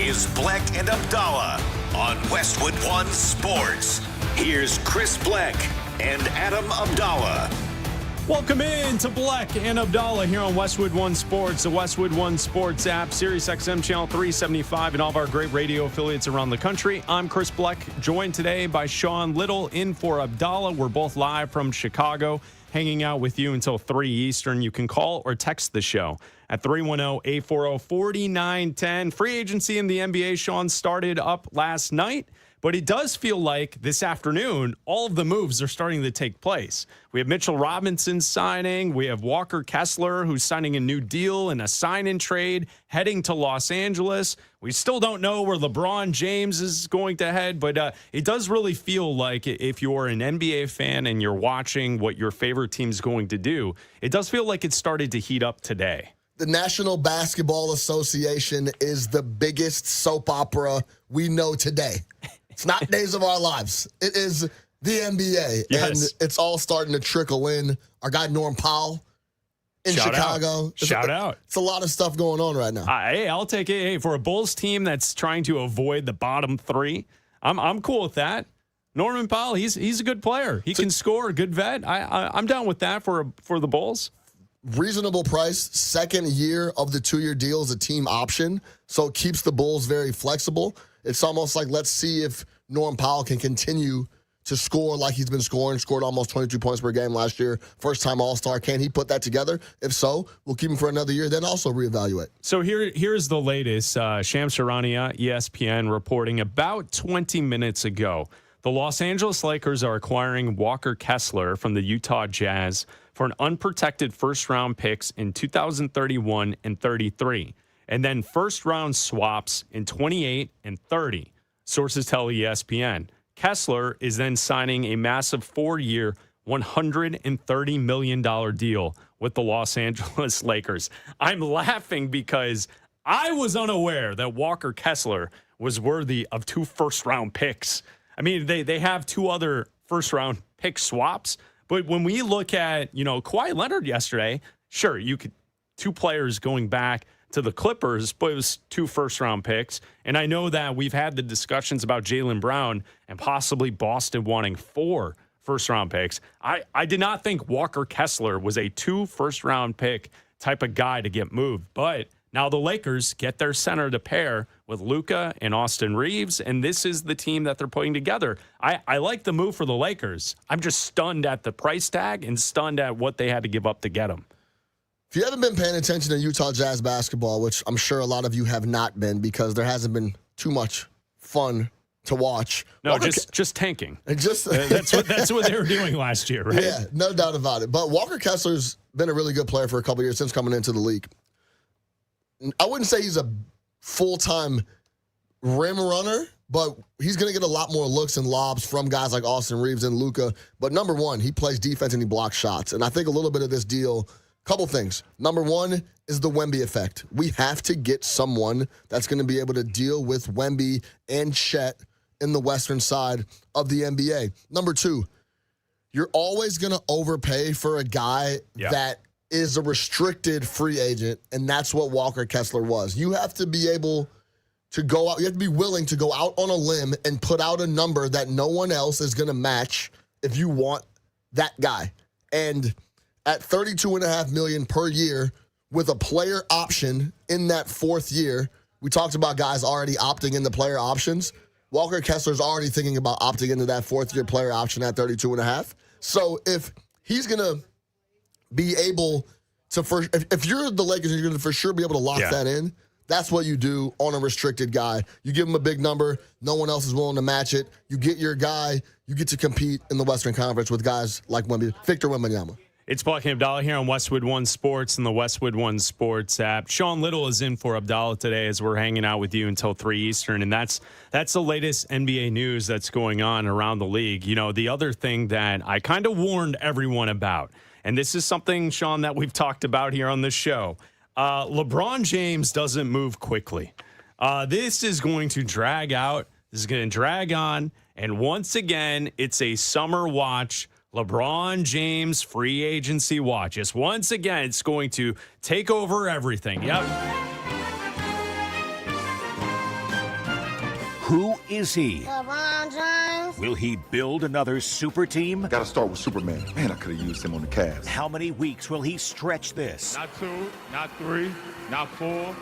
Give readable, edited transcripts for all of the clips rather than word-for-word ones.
is Bleck and Abdalla on Westwood One Sports. Here's Chris Bleck and Adam Abdalla. Welcome in to Bleck and Abdalla here on Westwood One Sports, the Westwood One Sports app, Sirius XM Channel 375, and all of our great radio affiliates around the country. I'm Chris Bleck, joined today by Sean Little in for Abdalla. We're both live from Chicago, hanging out with you until 3 Eastern. You can call or text the show at 310-840-4910. Free agency in the NBA, Sean, started up last night. But it does feel like this afternoon, all of the moves are starting to take place. We have Mitchell Robinson signing. We have Walker Kessler, who's signing a new deal and a sign-in trade, heading to Los Angeles. We still don't know where LeBron James is going to head, but it does really feel like if you're an NBA fan and you're watching what your favorite team's going to do, it does feel like it started to heat up today. The National Basketball Association is the biggest soap opera we know today. It's not Days of Our Lives. It is the NBA. Yes. And it's all starting to trickle in. Our guy Norm Powell in Chicago. Shout out. It's a lot of stuff going on right now. Hey, I'll take it. Hey, for a Bulls team that's trying to avoid the bottom three, I'm cool with that. Norman Powell, he's a good player. He can score, a good vet. I'm down with that for the Bulls. Reasonable price, second year of the 2-year deal is a team option, so it keeps the Bulls very flexible. It's almost like, let's see if Norm Powell can continue to score like he's been scoring, scored almost 22 points per game last year, first-time All-Star. Can he put that together? If so, we'll keep him for another year, then also reevaluate. So here's the latest. Shams Charania, ESPN, reporting about 20 minutes ago. The Los Angeles Lakers are acquiring Walker Kessler from the Utah Jazz for an unprotected first-round picks in 2031 and 33, and then first-round swaps in 28 and 30, sources tell ESPN. Kessler is then signing a massive 4-year, $130 million deal with the Los Angeles Lakers. I'm laughing because I was unaware that Walker Kessler was worthy of 2 first-round picks. I mean, they have 2 other first-round pick swaps, but when we look at, Kawhi Leonard yesterday, sure, you could 2 players going back to the Clippers, but it was 2 first-round picks. And I know that we've had the discussions about Jaylen Brown and possibly Boston wanting 4 first-round picks. I did not think Walker Kessler was a 2 first-round pick type of guy to get moved. But now the Lakers get their center to pair with Luka and Austin Reeves, and this is the team that they're putting together. I like the move for the Lakers. I'm just stunned at the price tag and stunned at what they had to give up to get him. If you haven't been paying attention to Utah Jazz basketball, which I'm sure a lot of you have not been because there hasn't been too much fun to watch. No, just tanking. That's what they were doing last year, right? Yeah, no doubt about it. But Walker Kessler's been a really good player for a couple of years since coming into the league. I wouldn't say he's a full-time rim runner, but he's going to get a lot more looks and lobs from guys like Austin Reeves and Luka. But number one, he plays defense and he blocks shots. And I think a little bit of this deal, couple things. Number one is the Wemby effect. We have to get someone that's going to be able to deal with Wemby and Chet in the western side of the NBA. Number two, you're always going to overpay for a guy that is a restricted free agent, and that's what Walker Kessler was. You have to be able to go out. You have to be willing to go out on a limb and put out a number that no one else is going to match if you want that guy. And at $32.5 million per year with a player option in that 4th year, we talked about guys already opting into player options. Walker Kessler's already thinking about opting into that 4th-year player option at $32.5. So if he's going to be able to, if you're the Lakers, you're going to for sure be able to lock that in. That's what you do on a restricted guy. You give him a big number. No one else is willing to match it. You get your guy. You get to compete in the Western Conference with guys like Victor Wembanyama. It's Bleck Abdalla here on Westwood One Sports and the Westwood One Sports app. Sean Little is in for Abdalla today as we're hanging out with you until 3 Eastern, and that's the latest NBA news that's going on around the league. The other thing that I kind of warned everyone about, and this is something, Sean, that we've talked about here on this show, LeBron James doesn't move quickly. This is going to drag out. This is going to drag on, and once again, it's a summer watch. LeBron James free agency watch. Just once again, it's going to take over everything. Yep. Who is he? LeBron James. Will he build another super team? Got to start with Superman. Man, I could have used him on the Cavs. How many weeks will he stretch this? Not 2, not 3, not 4,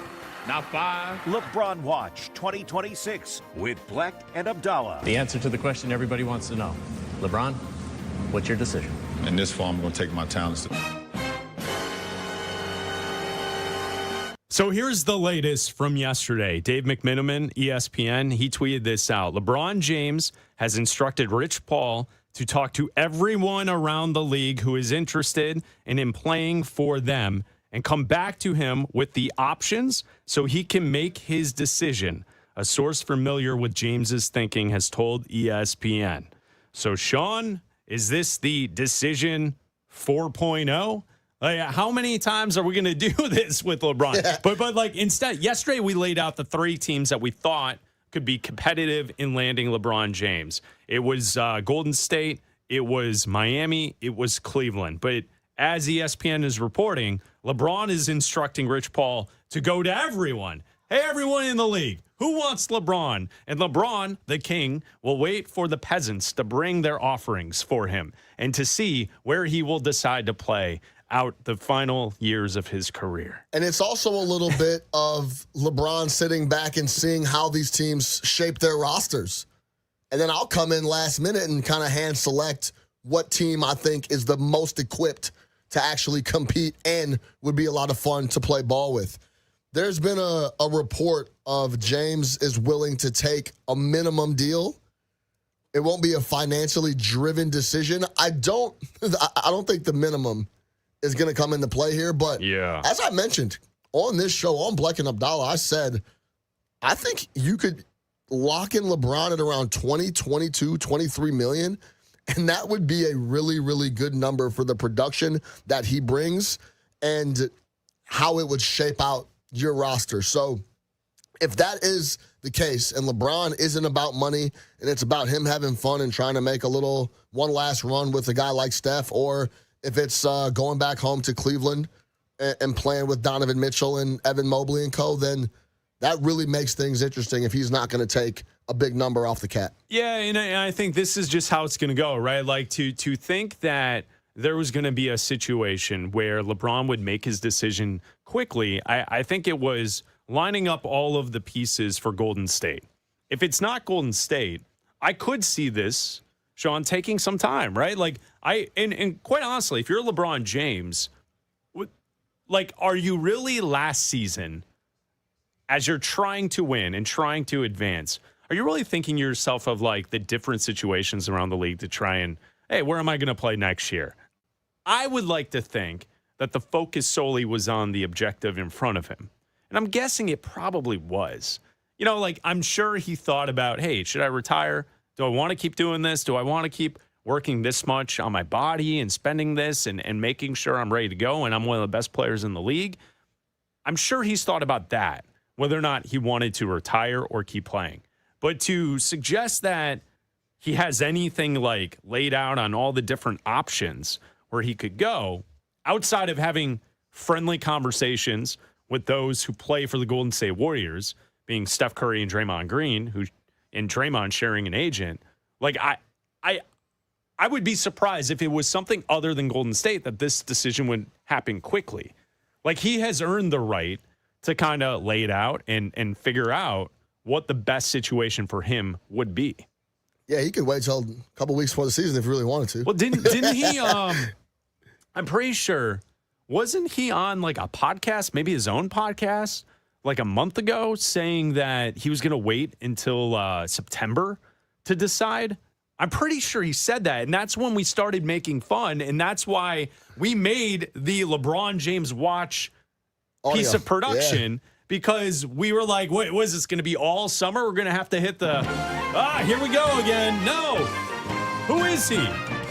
not 5. LeBron Watch 2026 with Bleck and Abdalla. The answer to the question everybody wants to know. LeBron, what's your decision? In this form, I'm going to take my talents. So here's the latest from yesterday. Dave McMenamin, ESPN, he tweeted this out. LeBron James has instructed Rich Paul to talk to everyone around the league who is interested in him playing for them and come back to him with the options so he can make his decision. A source familiar with James's thinking has told ESPN. So, Sean, is this the decision 4.0? Like, how many times are we going to do this with LeBron? Yeah. But like instead, yesterday we laid out the 3 teams that we thought could be competitive in landing LeBron James. It was Golden State, it was Miami, it was Cleveland. But as ESPN is reporting, LeBron is instructing Rich Paul to go to everyone. Hey, everyone in the league, who wants LeBron? And LeBron, the king, will wait for the peasants to bring their offerings for him and to see where he will decide to play out the final years of his career. And it's also a little bit of LeBron sitting back and seeing how these teams shape their rosters. And then I'll come in last minute and kind of hand select what team I think is the most equipped to actually compete and would be a lot of fun to play ball with. There's been a report of James is willing to take a minimum deal. It won't be a financially driven decision. I don't think the minimum is going to come into play here. But as I mentioned on this show, on Bleck and Abdalla, I said, I think you could lock in LeBron at around 20, 22, 23 million. And that would be a really, really good number for the production that he brings and how it would shape out your roster. So if that is the case and LeBron isn't about money and it's about him having fun and trying to make one last run with a guy like Steph, or if it's going back home to Cleveland and playing with Donovan Mitchell and Evan Mobley and co., then that really makes things interesting if he's not going to take a big number off the cap. Yeah, and I think this is just how it's going to go, right? Like to think that there was going to be a situation where LeBron would make his decision quickly, I think it was lining up all of the pieces for Golden State. If it's not Golden State, I could see this, Sean, taking some time, right? Like, and quite honestly, if you're LeBron James, like, are you really last season, as you're trying to win and trying to advance, are you really thinking to yourself of like the different situations around the league to try and, hey, where am I going to play next year? I would like to think that the focus solely was on the objective in front of him. And I'm guessing it probably was. You know, like, I'm sure he thought about, hey, should I retire? Do I want to keep doing this? Do I want to keep working this much on my body and spending this and making sure I'm ready to go and I'm one of the best players in the league? I'm sure he's thought about that, whether or not he wanted to retire or keep playing. But to suggest that he has anything like laid out on all the different options where he could go outside of having friendly conversations with those who play for the Golden State Warriors, being Steph Curry and Draymond Green, and Draymond sharing an agent, like I would be surprised if it was something other than Golden State that this decision would happen quickly. Like, he has earned the right to kind of lay it out and figure out what the best situation for him would be. Yeah, he could wait till a couple weeks before the season if he really wanted to. Well, didn't he? I'm pretty sure, wasn't he on like a podcast, maybe his own podcast, like a month ago, saying that he was going to wait until September to decide? I'm pretty sure he said that, and that's when we started making fun, and that's why we made the LeBron James Watch piece of production, because we were like, wait, what is this going to be all summer? We're going to have to hit the, here we go again. No. Who is he?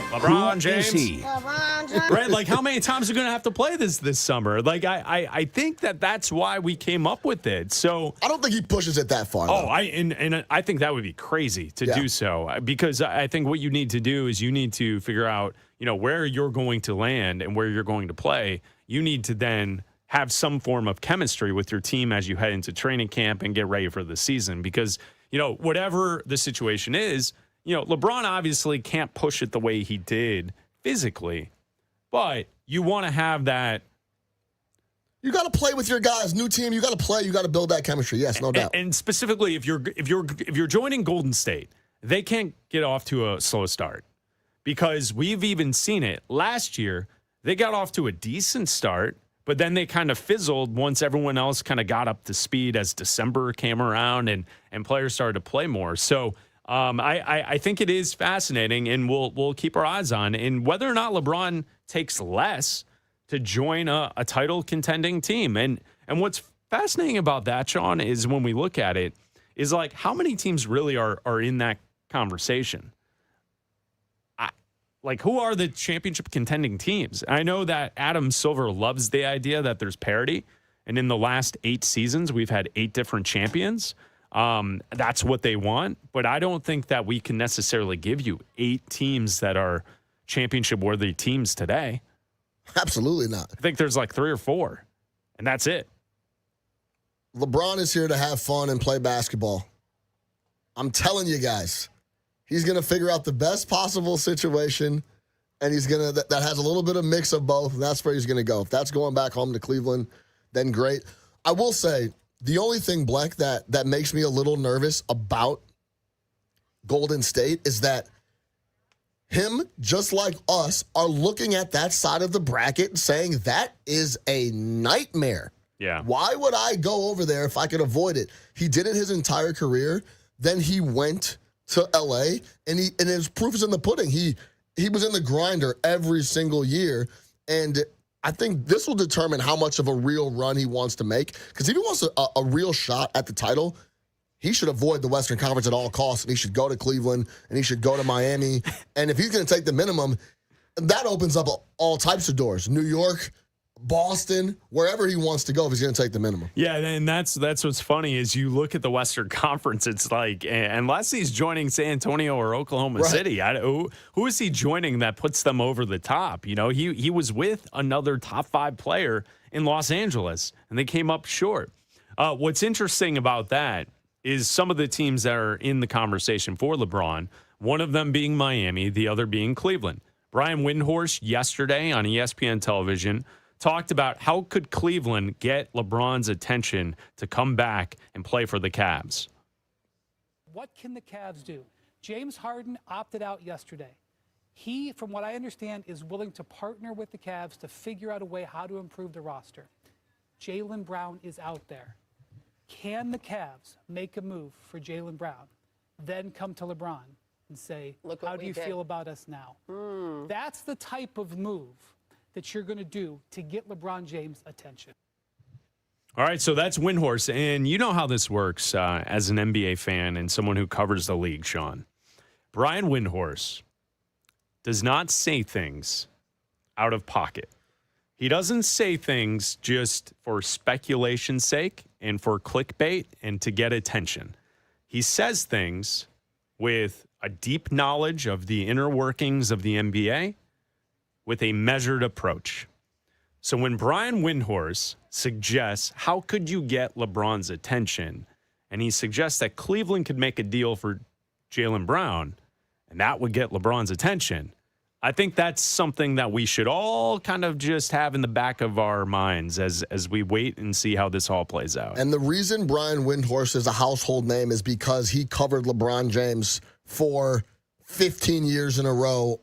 LeBron James? LeBron James. Right? Like, how many times are we going to have to play this summer? Like, I think that's why we came up with it. So I don't think he pushes it that far. Oh, and I think that would be crazy to do so, because I think what you need to do is you need to figure out, where you're going to land and where you're going to play. You need to then have some form of chemistry with your team as you head into training camp and get ready for the season, because whatever the situation is, LeBron obviously can't push it the way he did physically, but you want to have that. You got to play with your guys. New team, you got to play. You got to build that chemistry. Yes, no doubt. And specifically, if you're joining Golden State, they can't get off to a slow start because we've even seen it last year. They got off to a decent start, but then they kind of fizzled once everyone else kind of got up to speed as December came around and players started to play more. So I think it is fascinating, and we'll keep our eyes on and whether or not LeBron takes less to join a title contending team. And what's fascinating about that, Sean, is when we look at it, is like how many teams really are in that conversation? Like, who are the championship contending teams? I know that Adam Silver loves the idea that there's parity. And in the last 8 seasons, we've had 8 different champions. That's what they want. But I don't think that we can necessarily give you 8 teams that are championship-worthy teams today. Absolutely not. I think there's like 3 or 4, and that's it. LeBron is here to have fun and play basketball. I'm telling you guys, he's going to figure out the best possible situation, and he's going to that has a little bit of mix of both, and that's where he's going to go. If that's going back home to Cleveland, then great. I will say, the only thing, Bleck, that makes me a little nervous about Golden State is that him, just like us, are looking at that side of the bracket and saying that is a nightmare. Yeah. Why would I go over there if I could avoid it? He did it his entire career. Then he went to LA, and his proof is in the pudding. He was in the grinder every single year, and I think this will determine how much of a real run he wants to make. Because if he wants a real shot at the title, he should avoid the Western Conference at all costs, and he should go to Cleveland, and he should go to Miami. And if he's going to take the minimum, that opens up all types of doors. New York, Boston, wherever he wants to go if he's going to take the minimum. Yeah, and that's what's funny is you look at the Western Conference, it's like, unless he's joining San Antonio or Oklahoma City, who is he joining that puts them over the top? He was with another top 5 player in Los Angeles, and they came up short. What's interesting about that is some of the teams that are in the conversation for LeBron, one of them being Miami, the other being Cleveland. Brian Windhorst yesterday on ESPN television talked about how could Cleveland get LeBron's attention to come back and play for the Cavs. What can the Cavs do? James Harden opted out yesterday. He, from what I understand, is willing to partner with the Cavs to figure out a way how to improve the roster. Jaylen Brown is out there. Can the Cavs make a move for Jaylen Brown, then come to LeBron and say, how do you feel about us now? That's the type of move that you're going to do to get LeBron James' attention. All right, so that's Windhorst, and you know how this works as an NBA fan and someone who covers the league, Sean. Brian Windhorst does not say things out of pocket. He doesn't say things just for speculation's sake and for clickbait and to get attention. He says things with a deep knowledge of the inner workings of the NBA with a measured approach. So when Brian Windhorst suggests, how could you get LeBron's attention? And he suggests that Cleveland could make a deal for Jaylen Brown, and that would get LeBron's attention. I think that's something that we should all kind of just have in the back of our minds as we wait and see how this all plays out. And the reason Brian Windhorst is a household name is because he covered LeBron James for 15 years in a row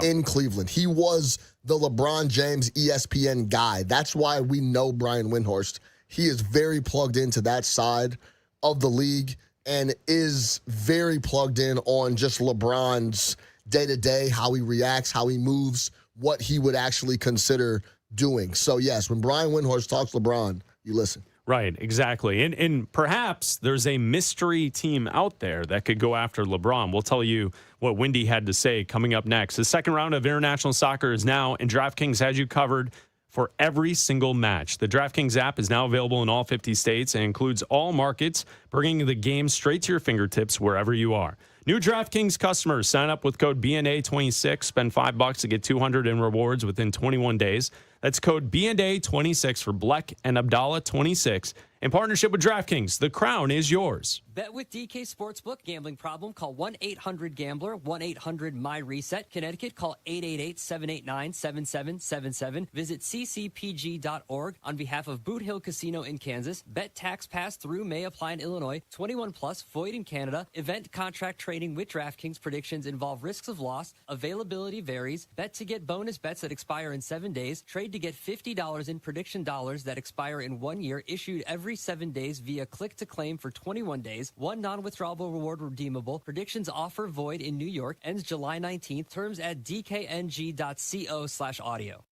in Cleveland. He was the LeBron James ESPN guy. That's why we know Brian Windhorst. He is very plugged into that side of the league and is very plugged in on just LeBron's day-to-day, how he reacts, how he moves, what he would actually consider doing. So, yes, when Brian Windhorst talks LeBron, you listen. Right, exactly. And perhaps there's a mystery team out there that could go after LeBron. We'll tell you what Wendy had to say coming up next. The second round of international soccer is now, and DraftKings has you covered for every single match. The DraftKings app is now available in all 50 states and includes all markets, bringing the game straight to your fingertips wherever you are. New DraftKings customers sign up with code BNA26, spend $5 to get $200 in rewards within 21 days. That's code BNA26 for Bleck and Abdalla 26 In partnership with DraftKings, the crown is yours. Bet with DK Sportsbook. Gambling problem? Call 1-800-GAMBLER, 1-800-MY-RESET. Connecticut, call 888-789-7777. Visit ccpg.org. On behalf of Boot Hill Casino in Kansas, bet tax pass through may apply in Illinois. 21 plus, void in Canada. Event contract trading with DraftKings. Predictions involve risks of loss. Availability varies. Bet to get bonus bets that expire in 7 days. Trade to get $50 in prediction dollars that expire in 1 year. Issued every 7 days via click to claim for 21 days. One non-withdrawable reward redeemable. Predictions offer void in New York. Ends July 19th. Terms at dkng.co/audio.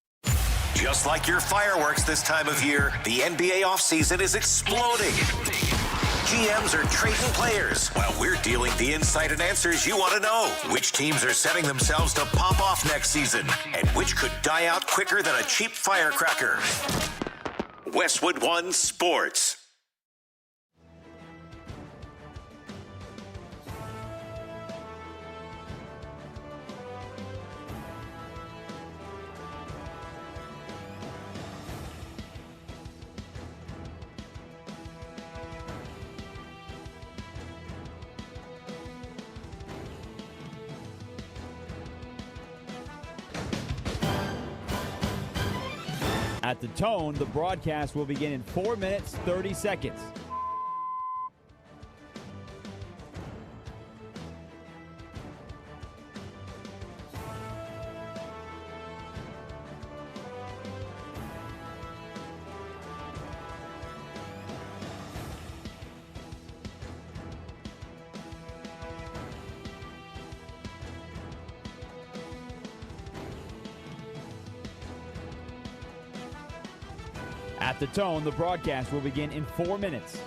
Just like your fireworks this time of year, the NBA offseason is exploding. GMs are trading players while we're dealing the insight and answers you want to know. Which teams are setting themselves to pop off next season and which could die out quicker than a cheap firecracker. Westwood One Sports. At the tone, the broadcast will begin in 4 minutes, 30 seconds. At the tone, the broadcast will begin in 4 minutes.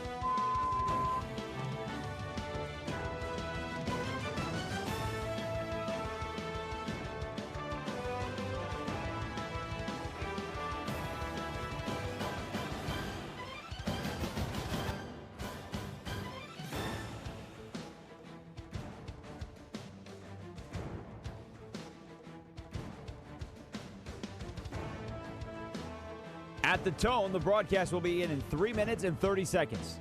At the tone, the broadcast will begin in 3 minutes and 30 seconds.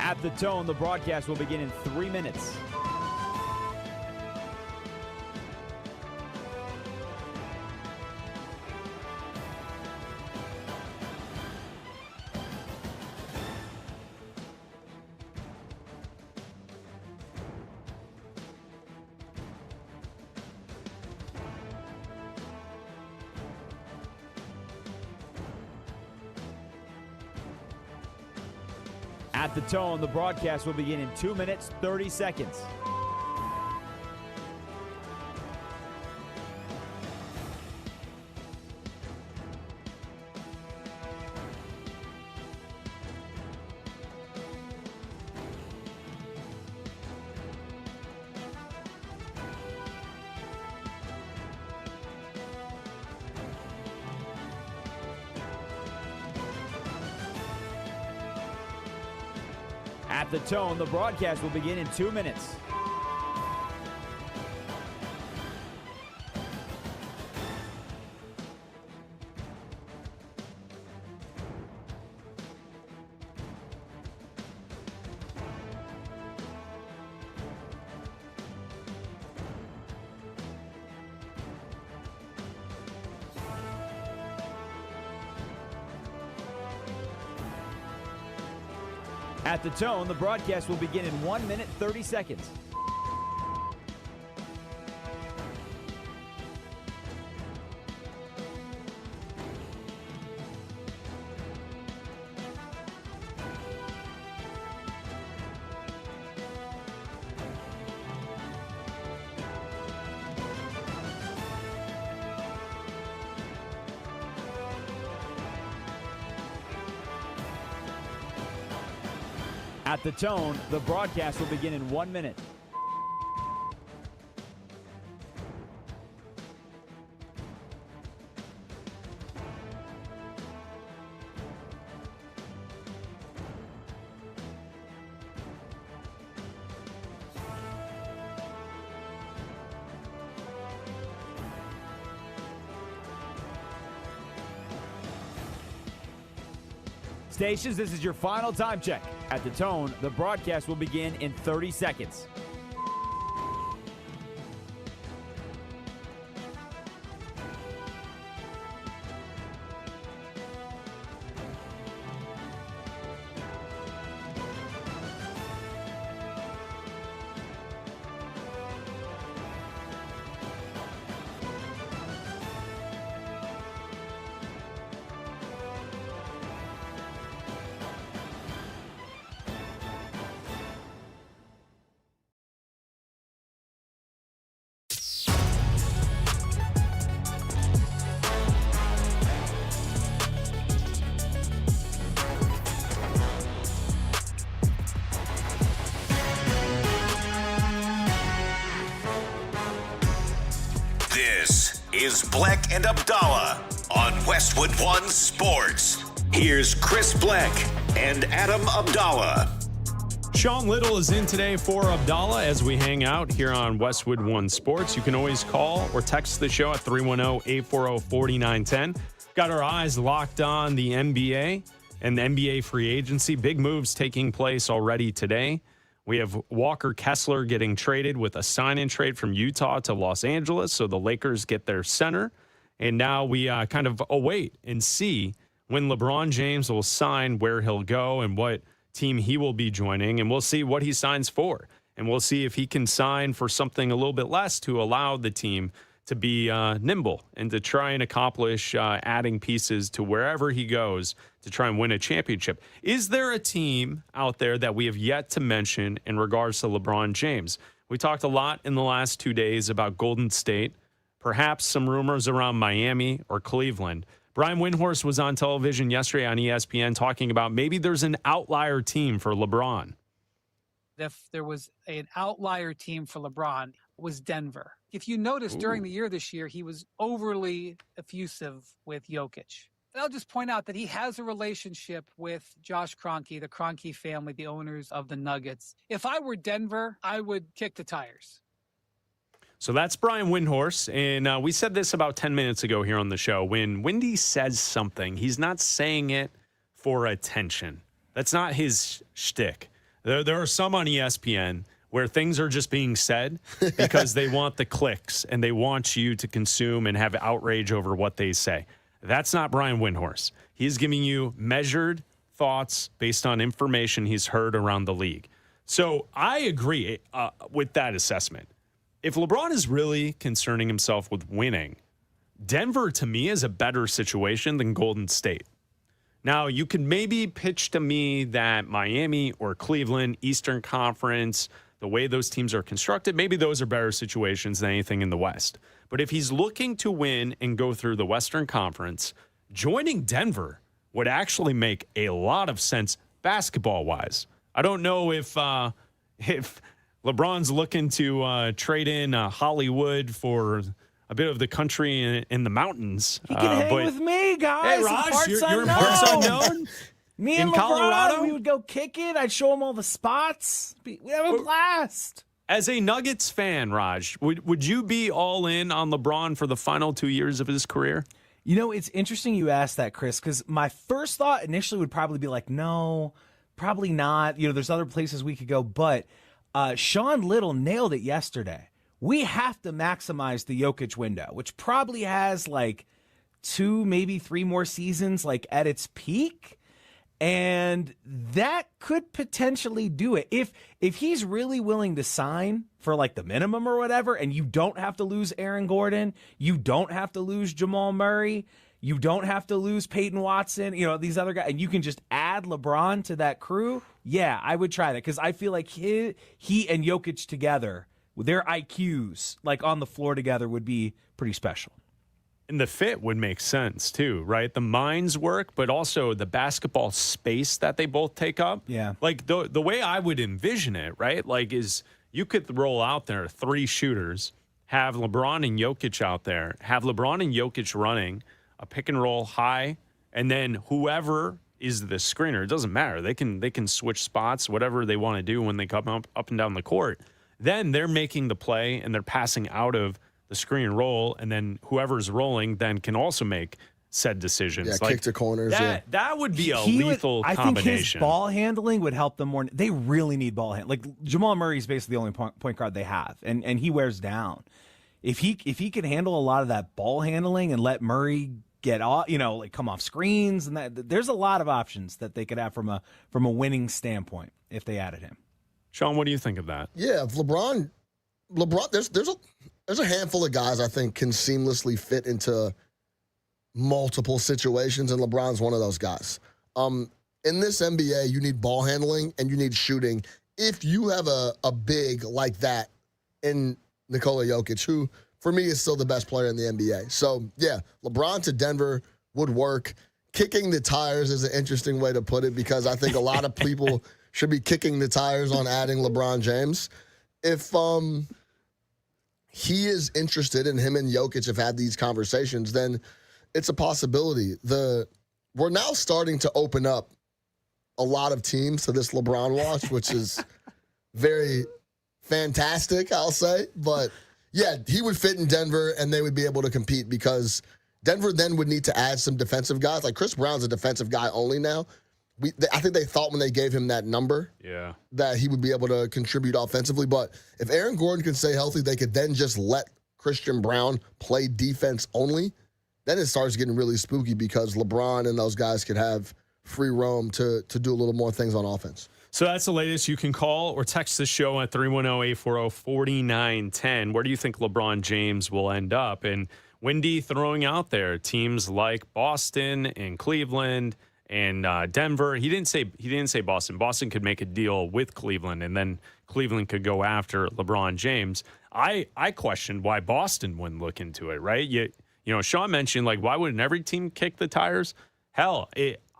At the tone, the broadcast will begin in 3 minutes. At the tone, the broadcast will begin in 2 minutes, 30 seconds. At the tone, the broadcast will begin in 2 minutes. At the tone, the broadcast will begin in 1 minute, 30 seconds. At the tone, the broadcast will begin in 1 minute. Stations, this is your final time check. At the tone, the broadcast will begin in 30 seconds. This is Bleck and Abdalla on Westwood One Sports. Here's Chris Bleck and Adam Abdalla. Sean Little is in today for Abdalla as we hang out here on Westwood One Sports. You can always call or text the show at 310-840-4910. Got our eyes locked on the NBA and the NBA free agency. Big moves taking place already today. We have Walker Kessler getting traded with a sign-in trade from Utah to Los Angeles, so the Lakers get their center. And now we kind of await and see when LeBron James will sign, where he'll go, and what team he will be joining. And we'll see what he signs for. And we'll see if he can sign for something a little bit less to allow the team to be nimble and to try and accomplish adding pieces to wherever he goes to try and win a championship. Is there a team out there that we have yet to mention in regards to LeBron James? We talked a lot in the last 2 days about Golden State, perhaps some rumors around Miami or Cleveland. Brian Windhorst was on television yesterday on ESPN talking about maybe there's an outlier team for LeBron. If there was an outlier team for LeBron, it was Denver. If you notice during the year this year, he was overly effusive with Jokic. And I'll just point out that he has a relationship with Josh Kroenke, the Kroenke family, the owners of the Nuggets. If I were Denver, I would kick the tires. So that's Brian Windhorst, and we said this about 10 minutes ago here on the show. When Windy says something, he's not saying it for attention. That's not his shtick. There are some on ESPN where things are just being said because they want the clicks and they want you to consume and have outrage over what they say. That's not Brian Windhorst. He's giving you measured thoughts based on information he's heard around the league. So I agree with that assessment. If LeBron is really concerning himself with winning, Denver, to me, is a better situation than Golden State. Now, you could maybe pitch to me that Miami or Cleveland, Eastern Conference, the way those teams are constructed, maybe those are better situations than anything in the West. But if he's looking to win and go through the Western Conference, joining Denver would actually make a lot of sense basketball-wise. I don't know if LeBron's looking to trade in Hollywood for a bit of the country in the mountains. He can hang with me, guys. Hey, Raj, you're in parts unknown? Me and in LeBron, Colorado? we would go kick it. I'd show him all the spots. We have a blast. As a Nuggets fan, Raj, would you be all in on LeBron for the final 2 years of his career? You know, it's interesting you asked that, Chris, because my first thought initially would probably be like, no, probably not. You know, there's other places we could go, but Sean Little nailed it yesterday. We have to maximize the Jokic window, which probably has like 2, maybe 3 more seasons like at its peak. And that could potentially do it. If he's really willing to sign for like the minimum or whatever, and you don't have to lose Aaron Gordon, you don't have to lose Jamal Murray, you don't have to lose Peyton Watson, you know, these other guys, and you can just add LeBron to that crew, yeah, I would try that because I feel like he and Jokic together, their IQs like on the floor together would be pretty special. And the fit would make sense too, right? The minds work, but also the basketball space that they both take up. Yeah. Like the way I would envision it, right? Like is you could roll out there 3 shooters, have LeBron and Jokic out there, have LeBron and Jokic running a pick and roll high, and then whoever is the screener, it doesn't matter. They can switch spots, whatever they want to do when they come up and down the court. Then they're making the play and they're passing out of the screen and roll, and then whoever's rolling then can also make said decisions. Yeah, kick to corners. That would be a lethal combination. I think his ball handling would help them more. They really need ball handling. Like Jamal Murray is basically the only point guard they have, and he wears down. If he can handle a lot of that ball handling and let Murray get off, like come off screens, and there's a lot of options that they could have from a winning standpoint if they added him. Sean, what do you think of that? Yeah, if LeBron, there's a handful of guys I think can seamlessly fit into multiple situations, and LeBron's one of those guys. In this NBA, you need ball handling and you need shooting. If you have a big like that in Nikola Jokic, who for me is still the best player in the NBA. So, yeah, LeBron to Denver would work. Kicking the tires is an interesting way to put it because I think a lot of people should be kicking the tires on adding LeBron James. If he is interested and him and Jokic have had these conversations, then it's a possibility. We're now starting to open up a lot of teams to this LeBron watch, which is very fantastic, I'll say. But, yeah, he would fit in Denver, and they would be able to compete because Denver then would need to add some defensive guys. Like, Chris Brown's a defensive guy only now. I think they thought when they gave him that number that he would be able to contribute offensively. But if Aaron Gordon could stay healthy, they could then just let Christian Brown play defense only. Then it starts getting really spooky because LeBron and those guys could have free roam to do a little more things on offense. So that's the latest. You can call or text the show at 310-840-4910. Where do you think LeBron James will end up? And Wendy throwing out there teams like Boston and Cleveland and Denver. He didn't say Boston. Boston could make a deal with Cleveland, and then Cleveland could go after LeBron James. I questioned why Boston wouldn't look into it, right? You know, Sean mentioned, like, why wouldn't every team kick the tires? Hell,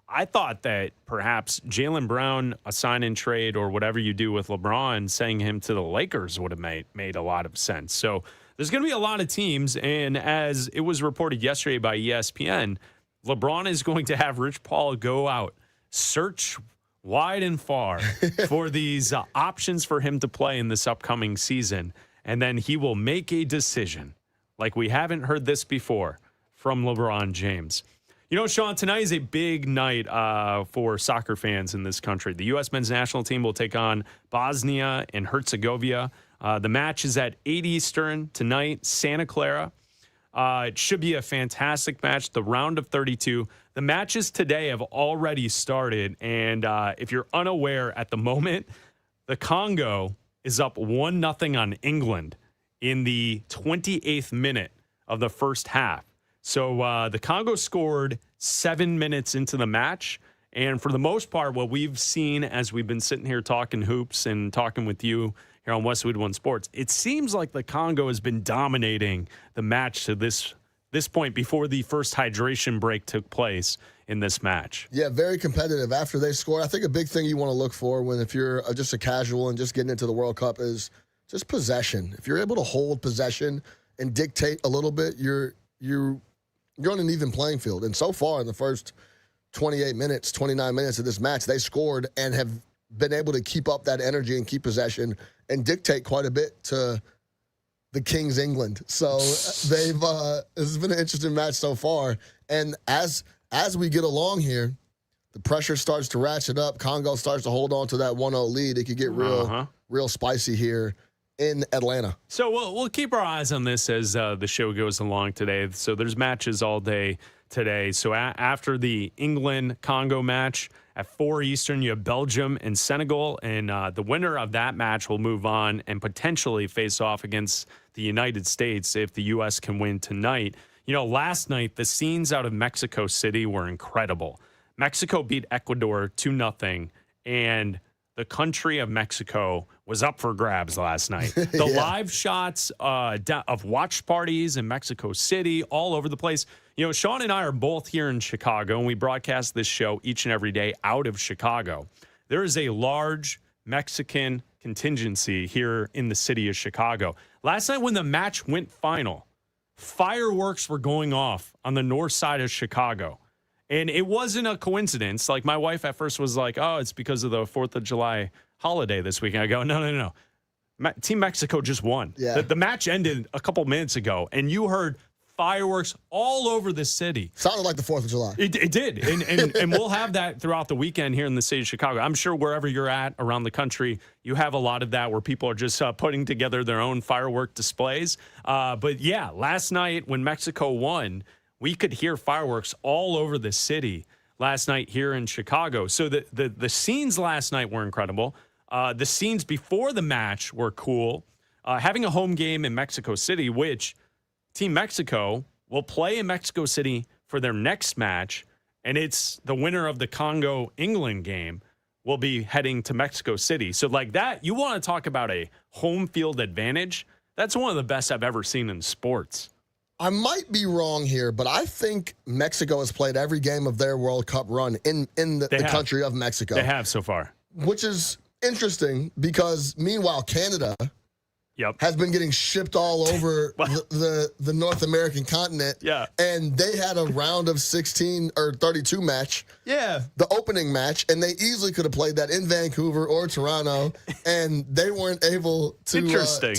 I thought that perhaps Jaylen Brown, a sign-in trade or whatever you do with LeBron, sending him to the Lakers would have made a lot of sense. So there's going to be a lot of teams, and as it was reported yesterday by ESPN, LeBron is going to have Rich Paul go out, search wide and far for these options for him to play in this upcoming season, and then he will make a decision. Like we haven't heard this before from LeBron James. You know, Sean, tonight is a big night for soccer fans in this country. The U.S. men's national team will take on Bosnia and Herzegovina. The match is at 8 Eastern tonight, Santa Clara. It should be a fantastic match, the round of 32. The matches today have already started, and if you're unaware at the moment, the Congo is up 1-0 on England in the 28th minute of the first half. So the Congo scored 7 minutes into the match, and for the most part, what we've seen as we've been sitting here talking hoops and talking with you here on Westwood One Sports, it seems like the Congo has been dominating the match to this point before the first hydration break took place in this match. Yeah, very competitive. After they score, I think a big thing you want to look for if you're just a casual and just getting into the World Cup is just possession. If you're able to hold possession and dictate a little bit, you're on an even playing field. And so far in the first 29 minutes of this match, they scored and have been able to keep up that energy and keep possession and dictate quite a bit to the Kings England. So this has been an interesting match so far. And as we get along here, the pressure starts to ratchet up. Congo starts to hold on to that 1-0 lead. It could get real spicy here in Atlanta. So we'll keep our eyes on this as the show goes along today. So there's matches all day today. So after the England-Congo match at 4 Eastern, you have Belgium and Senegal, and the winner of that match will move on and potentially face off against the United States if the U.S. can win tonight. You know, last night, the scenes out of Mexico City were incredible. Mexico beat Ecuador 2-0, and the country of Mexico was up for grabs last night. The live shots of watch parties in Mexico City, all over the place. You know, Sean and I are both here in Chicago, and we broadcast this show each and every day out of Chicago. There is a large Mexican contingency here in the city of Chicago. Last night when the match went final, fireworks were going off on the north side of Chicago. And it wasn't a coincidence. Like, my wife at first was like, oh, it's because of the 4th of July holiday this weekend. I go, no. Team Mexico just won. Yeah. The match ended a couple minutes ago, and you heard fireworks all over the city. Sounded like the 4th of July. It did. And we'll have that throughout the weekend here in the city of Chicago. I'm sure wherever you're at around the country, you have a lot of that where people are just putting together their own firework displays. But yeah, last night when Mexico won, we could hear fireworks all over the city last night here in Chicago. So the scenes last night were incredible. The scenes before the match were cool. Having a home game in Mexico City, which Team Mexico will play in Mexico City for their next match, and it's the winner of the Congo-England game will be heading to Mexico City. So like that, you want to talk about a home field advantage? That's one of the best I've ever seen in sports. I might be wrong here, but I think Mexico has played every game of their World Cup run in the country of Mexico. They have so far. Which is interesting because, meanwhile, Canada has been getting shipped all over the North American continent. Yeah. And they had a round of 16 or 32 match. Yeah. The opening match, and they easily could have played that in Vancouver or Toronto, and they weren't able to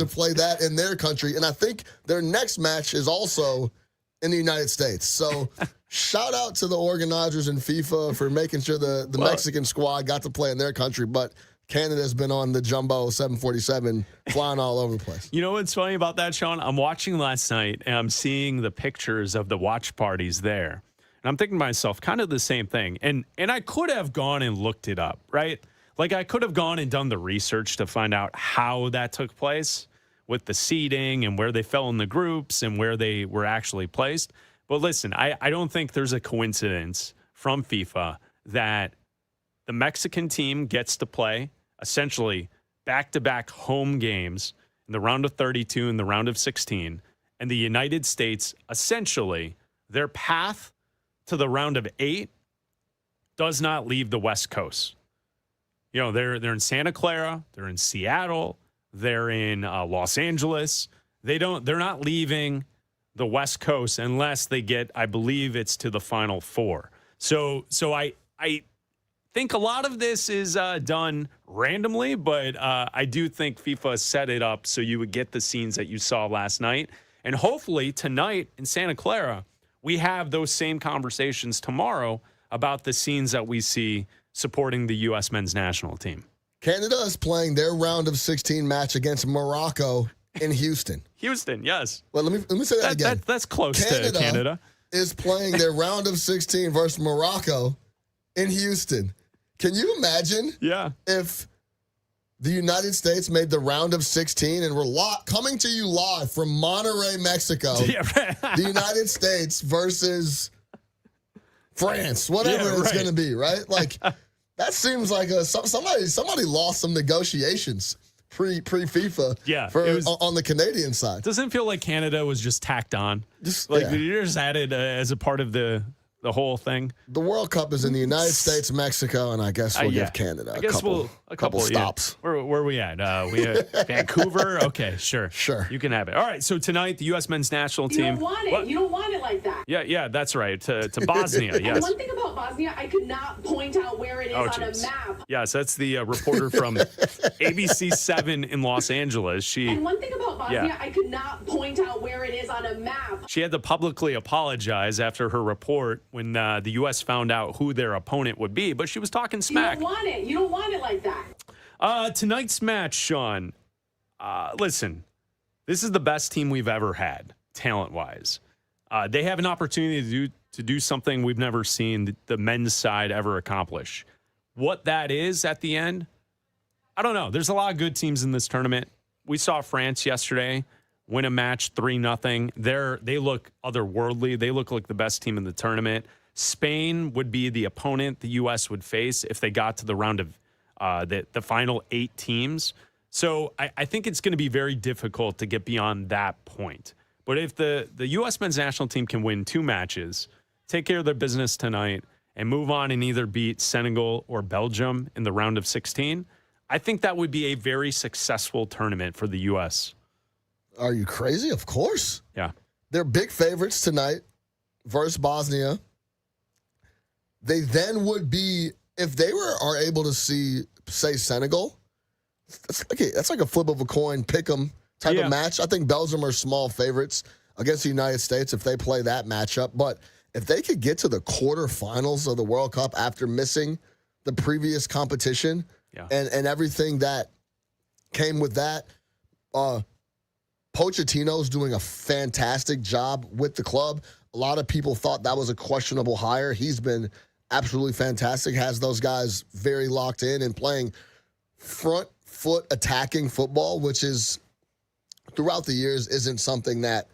play that in their country. And I think their next match is also in the United States. So shout out to the organizers in FIFA for making sure the Mexican squad got to play in their country, but Canada's been on the jumbo 747 flying all over the place. You know what's funny about that, Sean? I'm watching last night, and I'm seeing the pictures of the watch parties there. And I'm thinking to myself, kind of the same thing. And I could have gone and looked it up, right? Like, I could have gone and done the research to find out how that took place with the seeding and where they fell in the groups and where they were actually placed. But listen, I don't think there's a coincidence from FIFA that the Mexican team gets to play essentially back-to-back home games in the round of 32 and the round of 16, and the United States, essentially, their path to the round of 8 does not leave the West Coast. You know, they're in Santa Clara, they're in Seattle, they're in Los Angeles. They're not leaving the West Coast unless they get, I believe it's to the Final Four. So I think a lot of this is done randomly, but I do think FIFA set it up so you would get the scenes that you saw last night. And hopefully tonight in Santa Clara, we have those same conversations tomorrow about the scenes that we see supporting the U.S. men's national team. Canada is playing their round of 16 match against Morocco in Houston. Houston, yes. Well, let me say that again. That's close to Canada. Is playing their round of 16 versus Morocco in Houston. Can you imagine if the United States made the round of 16 and we're coming to you live from Monterrey, Mexico, the United States versus France, whatever it's going to be, right? Like, that seems like somebody lost some negotiations pre-FIFA on the Canadian side. Doesn't feel like Canada was just tacked on. You just added as a part of the whole thing. The World Cup is in the United States, Mexico, and I guess we'll give Canada a couple stops. Where are we at? We at Vancouver? Okay, sure. You can have it. All right, so tonight, the U.S. men's national team. You don't want it. You don't want it like that. Yeah, that's right. To Bosnia, yes. One thing about Bosnia, I could not point out where it is on a map. Yes, that's the reporter from ABC 7 in Los Angeles. And one thing about Bosnia, I could not point out where it is on a map. She had to publicly apologize after her report when the U.S. found out who their opponent would be, but she was talking smack. You don't want it. You don't want it like that. Tonight's match, Sean, listen, this is the best team we've ever had, talent-wise. They have an opportunity to do something we've never seen the men's side ever accomplish. What that is at the end, I don't know. There's a lot of good teams in this tournament. We saw France yesterday win a match 3-0. They look otherworldly. They look like the best team in the tournament. Spain would be the opponent the U.S. would face if they got to the round of the final 8 teams. So I think it's going to be very difficult to get beyond that point. But if the U.S. men's national team can win 2 matches, take care of their business tonight, and move on and either beat Senegal or Belgium in the round of 16, I think that would be a very successful tournament for the U.S. Are you crazy? Of course. Yeah. They're big favorites tonight versus Bosnia. They then would be, if they are able to say, Senegal, that's like a flip of a coin, pick 'em type of match. I think Belgium are small favorites against the United States if they play that matchup. But if they could get to the quarterfinals of the World Cup after missing the previous competition and everything that came with that, Pochettino's doing a fantastic job with the club. A lot of people thought that was a questionable hire. He's been absolutely fantastic, has those guys very locked in and playing front foot attacking football, which is throughout the years isn't something that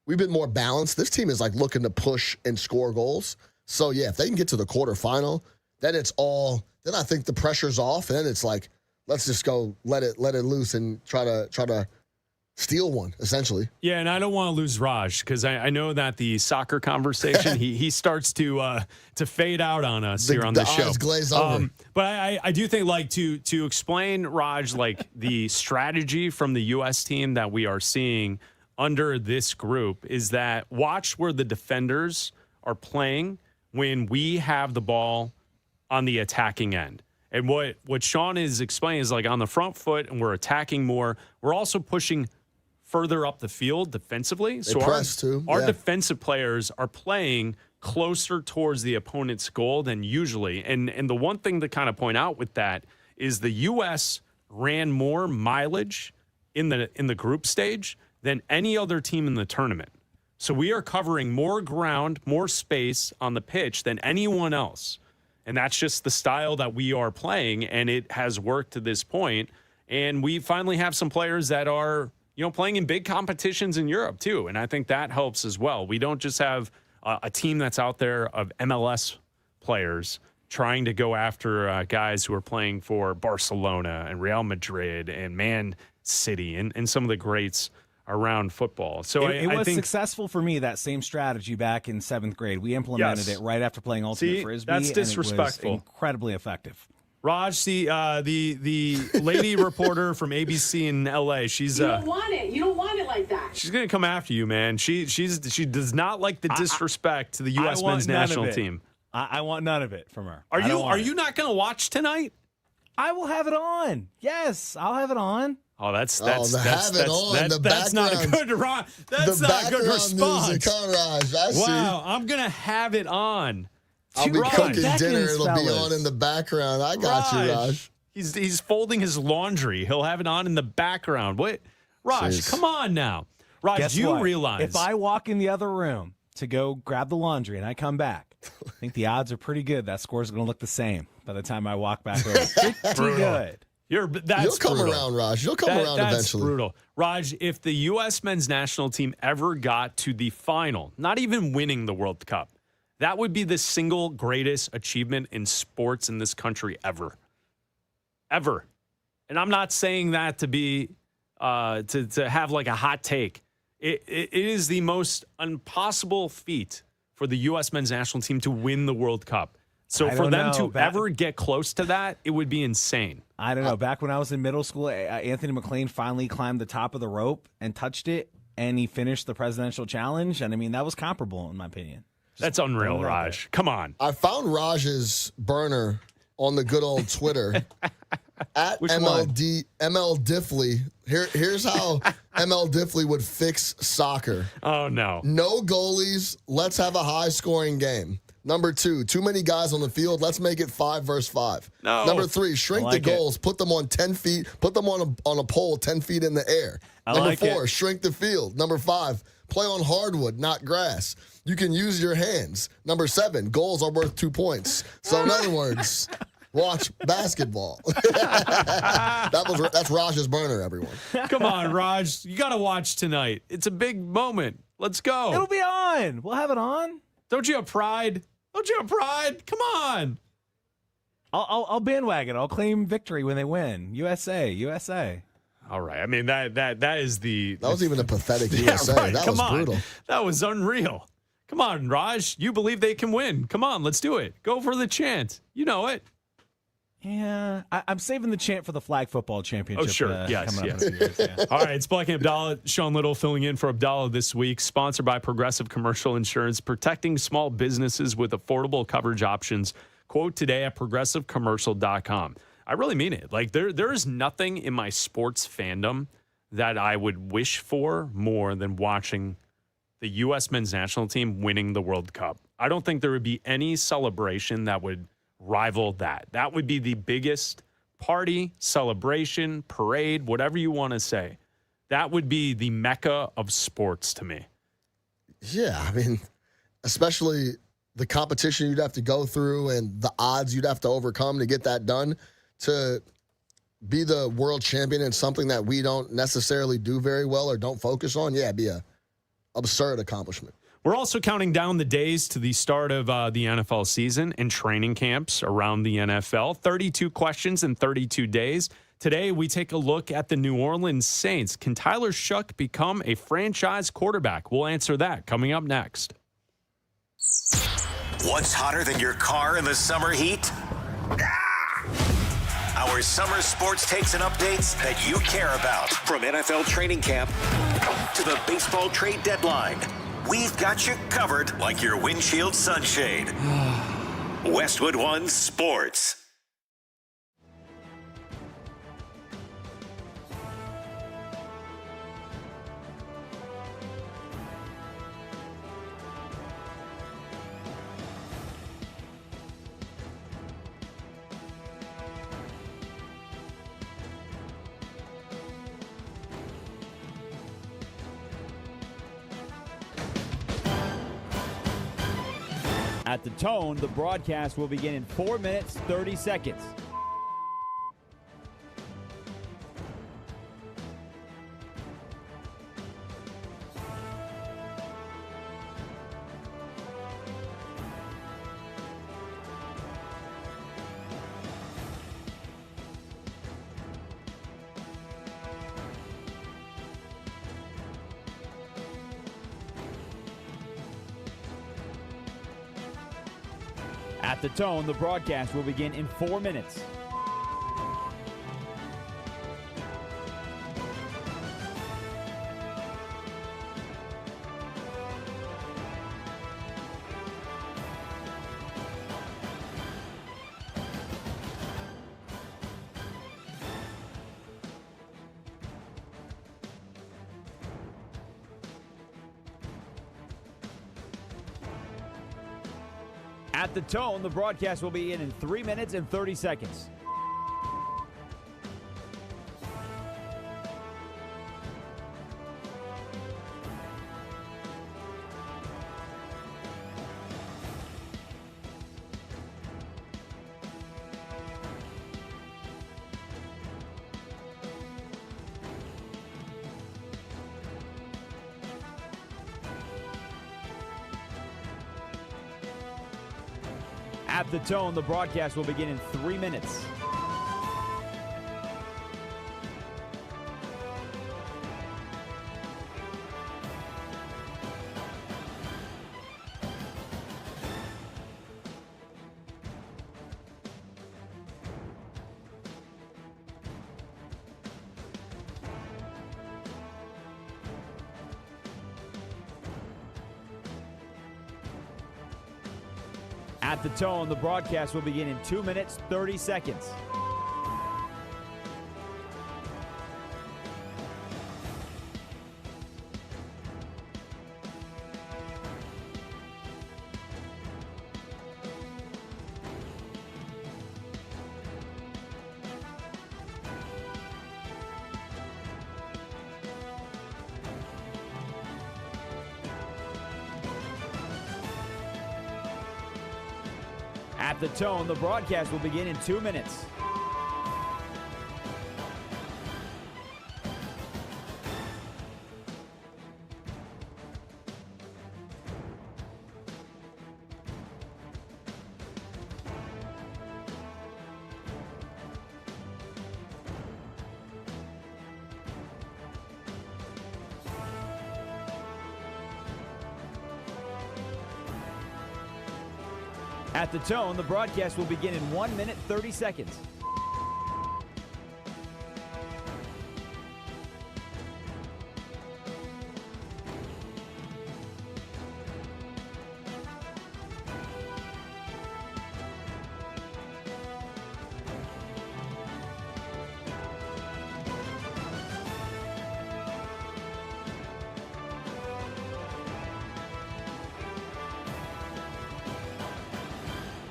we've been more balanced. This team is like looking to push and score goals. So yeah, if they can get to the quarterfinal, then then I think the pressure's off, and then it's like, let's just go let it loose and try to steal one, essentially. Yeah, and I don't want to lose Raj because I know that the soccer conversation he starts to fade out on us here on the show. Eyes glaze over. But I do think like to explain, Raj, like the strategy from the U.S. team that we are seeing under this group is that watch where the defenders are playing when we have the ball on the attacking end. And what Sean is explaining is like on the front foot and we're attacking more. We're also pushing further up the field defensively. They press too. Our defensive players are playing closer towards the opponent's goal than usually. And the one thing to kind of point out with that is the U.S. ran more mileage in the group stage than any other team in the tournament. So we are covering more ground, more space on the pitch than anyone else. And that's just the style that we are playing, and it has worked to this point. And we finally have some players that are, playing in big competitions in Europe too. And I think that helps as well. We don't just have a team that's out there of MLS players trying to go after guys who are playing for Barcelona and Real Madrid and Man City and some of the greats around football. So it I was think successful for me, that same strategy back in 7th grade. We implemented it right after playing Ultimate Frisbee. That's disrespectful. And it was incredibly effective. Raj, the lady reporter from ABC in LA, she's you don't want it. You don't want it like that. She's gonna come after you, man. She does not like the disrespect to the U.S. men's national team. I want none of it from her. Are you not gonna watch tonight? I will have it on. Yes, I'll have it on. Oh, that's not a good response. Music, Raj. Wow, I'm gonna have it on. I'll be cooking dinner. It'll be on in the background. I got you, Raj. He's folding his laundry. He'll have it on in the background. What, Raj? Come on now, Raj. Guess you what? realize if I walk in the other room to go grab the laundry and I come back, I think the odds are pretty good that score's going to look the same by the time I walk back over. Pretty good. You'll come around, Raj. You'll come around eventually. That's brutal. Raj, if the U.S. men's national team ever got to the final, not even winning the World Cup, that would be the single greatest achievement in sports in this country ever. Ever. And I'm not saying that to be to have like a hot take. It is the most impossible feat for the U.S. men's national team to win the World Cup. So for them to ever get close to that, it would be insane. I don't know. Back when I was in middle school, Anthony McLean finally climbed the top of the rope and touched it, and he finished the presidential challenge. And, I mean, that was comparable, in my opinion. That's unreal, Raj. Come on. I found Raj's burner on the good old Twitter. At ML Diffley. Here's how ML Diffley would fix soccer. Oh, no. No goalies. Let's have a high-scoring game. Number 2, too many guys on the field. Let's make it 5 versus 5. No. Number 3, shrink the goals. Put them on 10 feet. Put them on a pole 10 feet in the air. Number 4, shrink the field. Number 5, play on hardwood, not grass. You can use your hands. Number 7, goals are worth 2 points. So in other words, watch basketball. That's Raj's burner, everyone. Come on, Raj. You got to watch tonight. It's a big moment. Let's go. It'll be on. We'll have it on. Don't you have pride? Don't you have pride? Come on. I'll bandwagon. I'll claim victory when they win. USA. All right. I mean, that is the... That was even a pathetic USA. Right. That Come was on. brutal. That was unreal. Come on, Raj. You believe they can win. Come on, let's do it. Go for the chant. You know it. Yeah, I'm saving the chant for the flag football championship. Oh, sure. Yes. Coming up in a few years, yeah. All right. It's Bleck Abdalla. Sean Little filling in for Abdalla this week. Sponsored by Progressive Commercial Insurance, protecting small businesses with affordable coverage options. Quote today at progressivecommercial.com. I really mean it. Like there is nothing in my sports fandom that I would wish for more than watching the U.S. men's national team winning the World Cup. I don't think there would be any celebration that would rival that. That would be the biggest party, celebration, parade, whatever you want to say. That would be the mecca of sports to me. Yeah, I mean, especially the competition you'd have to go through and the odds you'd have to overcome to get that done. To be the world champion in something that we don't necessarily do very well or don't focus on, yeah, it'd be a absurd accomplishment. We're also counting down the days to the start of the NFL season and training camps around the NFL. 32 questions in 32 days. Today, we take a look at the New Orleans Saints. Can Tyler Shuck become a franchise quarterback? We'll answer that coming up next. What's hotter than your car in the summer heat? Our summer sports takes and updates that you care about. From NFL training camp to the baseball trade deadline, we've got you covered like your windshield sunshade. Westwood One Sports. At the tone, the broadcast will begin in 4 minutes, 30 seconds. At the tone, the broadcast will begin in 4 minutes. At the tone, the broadcast will begin in 3 minutes and 30 seconds. At the tone, the broadcast will begin in 3 minutes. At the tone, the broadcast will begin in 2 minutes, 30 seconds. At the tone, the broadcast will begin in 2 minutes. At the tone, the broadcast will begin in 1 minute, 30 seconds.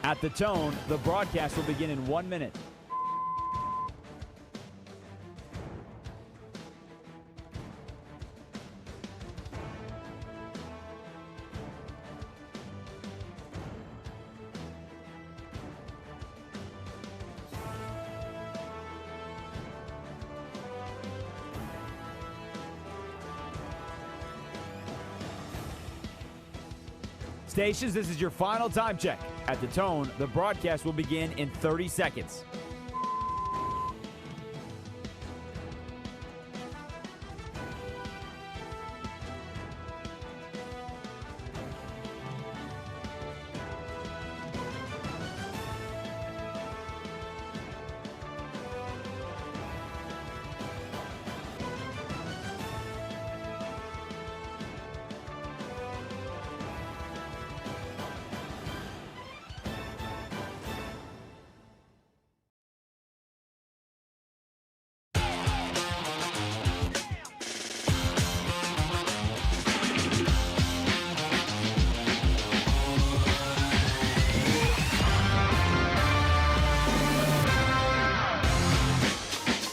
At the tone, the broadcast will begin in 1 minute. Stations, this is your final time check. At the tone, the broadcast will begin in 30 seconds.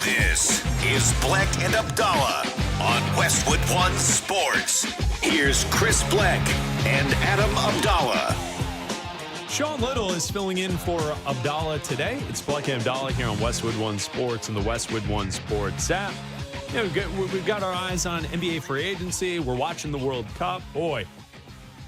This is Bleck and Abdalla on Westwood One Sports. Here's Chris Bleck and Adam Abdalla. Sean Little is filling in for Abdalla today. It's Bleck and Abdalla here on Westwood One Sports and the Westwood One Sports app. You know, we've got our eyes on NBA free agency. We're watching the World Cup. Boy,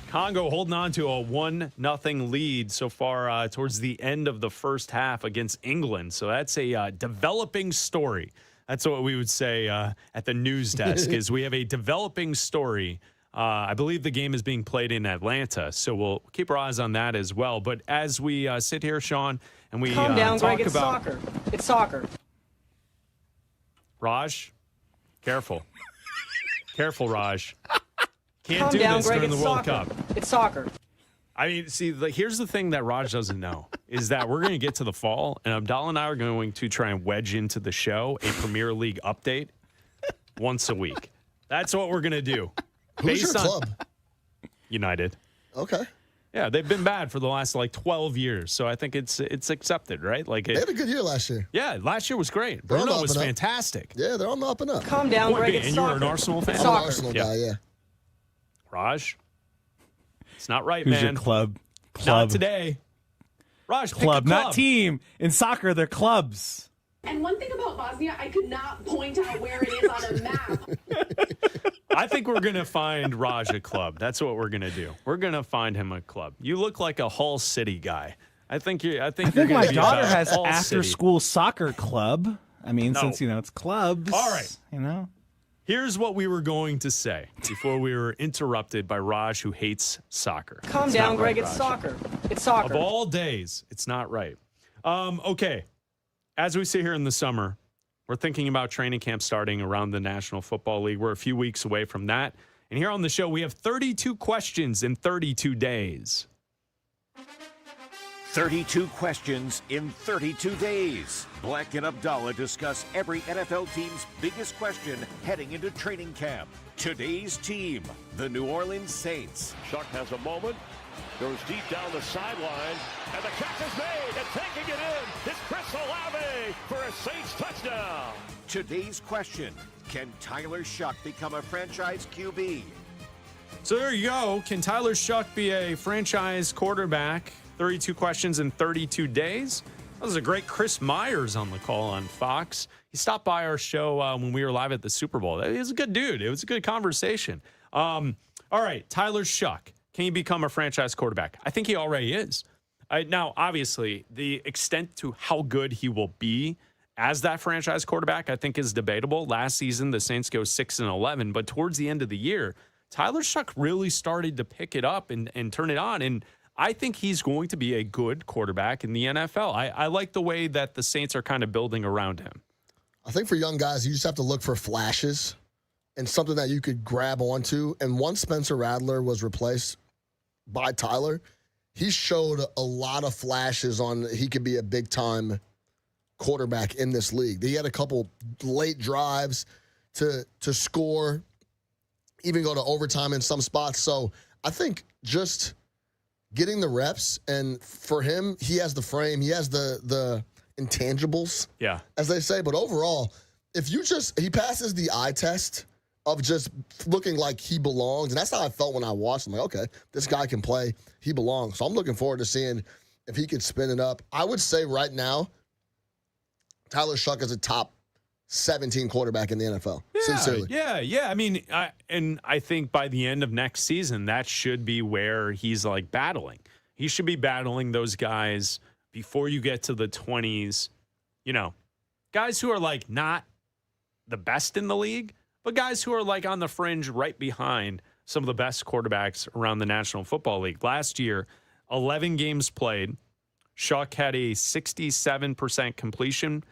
Congo holding on to a 1-0 lead so far towards the end of the first half against England. So that's a developing story. That's what we would say at the news desk is we have a developing story. I believe the game is being played in Atlanta, so we'll keep our eyes on that as well. But as we sit here, Sean, and we calm down, talk Greg. It's about soccer. It's soccer. Raj, careful, careful, Raj. Can't Calm do down, this Greg. during the It's World soccer. Cup. It's soccer. I mean, see, here's the thing that Raj doesn't know is that we're going to get to the fall, and Abdalla and I are going to try and wedge into the show a Premier League update once a week. That's what we're going to do. Who's your club? United. Okay. Yeah, they've been bad for the last 12 years, so I think it's accepted, right? They had a good year last year. Yeah, last year was great. They're on the Bruno up was and up. fantastic. Yeah, they're on the up and up. Calm down, Greg. It's And soccer. you were an Arsenal fan? It's I'm an soccer. Arsenal guy, yeah. Raj, it's not right, Who's man. your club? Not today. Raj, Club, pick a club. not team. In soccer, they're clubs. And one thing about Bosnia, I could not point out where it is on a map. I think we're going to find Raj a club. That's what we're going to do. We're going to find him a club. You look like a Hull City guy. I think I think you're my gonna be daughter about has Hull after City. school soccer club. I mean, No. since it's clubs. All right. You know. Here's what we were going to say before we were interrupted by Raj, who hates soccer. Calm It's down, not Greg. right, It's Raj. soccer. It's soccer. Of all days, it's not right. Okay. As we sit here in the summer, we're thinking about training camp starting around the National Football League. We're a few weeks away from that. And here on the show, we have 32 questions in 32 days. 32 questions in 32 days. Bleck and Abdalla discuss every NFL team's biggest question heading into training camp. Today's team, the New Orleans Saints. Shuck has a moment, goes deep down the sideline, and the catch is made, and taking it in is Chris Olave for a Saints touchdown. Today's question, can Tyler Shuck become a franchise QB? So there you go. Can Tyler Shuck be a franchise quarterback? 32 questions in 32 days. That was a great Chris Myers on the call on Fox. He stopped by our show when we were live at the Super Bowl. He was a good dude. It was a good conversation. All right, Tyler Shuck. Can he become a franchise quarterback? I think he already is. Now, obviously, the extent to how good he will be as that franchise quarterback, I think, is debatable. Last season, the Saints go 6-11, but towards the end of the year, Tyler Shuck really started to pick it up and turn it on. And I think he's going to be a good quarterback in the NFL. I like the way that the Saints are kind of building around him. I think for young guys, you just have to look for flashes and something that you could grab onto. And once Spencer Rattler was replaced by Tyler, he showed a lot of flashes on he could be a big-time quarterback in this league. He had a couple late drives to score, even go to overtime in some spots. So I think just getting the reps, and for him, he has the frame, he has the intangibles, as they say. But overall, if he passes the eye test of just looking like he belongs, and that's how I felt when I watched him. Like, okay, this guy can play, he belongs. So I'm looking forward to seeing if he could spin it up. I would say right now, Tyler Shuck is a top 17 quarterback in the NFL. Sincerely. Yeah. I mean, I think by the end of next season, that should be where he's like battling. He should be battling those guys before you get to the 20s. You know, guys who are like not the best in the league, but guys who are like on the fringe right behind some of the best quarterbacks around the National Football League. Last year, 11 games played. Shuck had a 67% completion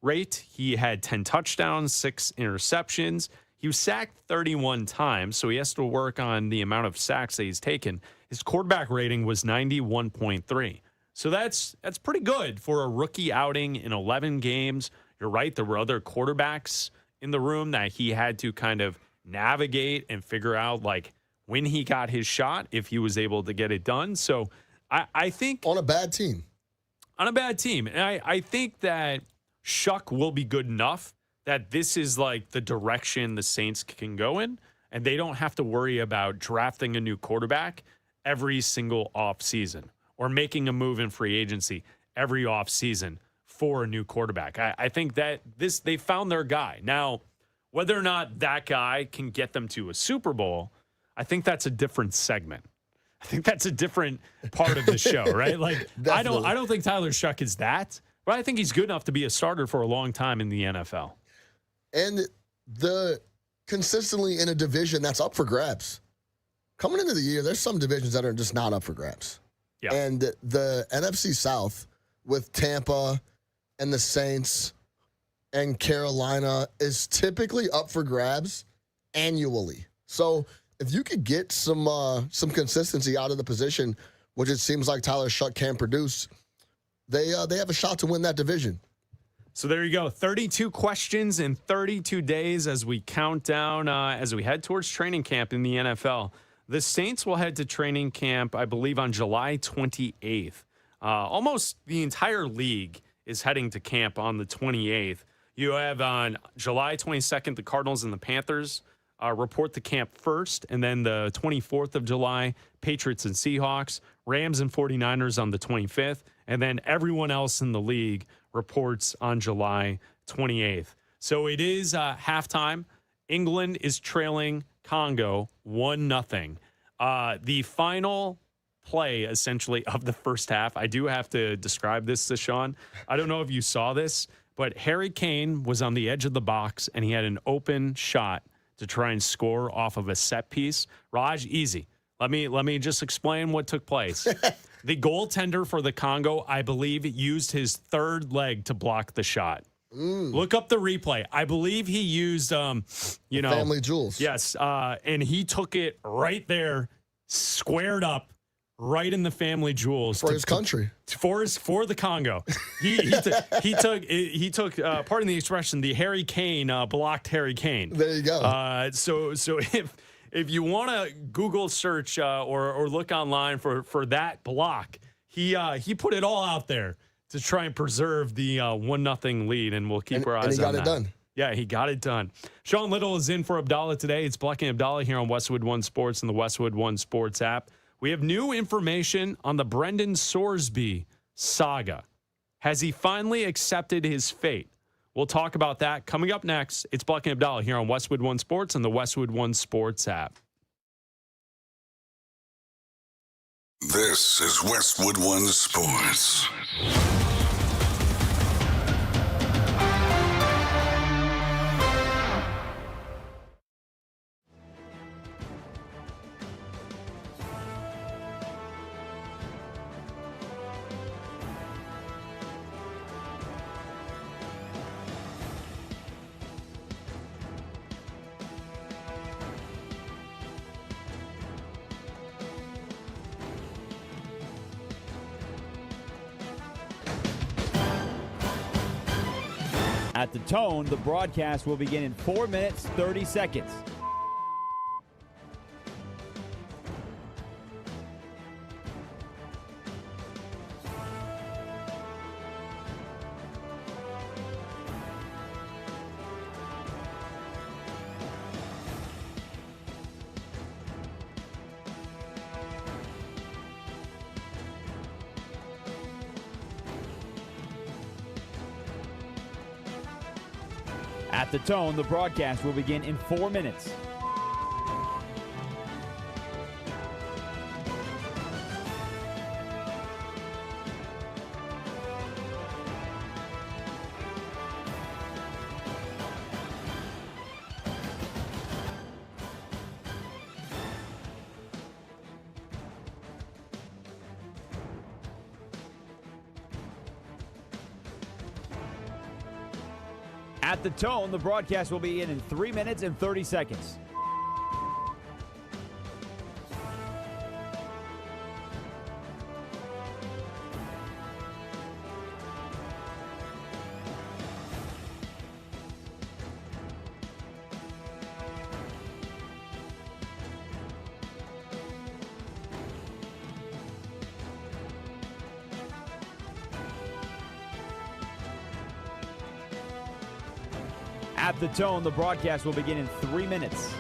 rate. He had 10 touchdowns, 6 interceptions. He was sacked 31 times, so he has to work on the amount of sacks that he's taken. His quarterback rating was 91.3. So that's pretty good for a rookie outing in 11 games. You're right, there were other quarterbacks in the room that he had to kind of navigate and figure out like when he got his shot, if he was able to get it done. So I think on a bad team. And I think that Shuck will be good enough that this is like the direction the Saints can go in, and they don't have to worry about drafting a new quarterback every single offseason or making a move in free agency every offseason for a new quarterback. I think that they found their guy. Now, whether or not that guy can get them to a Super Bowl, I think that's a different segment. I think that's a different part of the show, right? Like I don't think Tyler Shuck is that. But I think he's good enough to be a starter for a long time in the NFL. And consistently in a division that's up for grabs. Coming into the year, there's some divisions that are just not up for grabs. Yeah. And the NFC South with Tampa and the Saints and Carolina is typically up for grabs annually. So if you could get some consistency out of the position, which it seems like Tyler Shuck can produce, they have a shot to win that division. So there you go. 32 questions in 32 days as we count down, as we head towards training camp in the NFL. The Saints will head to training camp, I believe, on July 28th. Almost the entire league is heading to camp on the 28th. You have on July 22nd, the Cardinals and the Panthers report to camp first, and then the 24th of July, Patriots and Seahawks, Rams and 49ers on the 25th, and then everyone else in the league reports on July 28th. So it is halftime. England is trailing Congo 1-0. The final play, essentially, of the first half, I do have to describe this to Sean. I don't know if you saw this, but Harry Kane was on the edge of the box, and he had an open shot to try and score off of a set piece. Raj, easy. Let me just explain what took place. The goaltender for the Congo, I believe, used his third leg to block the shot. Look up the replay. I believe he used, Family Jewels. Yes, and he took it right there, squared up, right in the Family Jewels for his country, for the Congo. He took pardon the expression, the Harry Kane blocked Harry Kane. There you go. So if you want to Google search or look online for that block, he put it all out there to try and preserve the 1-0 lead, and we'll keep our eyes on that. And he got it done. Yeah, he got it done. Sean Little is in for Abdalla today. It's Bleck Abdalla here on Westwood One Sports and the Westwood One Sports app. We have new information on the Brendan Sorsby saga. Has he finally accepted his fate? We'll talk about that coming up next. It's Bleck Abdalla here on Westwood One Sports and the Westwood One Sports app. This is Westwood One Sports. At the tone, the broadcast will begin in 4 minutes, 30 seconds. At the tone, the broadcast will begin in 4 minutes. At the tone, the broadcast will begin in 3 minutes and 30 seconds. At the tone, the broadcast will begin in 3 minutes.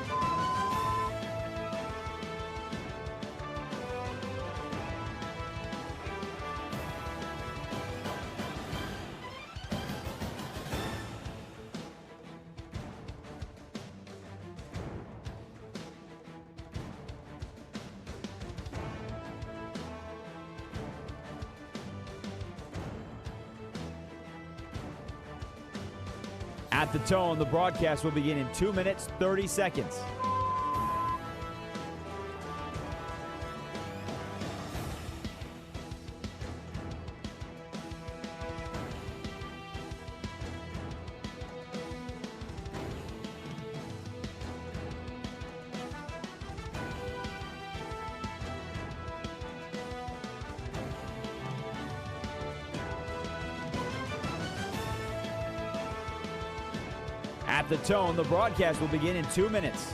At the tone, the broadcast will begin in 2 minutes, 30 seconds. At the tone, the broadcast will begin in 2 minutes.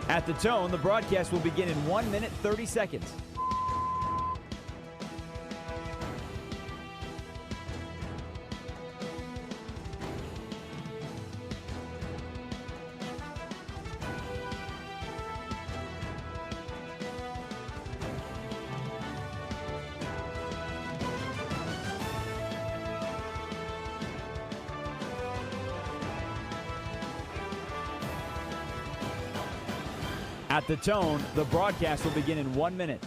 At the tone, the broadcast will begin in 1 minute, 30 seconds. At the tone, the broadcast will begin in 1 minute.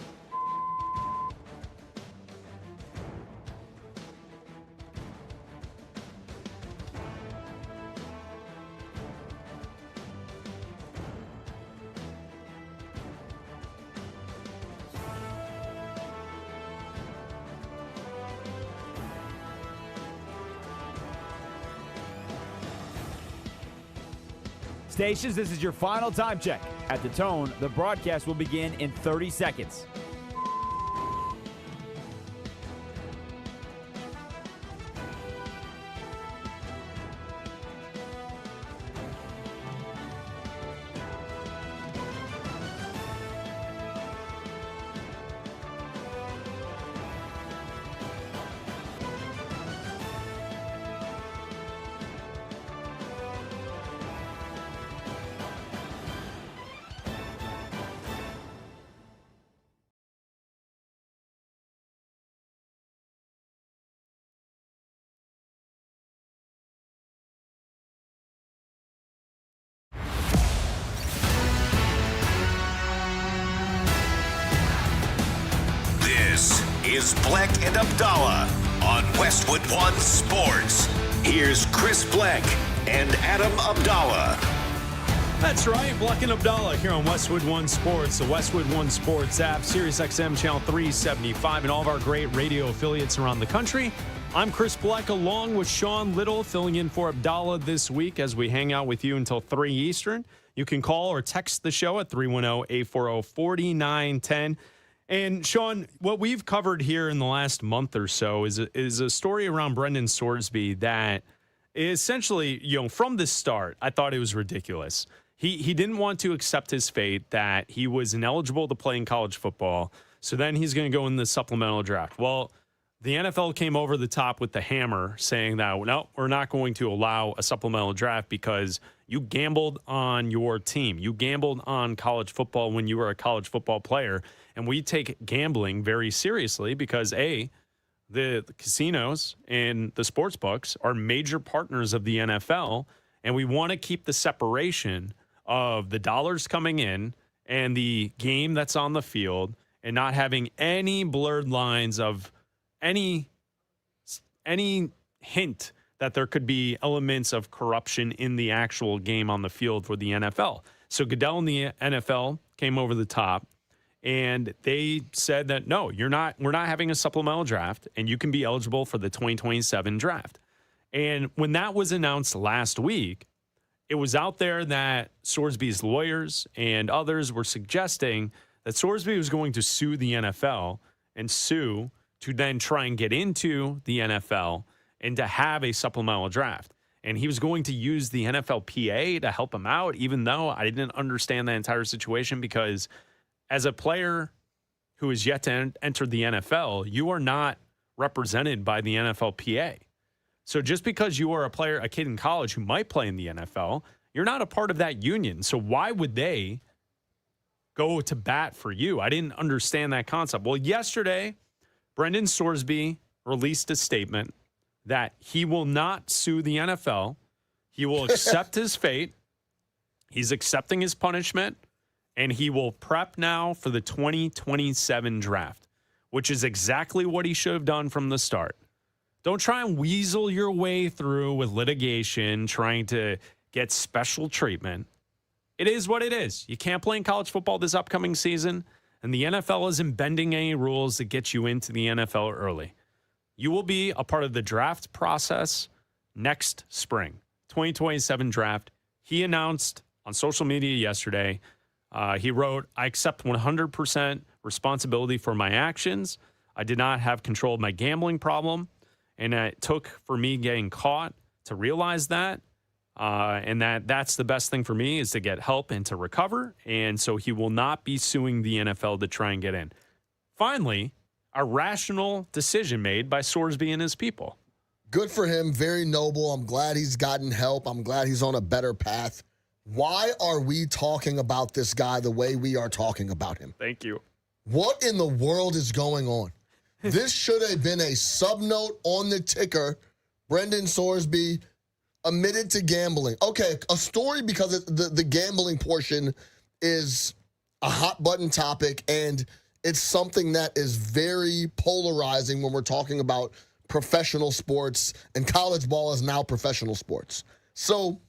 Stations, this is your final time check. At the tone, the broadcast will begin in 30 seconds. This is Bleck and Abdalla on Westwood One Sports. Here's Chris Bleck and Adam Abdalla. That's right, Bleck Abdalla here on Westwood One Sports, the Westwood One Sports app, SiriusXM Channel 375, and all of our great radio affiliates around the country. I'm Chris Bleck, along with Sean Little, filling in for Abdalla this week as we hang out with you until 3 Eastern. You can call or text the show at 310-840-4910. And, Sean, what we've covered here in the last month or so is a story around Brendan Sorsby that essentially, from the start, I thought it was ridiculous. He didn't want to accept his fate that he was ineligible to play in college football, so then he's going to go in the supplemental draft. Well, the NFL came over the top with the hammer saying that, no, we're not going to allow a supplemental draft because you gambled on your team. You gambled on college football when you were a college football player, and we take gambling very seriously because, A, the casinos and the sports books are major partners of the NFL, and we want to keep the separation of the dollars coming in and the game that's on the field and not having any blurred lines of any hint that there could be elements of corruption in the actual game on the field for the NFL. So Goodell and the NFL came over the top, and they said that, no, we're not having a supplemental draft, and you can be eligible for the 2027 draft. And when that was announced last week, it was out there that Sorsby's lawyers and others were suggesting that Sorsby was going to sue the NFL and sue to then try and get into the NFL and to have a supplemental draft. And he was going to use the NFLPA to help him out, even though I didn't understand the entire situation, because as a player who is yet to enter the NFL, you are not represented by the NFLPA. So just because you are a kid in college who might play in the NFL, you're not a part of that union. So why would they go to bat for you? I didn't understand that concept. Well, yesterday, Brendan Sorsby released a statement that he will not sue the NFL. He will accept his fate. He's accepting his punishment, and he will prep now for the 2027 draft, which is exactly what he should have done from the start. Don't try and weasel your way through with litigation, trying to get special treatment. It is what it is. You can't play in college football this upcoming season, and the NFL isn't bending any rules to get you into the NFL early. You will be a part of the draft process next spring, 2027 draft. He announced on social media yesterday, he wrote, "I accept 100% responsibility for my actions. I did not have control of my gambling problem. And it took for me getting caught to realize that, and that's the best thing for me is to get help and to recover. And so he will not be suing the NFL to try and get in." Finally, a rational decision made by Sorsby and his people. Good for him. Very noble. I'm glad he's gotten help. I'm glad he's on a better path. Why are we talking about this guy the way we are talking about him? Thank you. What in the world is going on? This should have been a sub-note on the ticker. Brendan Sorsby admitted to gambling. Okay, a story because the gambling portion is a hot-button topic, and it's something that is very polarizing when we're talking about professional sports, and college ball is now professional sports. So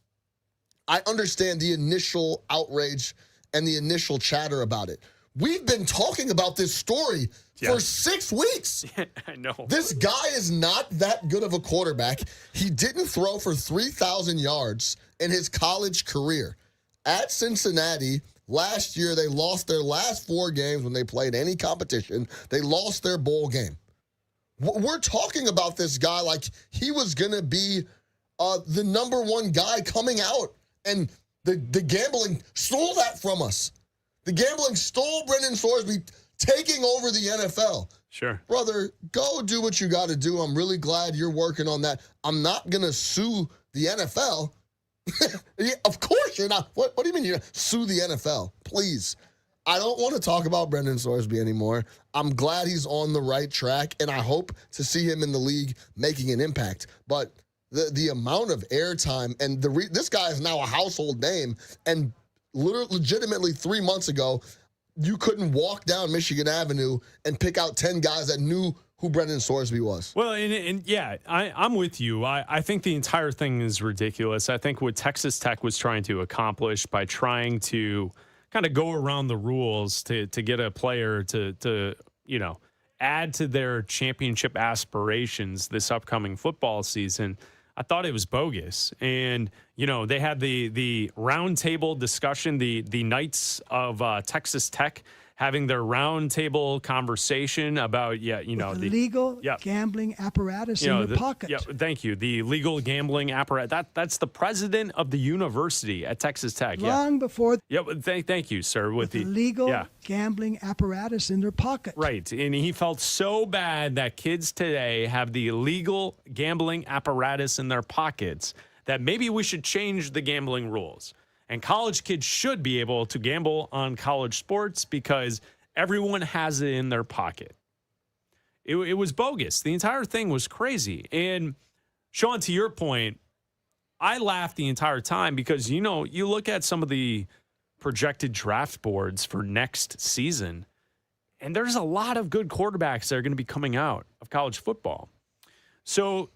I understand the initial outrage and the initial chatter about it. We've been talking about this story for 6 weeks. I know. This guy is not that good of a quarterback. He didn't throw for 3,000 yards in his college career. At Cincinnati, last year, they lost their last 4 games when they played any competition. They lost their bowl game. We're talking about this guy like he was going to be the number one guy coming out. And the gambling stole that from us. The gambling stole Brendan Sorsby taking over the NFL. Sure. Brother, go do what you got to do. I'm really glad you're working on that. I'm not going to sue the NFL. Yeah, of course you're not. What do you mean you're sue the NFL? Please. I don't want to talk about Brendan Sorsby anymore. I'm glad he's on the right track, and I hope to see him in the league making an impact. But the amount of airtime, and this guy is now a household name, and legitimately 3 months ago, you couldn't walk down Michigan Avenue and pick out 10 guys that knew who Brendan Sorsby was. Well, and yeah, I'm with you. I think the entire thing is ridiculous. I think what Texas Tech was trying to accomplish by trying to kind of go around the rules to get a player to add to their championship aspirations this upcoming football season, I thought it was bogus. And, they had the roundtable discussion, the Knights of Texas Tech having their roundtable conversation about, the legal gambling apparatus in your pocket. Yeah, thank you. The legal gambling apparatus. That's the president of the university at Texas Tech. Long before. Yeah, thank you, sir. With the legal gambling apparatus in their pocket. Right. And he felt so bad that kids today have the illegal gambling apparatus in their pockets that maybe we should change the gambling rules. And college kids should be able to gamble on college sports because everyone has it in their pocket. It was bogus. The entire thing was crazy. And Sean, to your point, I laughed the entire time because, you look at some of the projected draft boards for next season, and there's a lot of good quarterbacks that are going to be coming out of college football. So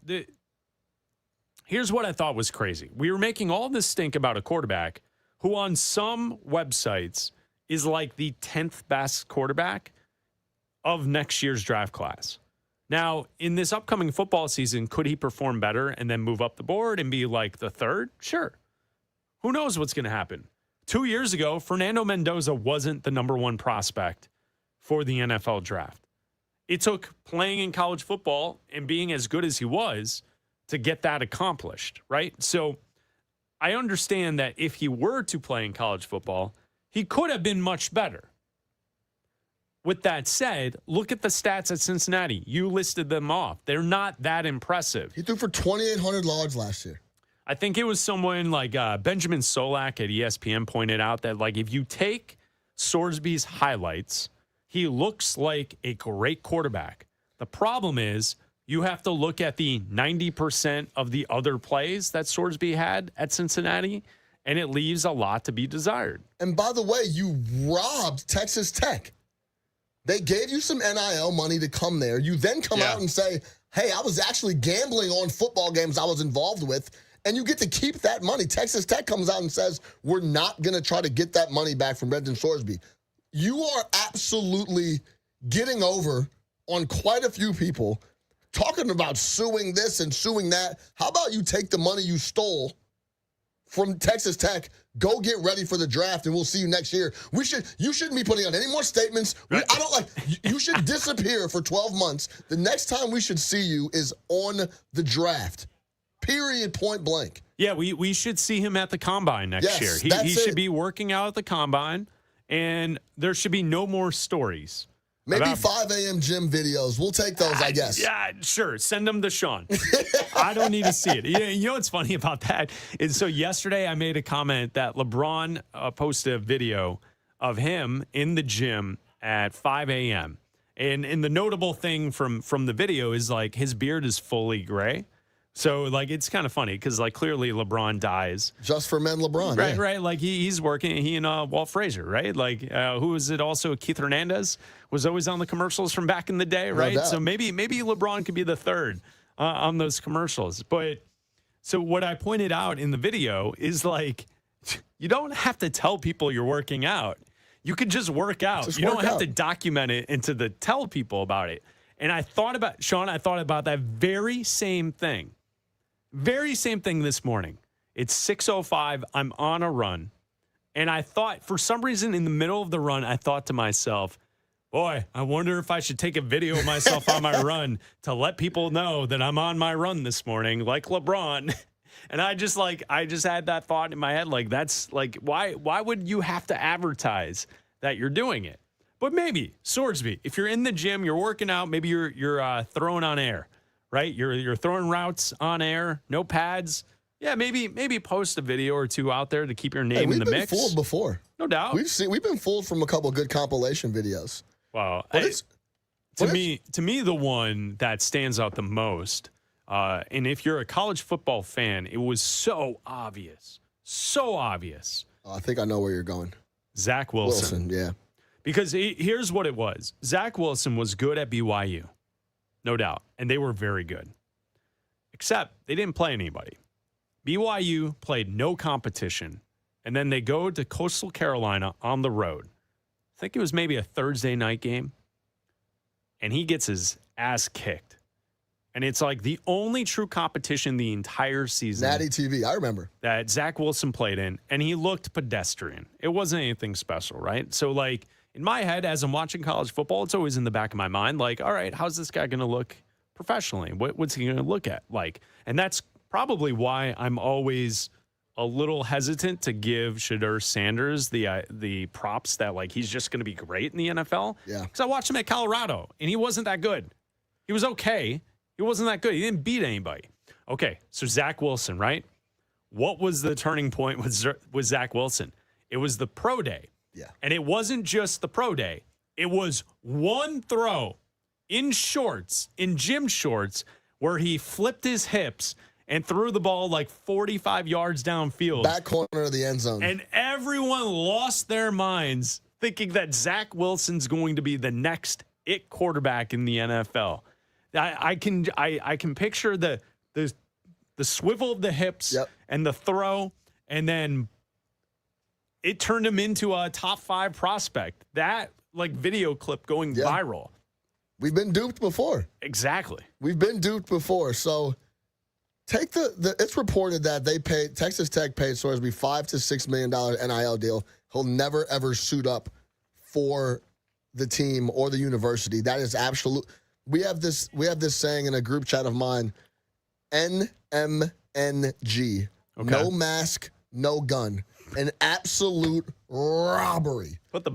here's what I thought was crazy. We were making all this stink about a quarterback who on some websites is like the 10th best quarterback of next year's draft class. Now, in this upcoming football season, could he perform better and then move up the board and be like the third? Sure. Who knows what's going to happen? 2 years ago, Fernando Mendoza wasn't the number one prospect for the NFL draft. It took playing in college football and being as good as he was to get that accomplished, right? So I understand that if he were to play in college football, he could have been much better. With that said, look at the stats at Cincinnati. You listed them off. They're not that impressive. He threw for 2,800 yards last year. I think it was someone like Benjamin Solak at ESPN pointed out that, like, if you take Sorsby's highlights, he looks like a great quarterback. The problem is you have to look at the 90% of the other plays that Sorsby had at Cincinnati, and it leaves a lot to be desired. And by the way, you robbed Texas Tech. They gave you some NIL money to come there. You then come out and say, hey, I was actually gambling on football games I was involved with, and you get to keep that money. Texas Tech comes out and says, we're not going to try to get that money back from Brendan Sorsby. You are absolutely getting over on quite a few people, talking about suing this and suing that. How about you take the money you stole from Texas Tech, go get ready for the draft, and we'll see you next year. You shouldn't be putting out any more statements. You should disappear for 12 months. The next time we should see you is on the draft. Period, point blank. Yeah, we should see him at the Combine next year. He should be working out at the Combine, and there should be no more stories. Maybe 5 a.m. gym videos. We'll take those, I guess. Yeah, sure. Send them to Sean. I don't need to see it. You know what's funny about that is, so yesterday I made a comment that LeBron posted a video of him in the gym at 5 a.m. And the notable thing from the video is, like, his beard is fully gray. So, like, it's kind of funny because, like, clearly LeBron dies. Just for men LeBron. Right, right. Like, he's working, he and Walt Frazier, right? Like, who is it also? Keith Hernandez was always on the commercials from back in the day, right? So maybe LeBron could be the third on those commercials. But so what I pointed out in the video is, like, you don't have to tell people you're working out. You could just work out. You don't have to document it and to tell people about it. And I thought about that very same thing. Very same thing this morning. It's 6:05. I'm on a run. And I thought, for some reason, in the middle of the run, I thought to myself, boy, I wonder if I should take a video of myself on my run to let people know that I'm on my run this morning, like LeBron. And I just had that thought in my head, like, that's like, why would you have to advertise that you're doing it? But maybe, Sorsby, if you're in the gym, you're working out, maybe you're throwing on air. Right, you're throwing routes on air, no pads. Yeah, maybe post a video or two out there to keep your name in the mix. We've been fooled before, no doubt. We've been fooled from a couple of good compilation videos. Wow, to me, the one that stands out the most, and if you're a college football fan, it was so obvious. I think I know where you're going. Zach Wilson, yeah, because here's what it was: Zach Wilson was good at BYU. no doubt. And they were very good. Except they didn't play anybody. BYU played no competition. And then they go to Coastal Carolina on the road. I think it was maybe a Thursday night game. And he gets his ass kicked. And it's like the only true competition the entire season. Natty TV, I remember. That Zach Wilson played in. And he looked pedestrian. It wasn't anything special, right? So, like, in my head, as I'm watching college football, it's always in the back of my mind, like, all right, how's this guy going to look professionally? What's he going to look at? Like, and that's probably why I'm always a little hesitant to give Shedeur Sanders the props that, like, he's just going to be great in the NFL. Yeah. Because I watched him at Colorado, and he wasn't that good. He was okay. He wasn't that good. He didn't beat anybody. Okay, so Zach Wilson, right? What was the turning point with Zach Wilson? It was the pro day. Yeah. And it wasn't just the pro day. It was one throw in shorts, in gym shorts, where he flipped his hips and threw the ball like 45 yards downfield. Back corner of the end zone. And everyone lost their minds thinking that Zach Wilson's going to be the next it quarterback in the NFL. I can picture the swivel of the hips and the throw, and then it turned him into a top 5 prospect. That, like, video clip going viral. We've been duped before. Exactly. We've been duped before. So take it's reported that Texas Tech paid Sorsby $5 to $6 million NIL deal. He'll never, ever suit up for the team or the university. That is absolute. We have this saying in a group chat of mine, NMNG. Okay. No mask, no gun. An absolute robbery. Put the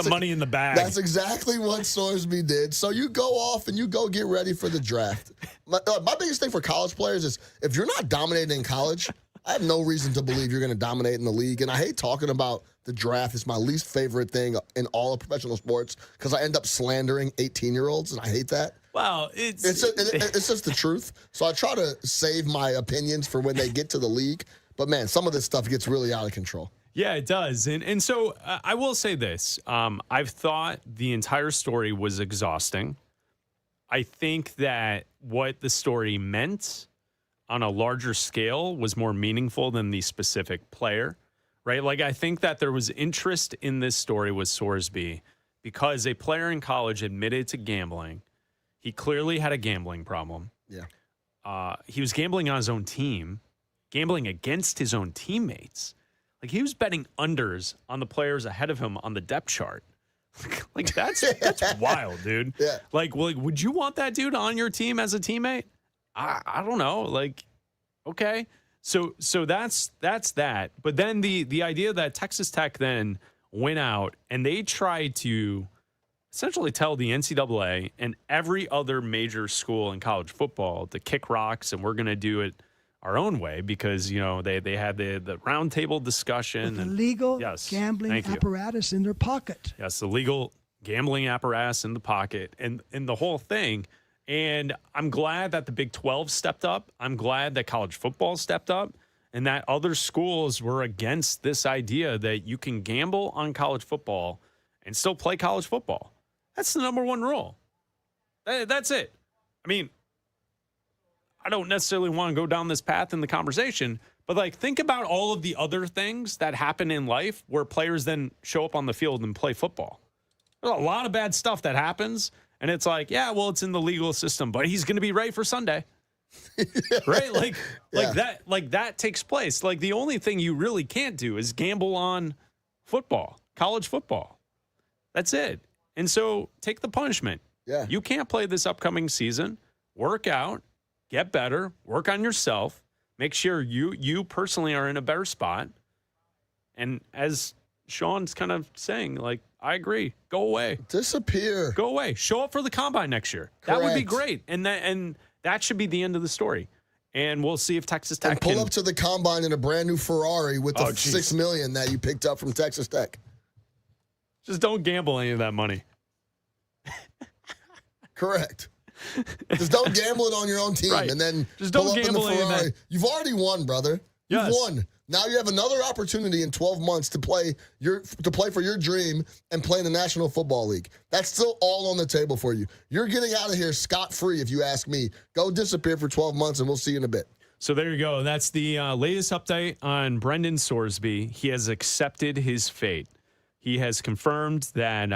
money in the bag. That's exactly what Sorsby did. So you go off and you go get ready for the draft. My biggest thing for college players is if you're not dominating in college, I have no reason to believe you're going to dominate in the league. And I hate talking about the draft. It's my least favorite thing in all of professional sports because I end up slandering 18-year-olds, and I hate that. Well, it's just the truth. So I try to save my opinions for when they get to the league. But, man, some of this stuff gets really out of control. Yeah, it does. And so I will say this. I've thought the entire story was exhausting. I think that what the story meant on a larger scale was more meaningful than the specific player, right? Like, I think that there was interest in this story with Sorsby because a player in college admitted to gambling. He clearly had a gambling problem. Yeah. He was gambling on his own team, gambling against his own teammates. Like, he was betting unders on the players ahead of him on the depth chart. Like, that's wild, dude. Yeah. Like, would you want that dude on your team as a teammate? I don't know. Like, okay. So that's that. But then the idea that Texas Tech then went out and they tried to essentially tell the NCAA and every other major school in college football to kick rocks, and we're going to do it our own way because, you know, they had the roundtable discussion. With the legal gambling Thank you. apparatus in their pocket. Yes, the legal gambling apparatus in the pocket and the whole thing. And I'm glad that the Big 12 stepped up. I'm glad that college football stepped up and that other schools were against this idea that you can gamble on college football and still play college football. That's the number one rule. That's it. I mean, I don't necessarily want to go down this path in the conversation, but, like, think about all of the other things that happen in life where players then show up on the field and play football. There's a lot of bad stuff that happens. And it's like, yeah, well, it's in the legal system, but he's going to be ready for Sunday. Right? Like that takes place. Like, the only thing you really can't do is gamble on football, college football. That's it. And so take the punishment. Yeah. You can't play this upcoming season. Work out, get better, work on yourself, make sure you personally are in a better spot. And as Sean's kind of saying, like, I agree. Go away. Disappear. Go away. Show up for the combine next year. Correct. That would be great. And that should be the end of the story. And we'll see if Texas Tech and pull up to the combine in a brand new Ferrari with the $6 million that you picked up from Texas Tech. Just don't gamble any of that money. Correct. Just don't gamble it on your own team, right. And then just don't pull up gamble in the Ferrari. that. You've already won, brother. Yes. You've won. Now you have another opportunity in 12 months to play for your dream and play in the National Football League. That's still all on the table for you. You're getting out of here scot-free, if you ask me. Go disappear for 12 months, and we'll see you in a bit. So there you go. That's the latest update on Brendan Sorsby. He has accepted his fate. He has confirmed that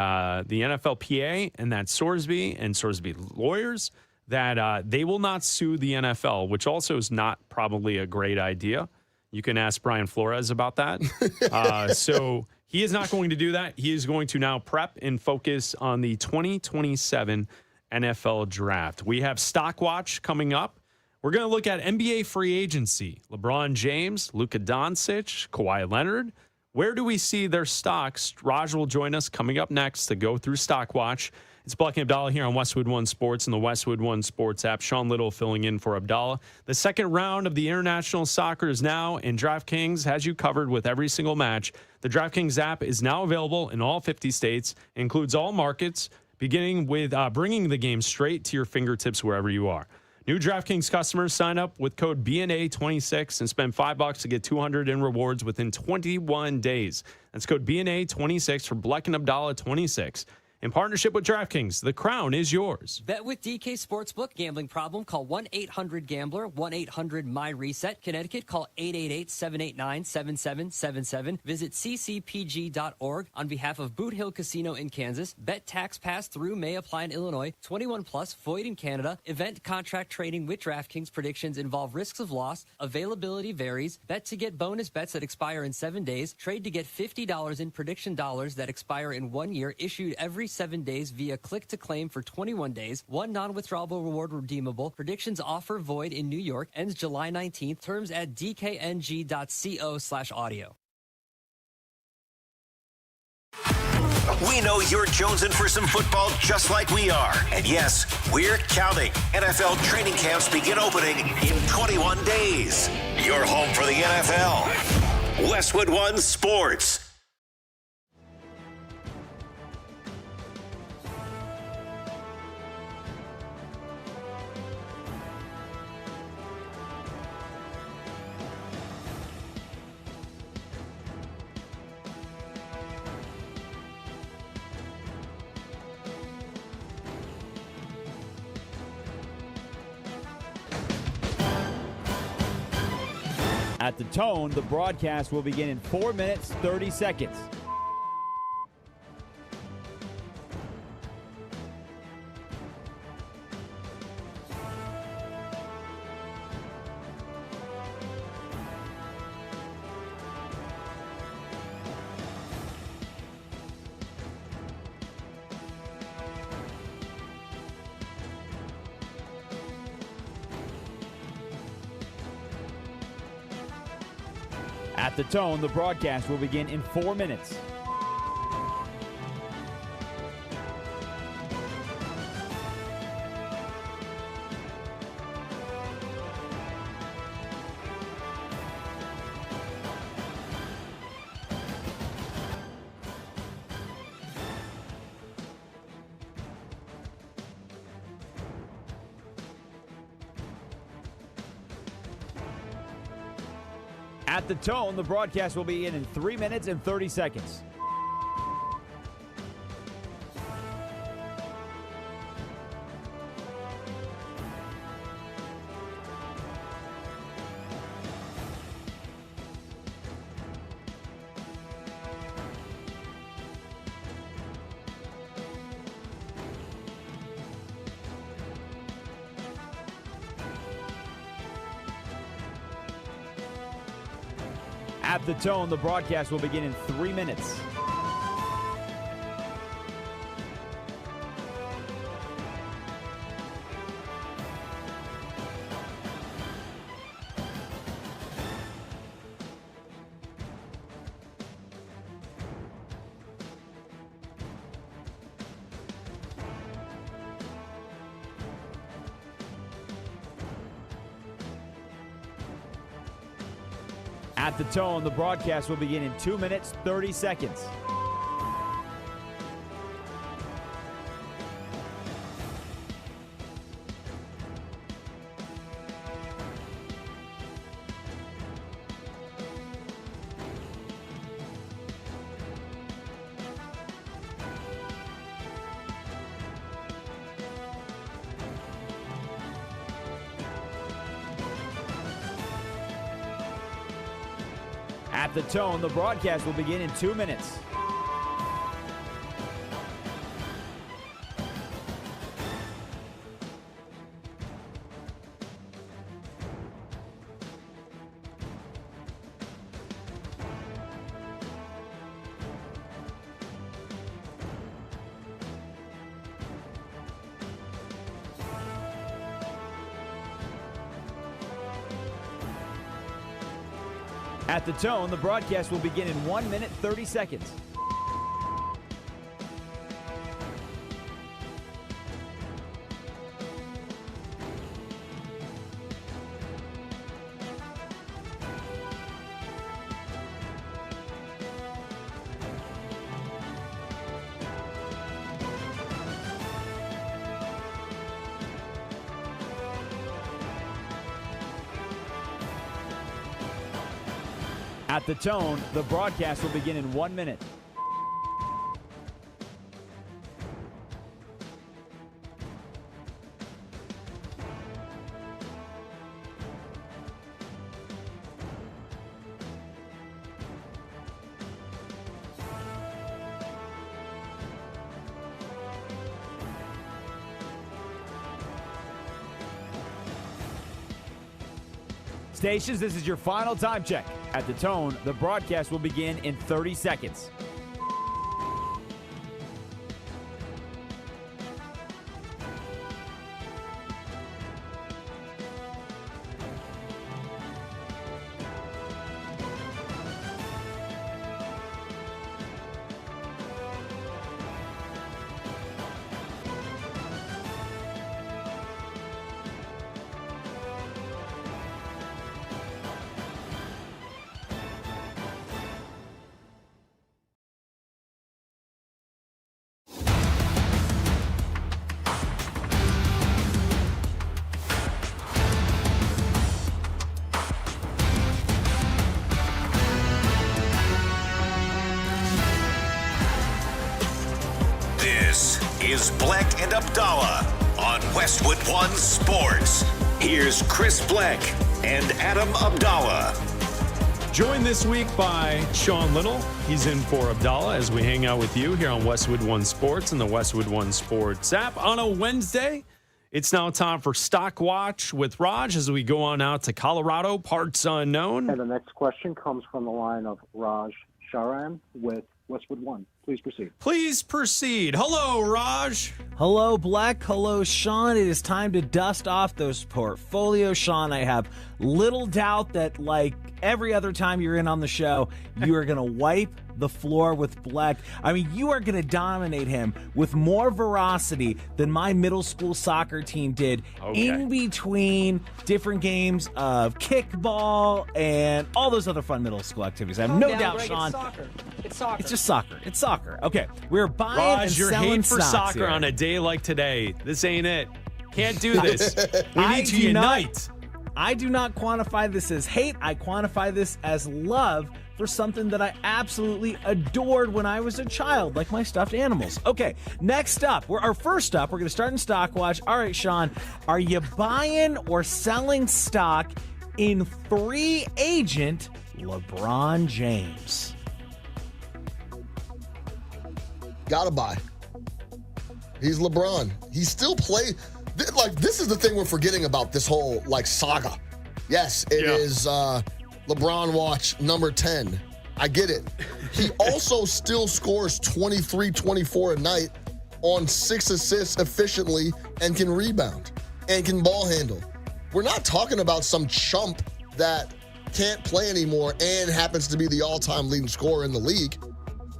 the NFLPA and that Sorsby and Sorsby lawyers, that they will not sue the NFL, which also is not probably a great idea. You can ask Brian Flores about that. So he is not going to do that. He is going to now prep and focus on the 2027 NFL draft. We have Stock Watch coming up. We're going to look at NBA free agency. LeBron James, Luka Doncic, Kawhi Leonard. Where do we see their stocks? Raj will join us coming up next to go through Stock Watch. It's Bleck Abdalla here on Westwood One Sports and the Westwood One Sports app. Sean Little filling in for Abdalla. The second round of the international soccer is now, and DraftKings has you covered with every single match. The DraftKings app is now available in all 50 states, includes all markets, beginning with bringing the game straight to your fingertips wherever you are. New DraftKings customers sign up with code BNA26 and spend $5 to get $200 in rewards within 21 days. That's code BNA26 for Bleck and Abdalla 26. In partnership with DraftKings, the crown is yours. Bet with DK Sportsbook. Gambling problem? Call 1-800-GAMBLER. 1-800-MY-RESET. Connecticut, call 888-789-7777. Visit ccpg.org. On behalf of Boot Hill Casino in Kansas, bet tax pass-through may apply in Illinois. 21 plus, void in Canada. Event contract trading with DraftKings. Predictions involve risks of loss. Availability varies. Bet to get bonus bets that expire in 7 days. Trade to get $50 in prediction dollars that expire in 1 year. Issued every 7 days via click to claim for 21 days. One non-withdrawable reward redeemable. Predictions offer void in New York. Ends July 19th. Terms at dkng.co/audio. We know you're jonesing for some football just like we are. And yes, we're counting. NFL training camps begin opening in 21 days. You're home for the NFL. Westwood One Sports. At the tone, the broadcast will begin in 4 minutes, 30 seconds. At the tone, the broadcast will begin in 4 minutes. At the tone, the broadcast will begin in 3 minutes and 30 seconds. At the tone, the broadcast will begin in 3 minutes. At the tone, the broadcast will begin in 2 minutes, 30 seconds. At the tone, the broadcast will begin in 2 minutes. At the tone, the broadcast will begin in 1 minute, 30 seconds. At the tone, the broadcast will begin in 1 minute. Stations, this is your final time check. At the tone, the broadcast will begin in 30 seconds. This is Bleck and Abdalla on Westwood One Sports. Here's Chris Bleck and Adam Abdalla. Joined this week by Sean Little. He's in for Abdalla as we hang out with you here on Westwood One Sports and the Westwood One Sports app. On a Wednesday, it's now time for Stock Watch with Raj as we go on out to Colorado, parts unknown. And the next question comes from the line of Raj Sharan with Westwood One. Please proceed. Please proceed. Hello, Raj. Hello, Bleck. Hello, Sean. It is time to dust off those portfolios. Sean, I have little doubt that, like every other time you're in on the show, you are going to wipe the floor with Bleck. I mean, you are going to dominate him with more veracity than my middle school soccer team did in between different games of kickball and all those other fun middle school activities. I have no doubt, Greg, Sean. It's soccer. It's soccer. It's just soccer. It's soccer. Okay, we're buying Raj, and your selling hate for stocks soccer here. on a day like today. This ain't it. Can't do this. We need to unite. I do not quantify this as hate. I quantify this as love for something that I absolutely adored when I was a child, like my stuffed animals. Okay, next up, first up, we're going to start in Stock Watch. All right, Sean, are you buying or selling stock in free agent LeBron James? Gotta buy. He's LeBron. He still play. Like, this is the thing we're forgetting about this whole, like, saga. Yes, it is LeBron watch number 10. I get it. He also still scores 23, 24 a night on 6 assists efficiently and can rebound and can ball handle. We're not talking about some chump that can't play anymore and happens to be the all-time leading scorer in the league.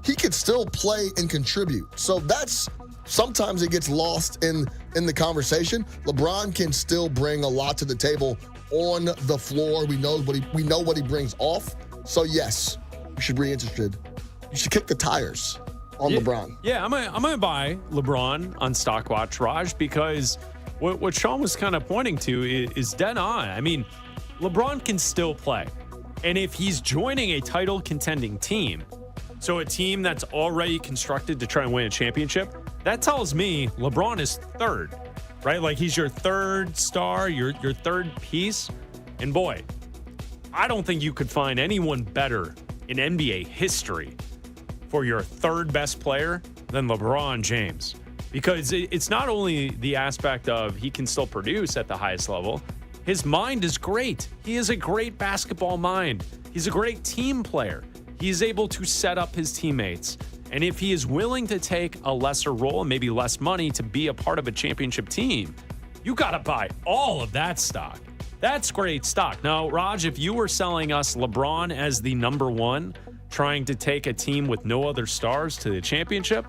He could still play and contribute. So that's sometimes it gets lost in the conversation. LeBron can still bring a lot to the table on the floor. We know what he brings off. So yes, you should be interested. You should kick the tires on LeBron. Yeah, I'm gonna buy LeBron on Stock Watch, Raj, because what Sean was kind of pointing to is dead on. I mean, LeBron can still play, and if he's joining a title contending team, so a team that's already constructed to try and win a championship, that tells me LeBron is third, right? Like, he's your third star, your third piece. And boy, I don't think you could find anyone better in NBA history for your third best player than LeBron James. Because it's not only the aspect of he can still produce at the highest level, his mind is great. He is a great basketball mind. He's a great team player. He's able to set up his teammates. And if he is willing to take a lesser role and maybe less money to be a part of a championship team, you got to buy all of that stock. That's great stock. Now, Raj, if you were selling us LeBron as the number one, trying to take a team with no other stars to the championship,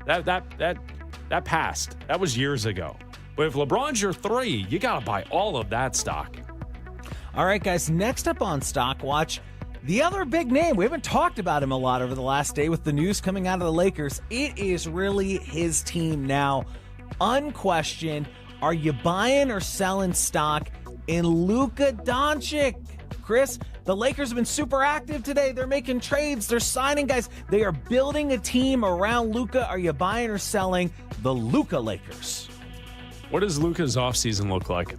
that passed. That was years ago. But if LeBron's your three, you got to buy all of that stock. All right, guys, next up on Stock Watch, the other big name. We haven't talked about him a lot over the last day with the news coming out of the Lakers. It is really his team now. Unquestioned. Are you buying or selling stock in Luka Doncic? Chris, the Lakers have been super active today. They're making trades. They're signing guys. They are building a team around Luka. Are you buying or selling the Luka Lakers? What does Luka's offseason look like?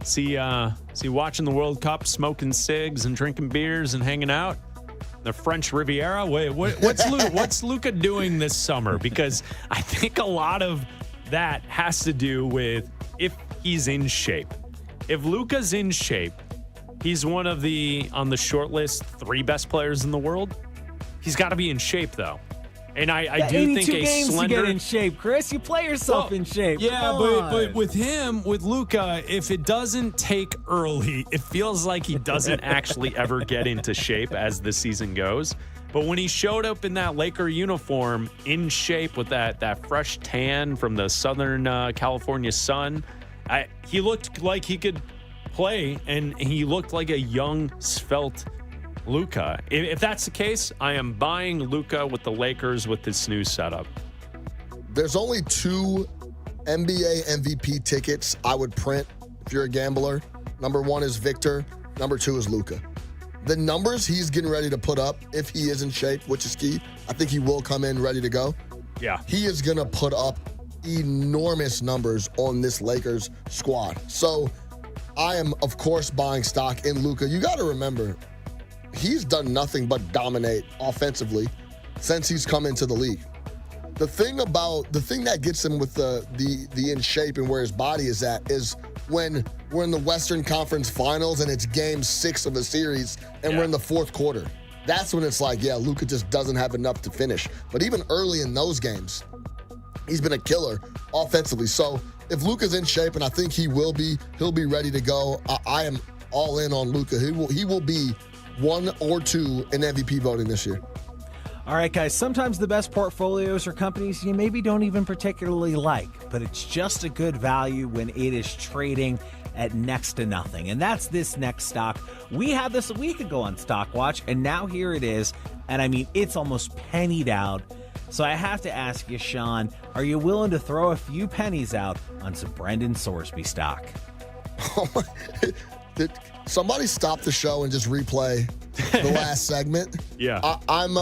Is he watching the World Cup, smoking cigs and drinking beers and hanging out? The French Riviera? Wait, what's Luka doing this summer? Because I think a lot of that has to do with if he's in shape. If Luka's in shape, he's one of on the short list 3 best players in the world. He's got to be in shape, though. And I do think a games slender to get in shape, Chris. You play yourself in shape. Yeah, but with Luka, if it doesn't take early, it feels like he doesn't actually ever get into shape as the season goes. But when he showed up in that Laker uniform, in shape with that fresh tan from the Southern California sun, he looked like he could play, and he looked like a young, svelte Luka. If that's the case, I am buying Luka with the Lakers with this new setup. There's only 2 NBA MVP tickets I would print if you're a gambler. Number 1 is Victor. Number 2 is Luka. The numbers he's getting ready to put up, if he is in shape, which is key, I think he will come in ready to go. Yeah. He is going to put up enormous numbers on this Lakers squad. So I am, of course, buying stock in Luka. You got to remember, he's done nothing but dominate offensively since he's come into the league. The thing that gets him with the in shape and where his body is at is when we're in the Western Conference Finals and it's game 6 of a series and we're in the 4th quarter. That's when it's like, yeah, Luka just doesn't have enough to finish. But even early in those games, he's been a killer offensively. So if Luka's in shape, and I think he'll be ready to go. I am all in on Luka. He will be 1 or 2 in MVP voting this year. All right, guys, sometimes the best portfolios are companies you maybe don't even particularly like, but it's just a good value when it is trading at next to nothing. And that's this next stock. We had this a week ago on Stock Watch, and now here it is. And I mean, it's almost pennied out. So I have to ask you, Sean, are you willing to throw a few pennies out on some Brendan Sorsby stock? Oh my, did somebody stop the show and just replay the last segment? Yeah. I'm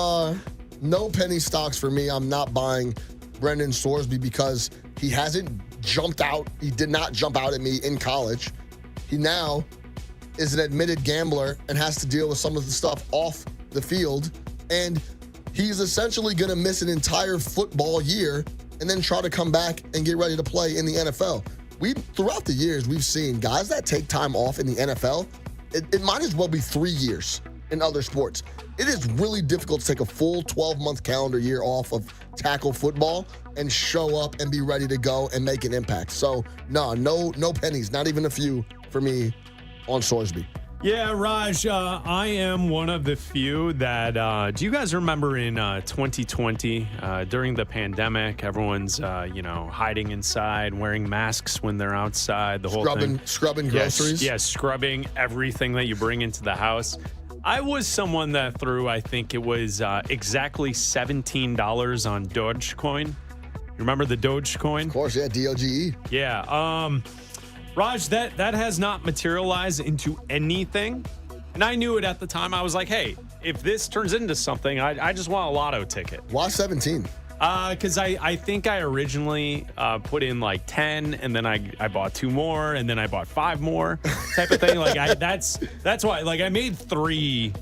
no penny stocks for me. I'm not buying Brendan Sorsby because he hasn't jumped out. He did not jump out at me in college. He now is an admitted gambler and has to deal with some of the stuff off the field. And he's essentially going to miss an entire football year and then try to come back and get ready to play in the NFL. Throughout the years, we've seen guys that take time off in the NFL. It might as well be 3 years in other sports. It is really difficult to take a full 12-month calendar year off of tackle football and show up and be ready to go and make an impact. So, no pennies, not even a few for me on Sorsby. Yeah, Raj, I am one of the few that, do you guys remember in 2020, during the pandemic, everyone's, hiding inside, wearing masks when they're outside, the whole thing. Scrubbing groceries? Yes, scrubbing everything that you bring into the house. I was someone that threw, I think it was exactly $17 on Dogecoin. You remember the Dogecoin? Of course, yeah, DOGE. Yeah, Raj, that has not materialized into anything. And I knew it at the time. I was like, hey, if this turns into something, I just want a lotto ticket. Why 17? Because I think I originally put in like 10, and then I bought 2 more, and then I bought 5 more type of thing. Like that's why. Like I made 3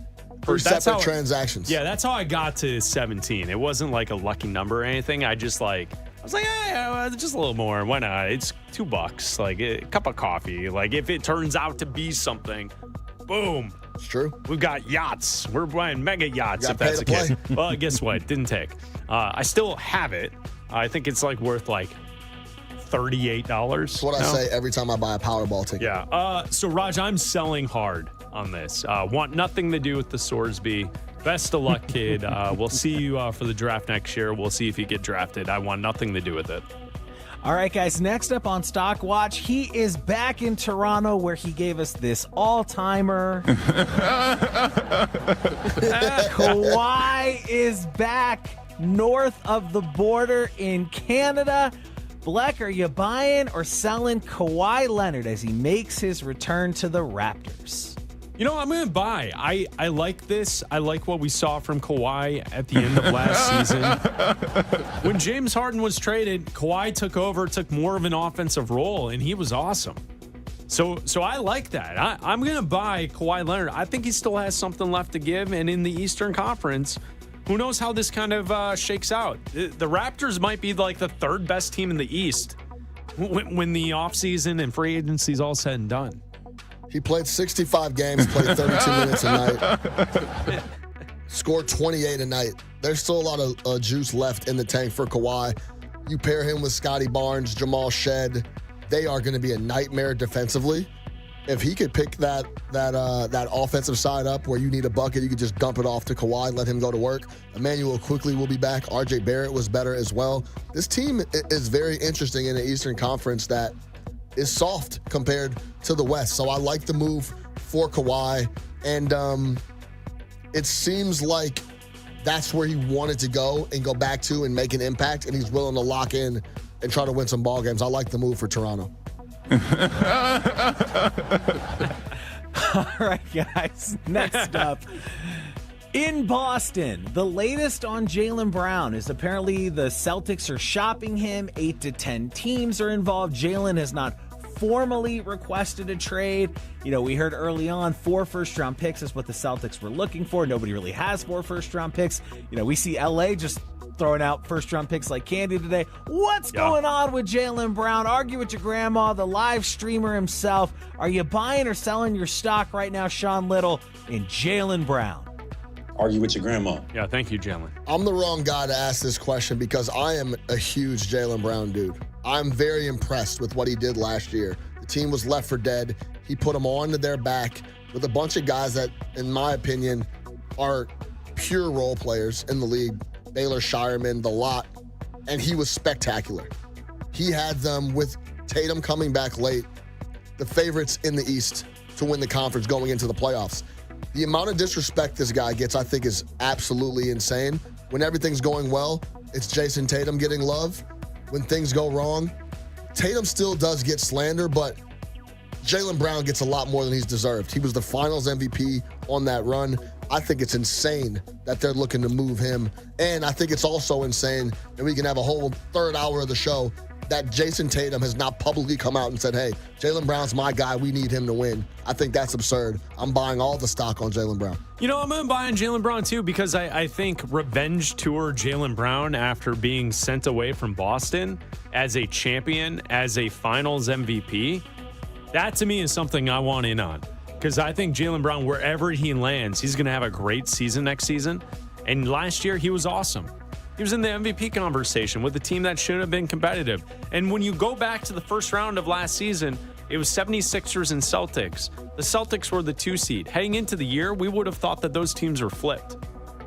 For separate transactions. Yeah, that's how I got to 17. It wasn't like a lucky number or anything. I was like, yeah, just a little more. Why not? It's $2, like a cup of coffee. Like if it turns out to be something, boom. It's true. We've got yachts. We're buying mega yachts if that's the case. Well, guess what? Didn't take. I still have it. I think it's like worth like $38. That's what I say every time I buy a Powerball ticket. Yeah. So Raj, I'm selling hard on this. Want nothing to do with the Sorsby. Best of luck, kid. We'll see you for the draft next year. We'll see if you get drafted. I want nothing to do with it. All right, guys, next up on Stock Watch, he is back in Toronto where he gave us this all-timer. Kawhi is back north of the border in Canada. Bleck, are you buying or selling Kawhi Leonard as he makes his return to the Raptors? You know, I'm going to buy. I like this. I like what we saw from Kawhi at the end of last season. When James Harden was traded, Kawhi took more of an offensive role, and he was awesome. So I like that. I'm going to buy Kawhi Leonard. I think he still has something left to give, and in the Eastern Conference, who knows how this kind of shakes out. The Raptors might be like the third best team in the East when the offseason and free agency is all said and done. He played 65 games, played 32 minutes a night, scored 28 a night. There's still a lot of juice left in the tank for Kawhi. You pair him with Scotty Barnes, Jamal Shed, they are going to be a nightmare defensively. If he could pick that offensive side up where you need a bucket, you could just dump it off to Kawhi, let him go to work. Emmanuel quickly will be back. RJ Barrett was better as well. This team is very interesting in the Eastern Conference that is soft compared to the West. So I like the move for Kawhi. And it seems like that's where he wanted to go and go back to and make an impact. And he's willing to lock in and try to win some ball games. I like the move for Toronto. All right, guys. Next up. In Boston, the latest on Jaylen Brown is apparently the Celtics are shopping him. 8 to 10 teams are involved. Jaylen has not formally requested a trade. You know, we heard early on 4 first-round picks is what the Celtics were looking for. Nobody really has 4 first-round picks. You know, we see LA just throwing out first-round picks like candy today. What's going on with Jaylen Brown? Argue with your grandma, the live streamer himself. Are you buying or selling your stock right now, Sean Little, in Jaylen Brown? Argue with your grandma. Yeah, thank you, Jaylen. I'm the wrong guy to ask this question because I am a huge Jaylen Brown dude. I'm very impressed with what he did last year. The team was left for dead. He put them onto their back with a bunch of guys that, in my opinion, are pure role players in the league. Baylor, Shireman, the lot. And he was spectacular. He had them with Tatum coming back late, the favorites in the East to win the conference going into the playoffs. The amount of disrespect this guy gets, I think, is absolutely insane. When everything's going well, it's Jason Tatum getting love. When things go wrong, Tatum still does get slander, but Jaylen Brown gets a lot more than he's deserved. He was the finals MVP on that run. I think it's insane that they're looking to move him. And I think it's also insane that we can have a whole third hour of the show that Jason Tatum has not publicly come out and said, hey, Jaylen Brown's my guy. We need him to win. I think that's absurd. I'm buying all the stock on Jaylen Brown. You know, I'm going to buy on Jaylen Brown, too, because I think revenge tour Jaylen Brown after being sent away from Boston as a champion, as a finals MVP, that to me is something I want in on. Because I think Jaylen Brown, wherever he lands, he's going to have a great season next season. And last year, he was awesome. He was in the MVP conversation with a team that should have been competitive. And when you go back to the first round of last season, it was 76ers and Celtics. The Celtics were the 2 seed. Heading into the year, we would have thought that those teams were flipped,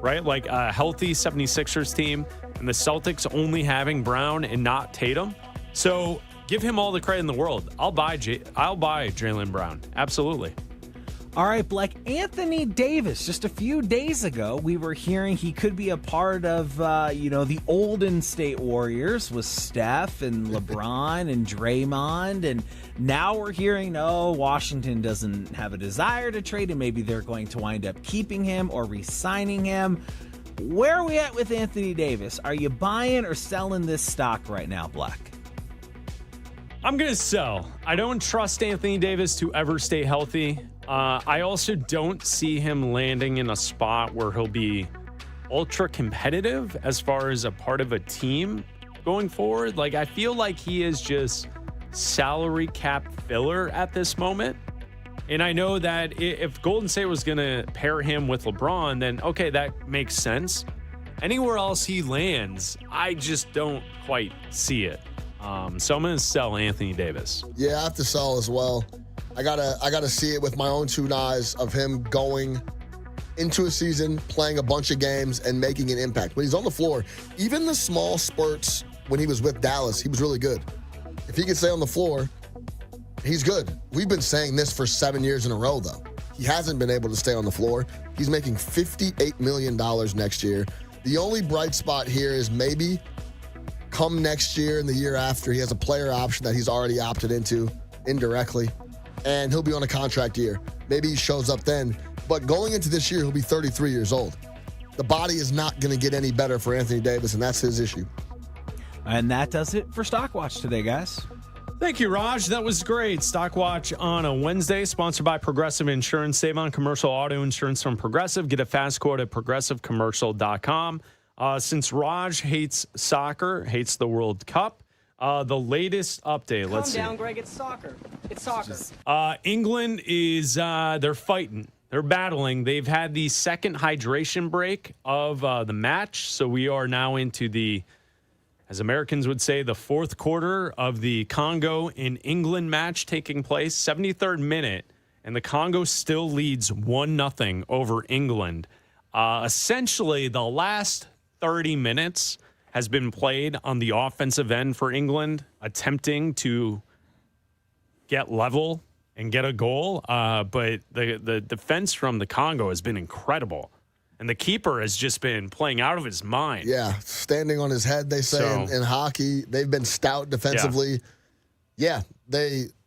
right? Like a healthy 76ers team and the Celtics only having Brown and not Tatum. So give him all the credit in the world. I'll buy Jaylen Brown. Absolutely. All right, Bleck, Anthony Davis. Just a few days ago, we were hearing he could be a part of, the Golden State Warriors with Steph and LeBron and Draymond. And now we're hearing, no, Washington doesn't have a desire to trade him. Maybe they're going to wind up keeping him or re-signing him. Where are we at with Anthony Davis? Are you buying or selling this stock right now, Bleck? I'm going to sell. I don't trust Anthony Davis to ever stay healthy. I also don't see him landing in a spot where he'll be ultra competitive as far as a part of a team going forward. Like, I feel like he is just salary cap filler at this moment. And I know that if Golden State was going to pair him with LeBron, then okay, that makes sense. Anywhere else he lands, I just don't quite see it. So I'm going to sell Anthony Davis. Yeah, I have to sell as well. I gotta see it with my own two eyes of him going into a season, playing a bunch of games, and making an impact. When he's on the floor, even the small spurts when he was with Dallas, he was really good. If he could stay on the floor, he's good. We've been saying this for 7 years in a row, though. He hasn't been able to stay on the floor. He's making $58 million next year. The only bright spot here is maybe come next year and the year after, he has a player option that he's already opted into indirectly, and he'll be on a contract year. Maybe he shows up then. But going into this year, he'll be 33 years old. The body is not going to get any better for Anthony Davis, and that's his issue. And that does it for Stockwatch today, guys. Thank you, Raj. That was great. Stockwatch on a Wednesday, sponsored by Progressive Insurance. Save on commercial auto insurance from Progressive. Get a fast quote at progressivecommercial.com. Since Raj hates soccer, hates the World Cup, the latest update. Let's see. Calm down, Greg. It's soccer. It's soccer. England is, they're fighting. They're battling. They've had the second hydration break of the match. So we are now into the, as Americans would say, the fourth quarter of the Congo and England match taking place. 73rd minute, and the Congo still leads 1-0 over England. Essentially, the last 30 minutes has been played on the offensive end for England, attempting to get level and get a goal. But the defense from the Congo has been incredible. And the keeper has just been playing out of his mind. Yeah, standing on his head, they say in hockey. They've been stout defensively. Yeah,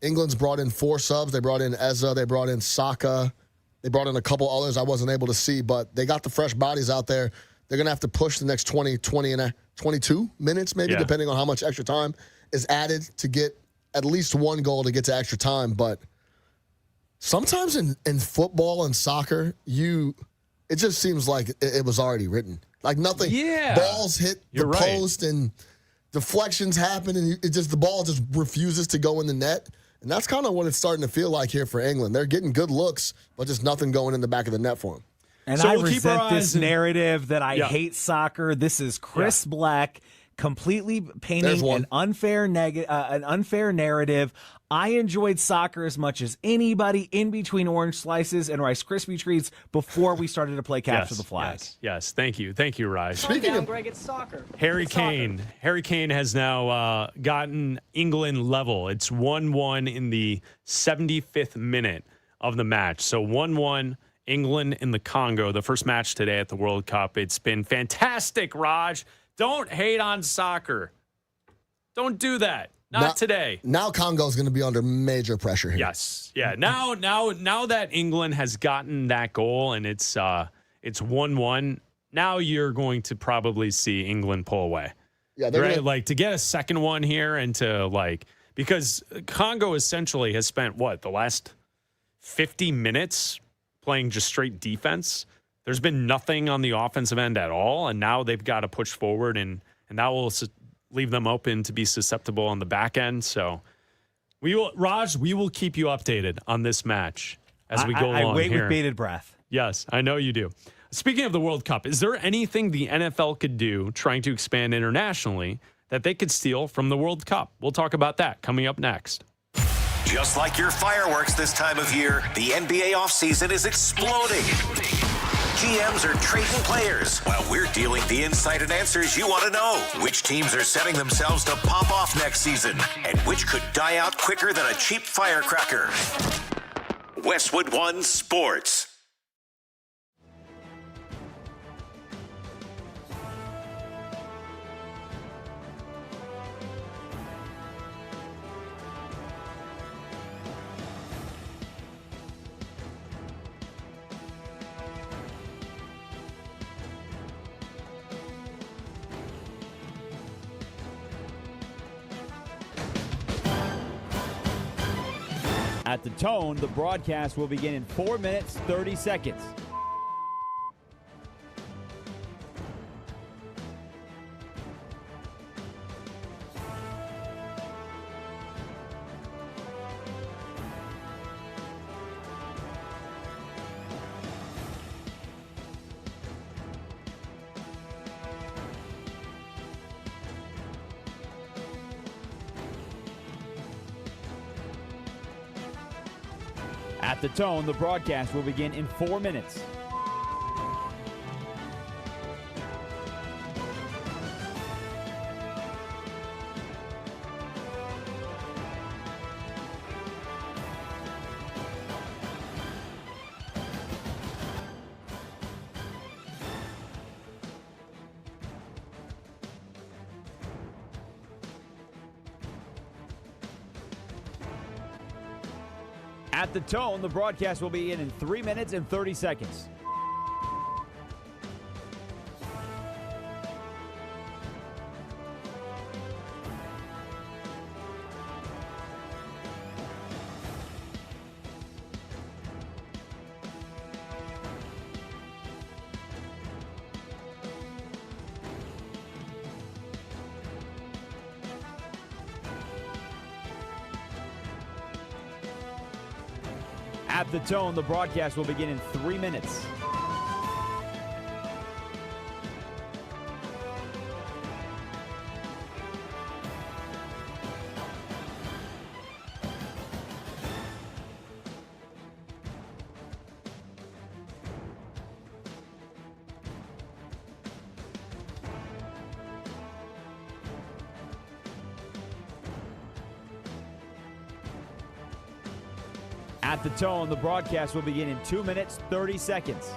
England's brought in 4 subs. They brought in Eza. They brought in Saka. They brought in a couple others I wasn't able to see, but they got the fresh bodies out there. They're going to have to push the next 22 minutes, maybe, depending on how much extra time is added to get at least one goal to get to extra time. But sometimes in football and soccer, it just seems like it was already written. Like nothing. Yeah. Balls hit the post and deflections happen, and the ball just refuses to go in the net. And that's kind of what it's starting to feel like here for England. They're getting good looks, but just nothing going in the back of the net for them. And so I resent this narrative that I hate soccer. This is Chris Bleck completely painting an unfair narrative. I enjoyed soccer as much as anybody in between orange slices and Rice Krispie treats before we started to play capture the flag. Yes. Thank you, Raj. Speaking of Greg, it's soccer. Harry Kane has now gotten England level. It's 1-1 in the 75th minute of the match. So 1-1. England in the Congo, the first match today at the World Cup. It's been fantastic, Raj. Don't hate on soccer. Don't do that. Not today. Now Congo's going to be under major pressure here. Yes. Yeah. Now that England has gotten that goal and it's 1-1, now you're going to probably see England pull away. Yeah, right. Like to get a second one here and to because Congo essentially has spent the last 50 minutes playing just straight defense. There's been nothing on the offensive end at all, and now they've got to push forward, and that will leave them open to be susceptible on the back end. So we will keep you updated on this match as we go along. I wait here with bated breath. Yes, I know you do. Speaking of the World Cup, is there anything the NFL could do trying to expand internationally that they could steal from the World Cup? We'll talk about that coming up next. Just like your fireworks this time of year, the NBA offseason is exploding. GMs are trading players while we're dealing the insight and answers you want to know. Which teams are setting themselves to pop off next season and which could die out quicker than a cheap firecracker. Westwood One Sports. At the tone, the broadcast will begin in 4 minutes, 30 seconds. At the tone, the broadcast will begin in 4 minutes. At the tone, the broadcast will begin in 3 minutes and 30 seconds. At the tone, the broadcast will begin in 3 minutes. At the tone, the broadcast will begin in 2 minutes, 30 seconds.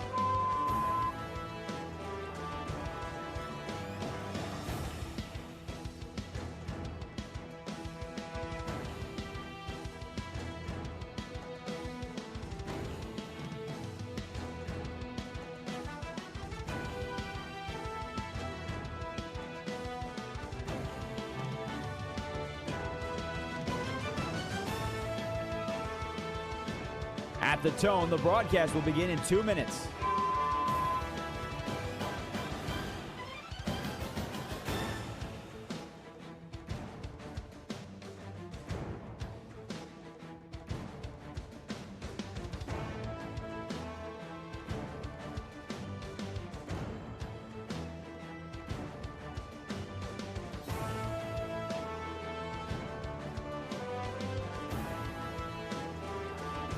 At the tone, the broadcast will begin in 2 minutes.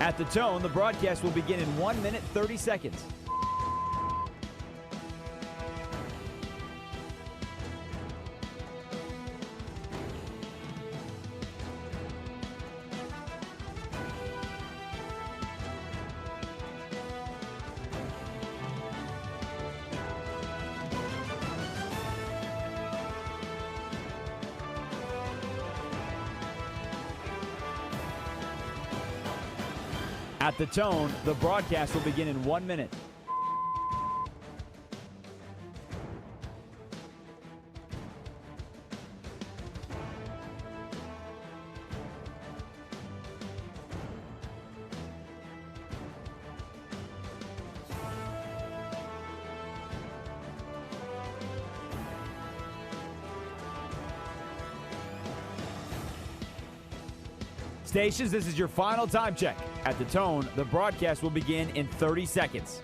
At the tone, the broadcast will begin in 1 minute, 30 seconds. At the tone, the broadcast will begin in 1 minute. Stations, this is your final time check. At the tone, the broadcast will begin in 30 seconds.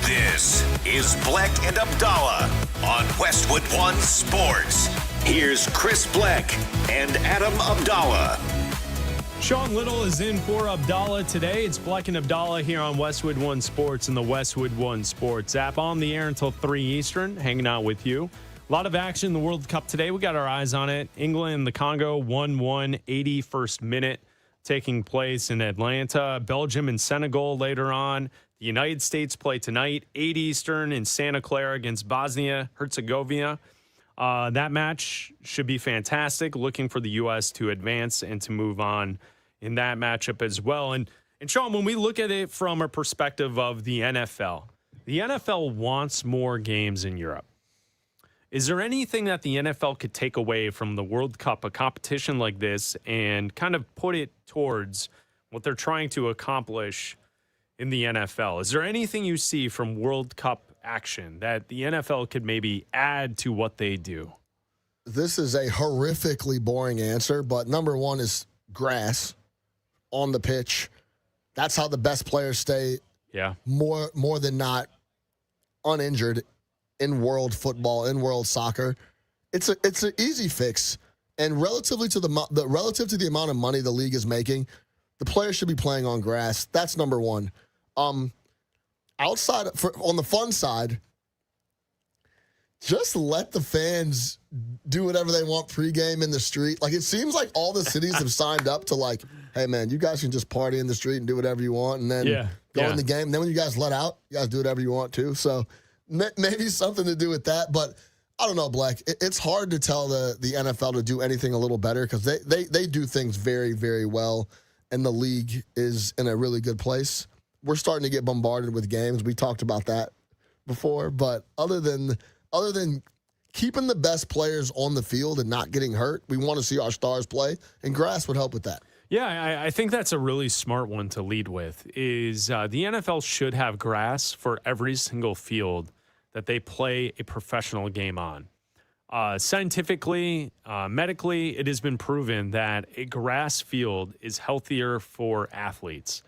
This is Bleck and Abdalla on Westwood One Sports. Here's Chris Bleck and Adam Abdalla. Sean Little is in for Abdalla today. It's Bleck and Abdalla here on Westwood One Sports and the Westwood One Sports app. On the air until 3 Eastern, hanging out with you. A lot of action in the World Cup today. We got our eyes on it. England and the Congo 1-1, 81st minute taking place in Atlanta. Belgium and Senegal later on. The United States play tonight, 8 Eastern in Santa Clara against Bosnia-Herzegovina. That match should be fantastic. Looking for the U.S. to advance and to move on in that matchup as well. And Sean, when we look at it from a perspective of the NFL wants more games in Europe. Is there anything that the NFL could take away from the World Cup, a competition like this, and kind of put it towards what they're trying to accomplish in the NFL? Is there anything you see from World Cup action that the NFL could maybe add to what they do? This is a horrifically boring answer, but number one is grass on the pitch. That's how the best players stay more than not uninjured in world football, in world soccer. It's an easy fix, and relative to the amount of money the league is making, the players should be playing on grass. That's number one. On the fun side, just let the fans do whatever they want pregame in the street. Like, it seems like all the cities have signed up to, like, hey, man, you guys can just party in the street and do whatever you want, and then go in the game. And then when you guys let out, you guys do whatever you want too. So maybe something to do with that. But I don't know, Bleck. It's hard to tell the NFL to do anything a little better because they do things very, very well, and the league is in a really good place. We're starting to get bombarded with games. We talked about that before. But other than keeping the best players on the field and not getting hurt, we want to see our stars play, and grass would help with that. Yeah, I think that's a really smart one to lead with, is the NFL should have grass for every single field that they play a professional game on. Scientifically, medically, it has been proven that a grass field is healthier for athletes.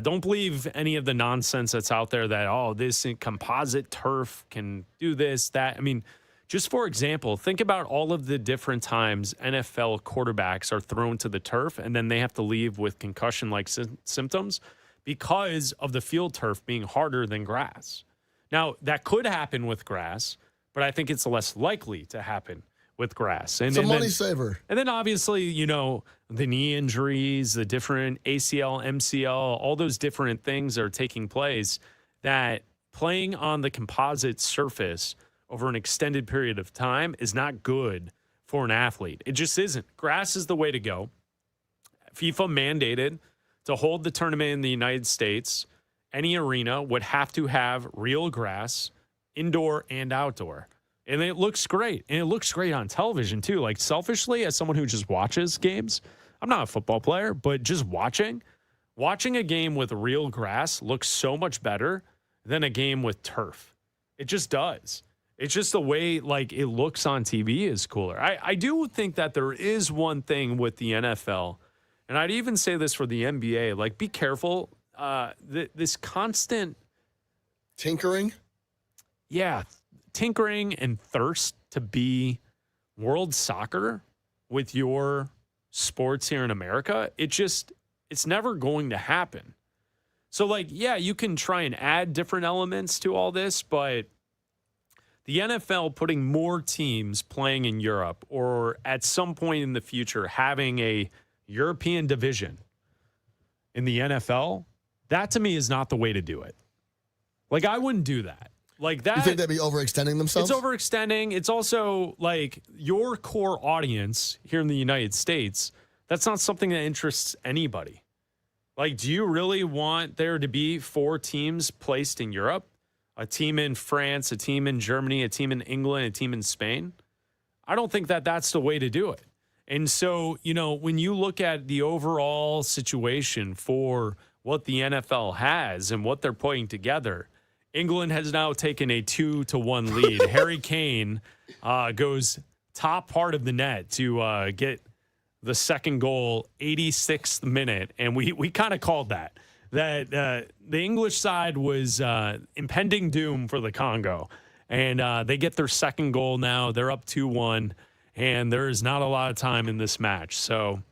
Don't believe any of the nonsense that's out there that, this composite turf can do this, that. I mean, just for example, think about all of the different times NFL quarterbacks are thrown to the turf and then they have to leave with concussion-like symptoms because of the field turf being harder than grass. Now, that could happen with grass, but I think it's less likely to happen with grass. It's a money saver. And then obviously, the knee injuries, the different ACL, MCL, all those different things are taking place, that playing on the composite surface over an extended period of time is not good for an athlete. It just isn't. Grass is the way to go. FIFA mandated to hold the tournament in the United States, any arena would have to have real grass, indoor and outdoor. And it looks great. And it looks great on television, too. Like, selfishly, as someone who just watches games, I'm not a football player, but just watching a game with real grass looks so much better than a game with turf. It just does. It's just the way, it looks on TV is cooler. I do think that there is one thing with the NFL, and I'd even say this for the NBA, be careful. This constant tinkering. Yeah, tinkering and thirst to be world soccer with your sports here in America, it's never going to happen. So, you can try and add different elements to all this, but the NFL putting more teams playing in Europe, or at some point in the future having a European division in the NFL, that to me is not the way to do it. I wouldn't do that. That. You think they'd be overextending themselves? It's overextending. It's also your core audience here in the United States. That's not something that interests anybody. Do you really want there to be 4 teams placed in Europe? A team in France, a team in Germany, a team in England, a team in Spain? I don't think that that's the way to do it. And so, when you look at the overall situation for what the NFL has and what they're putting together, England has now taken a 2-1 lead. Harry Kane goes top part of the net to get the second goal, 86th minute. And we kind of called that the English side was impending doom for the Congo. And they get their second goal now. They're up 2-1, and there is not a lot of time in this match. So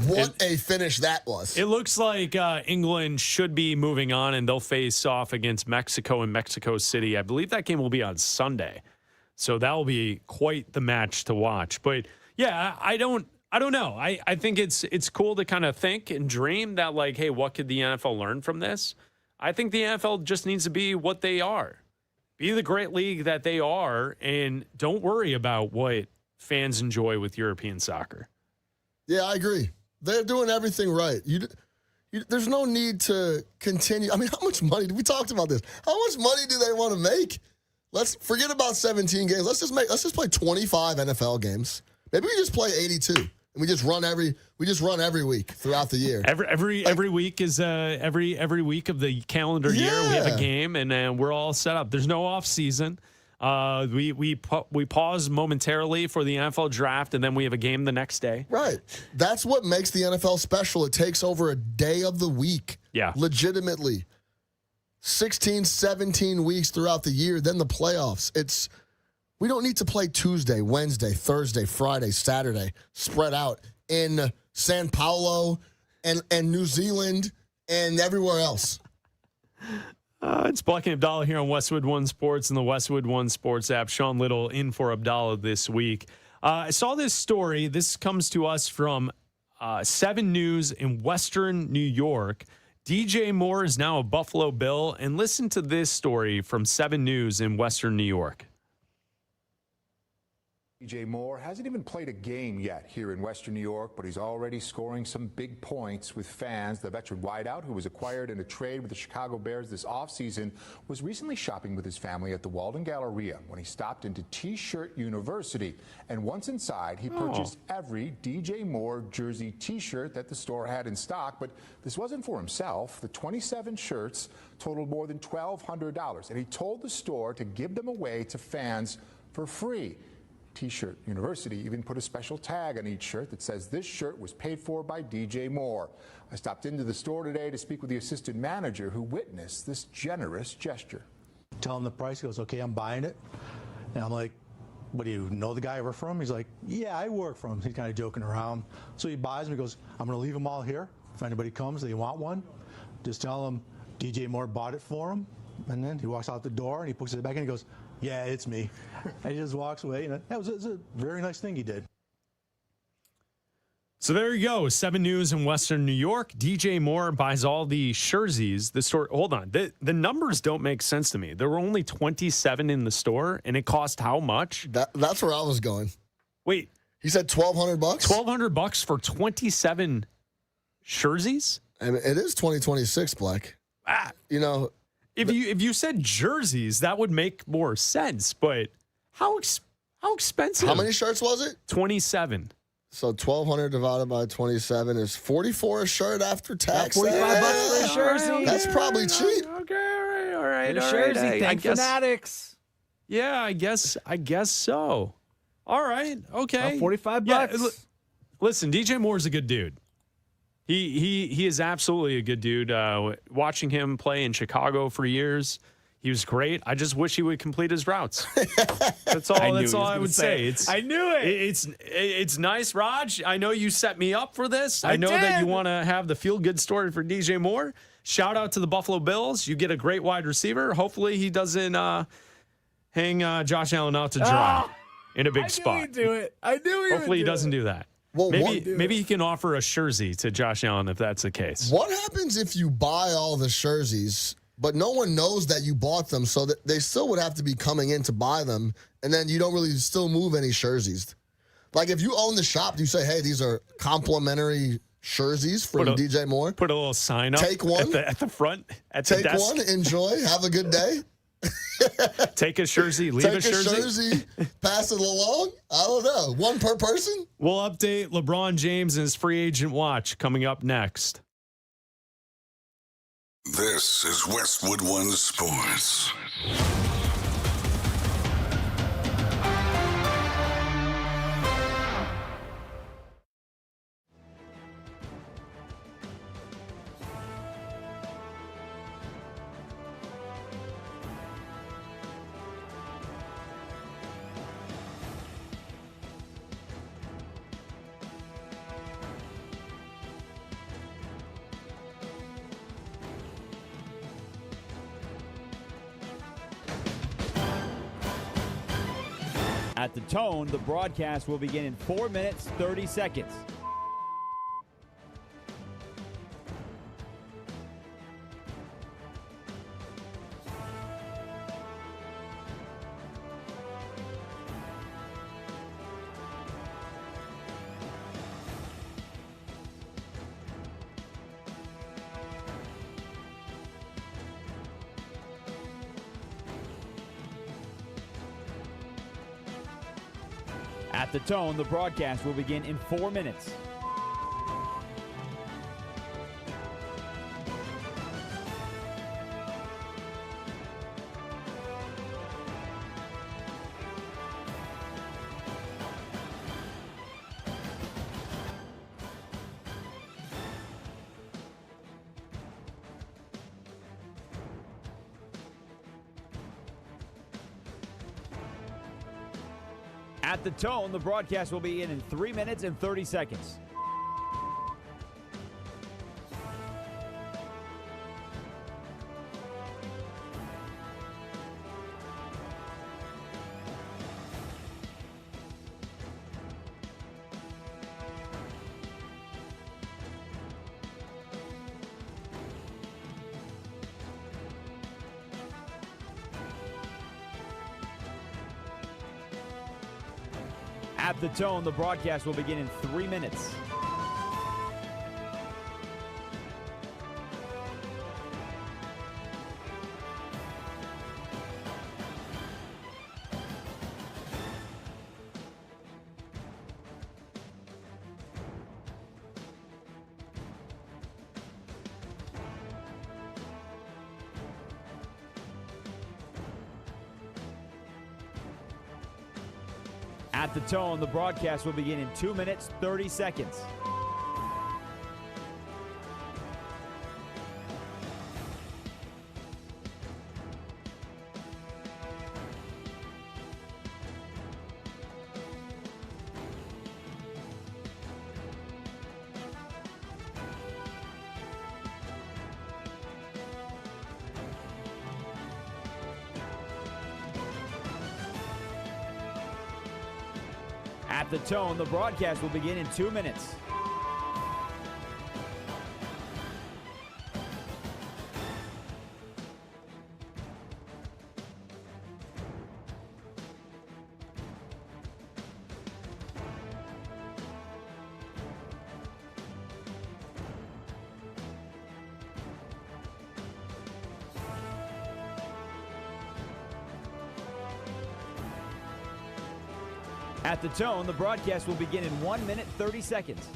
What a finish that was. It looks like England should be moving on, and they'll face off against Mexico in Mexico City. I believe that game will be on Sunday. So that will be quite the match to watch. But, yeah, I don't know. I think it's cool to kind of think and dream that, like, hey, what could the NFL learn from this? I think the NFL just needs to be what they are. Be the great league that they are, and don't worry about what fans enjoy with European soccer. Yeah, I agree. They're doing everything right. There's no need to continue. I mean, how much money? We talked about this. How much money do they want to make? Let's forget about 17 games. Let's just play 25 NFL games. Maybe we just play 82. And we just run every week throughout the year. Every week is every week of the calendar year we have a game, and we're all set up. There's no off season. We pause momentarily for the NFL draft, and then we have a game the next day. Right. That's what makes the NFL special. It takes over a day of the week. Yeah. Legitimately. 16, 17 weeks throughout the year, then the playoffs. We don't need to play Tuesday, Wednesday, Thursday, Friday, Saturday, spread out in San Paulo and New Zealand and everywhere else. It's Bleck Abdalla here on Westwood One Sports and the Westwood One Sports app. Sean Little in for Abdalla this week. I saw this story. This comes to us from 7 News in Western New York. DJ Moore is now a Buffalo Bill. And listen to this story from 7 News in Western New York. DJ Moore hasn't even played a game yet here in Western New York, but he's already scoring some big points with fans. The veteran wideout, who was acquired in a trade with the Chicago Bears this offseason, was recently shopping with his family at the Walden Galleria when he stopped into T-Shirt University. And once inside, he purchased every DJ Moore jersey T-shirt that the store had in stock. But this wasn't for himself. The 27 shirts totaled more than $1,200, and he told the store to give them away to fans for free. T-Shirt University even put a special tag on each shirt that says this shirt was paid for by DJ Moore. I stopped into the store today to speak with the assistant manager who witnessed this generous gesture. Tell him the price. He goes, okay, I'm buying it. And I'm like, what, do you know the guy I work for him? He's like, yeah, I work for him. He's kind of joking around. So he buys them. He goes, I'm going to leave them all here. If anybody comes, they want one, just tell them DJ Moore bought it for him. And then he walks out the door and he puts it back in and he goes, yeah, it's me. And he just walks away. And that was a very nice thing he did. So there you go. 7 News in Western New York. DJ Moore buys all the jerseys. The store. Hold on. The numbers don't make sense to me. There were only 27 in the store, and it cost how much? That's where I was going. Wait. He said $1,200? $1,200 for 27 jerseys? I mean, it is 2026, Bleck. You know. If you said jerseys, that would make more sense. But how expensive? How many shirts was it? 27. So 1,200 divided by 27 is 44 a shirt after tax. $45 for a jersey. That's probably cheap. Okay, all right. Jersey, thank Fanatics. Yeah, I guess so. All right, okay. $45. Yeah, listen, DJ Moore's a good dude. He is absolutely a good dude. Watching him play in Chicago for years, he was great. I just wish he would complete his routes. That's all I would say. I knew it. It's nice, Raj. I know you set me up for this. I know that you want to have the feel-good story for DJ Moore. Shout out to the Buffalo Bills. You get a great wide receiver. Hopefully he doesn't hang Josh Allen out to dry in a big spot. I knew he'd do it. Hopefully he doesn't do that. Well, maybe he can offer a jersey to Josh Allen if that's the case. What happens if you buy all the jerseys, but no one knows that you bought them, so that they still would have to be coming in to buy them, and then you don't really still move any jerseys? Like if you own the shop, you say, hey, these are complimentary jerseys from DJ Moore. Put a little sign up. Take one. At the front, at the desk. Take one, enjoy, have a good day. Take a jersey, leave a jersey. Pass it along. I don't know. One per person. We'll update LeBron James and his free agent watch coming up next. This is Westwood One Sports. At the tone, the broadcast will begin in 4 minutes, 30 seconds. At the tone, the broadcast will begin in 4 minutes. At the tone, the broadcast will begin in 3 minutes and 30 seconds. At the tone, the broadcast will begin in 3 minutes. At the tone, the broadcast will begin in 2 minutes, 30 seconds. At the tone, the broadcast will begin in 2 minutes. At the tone, the broadcast will begin in 1 minute, 30 seconds.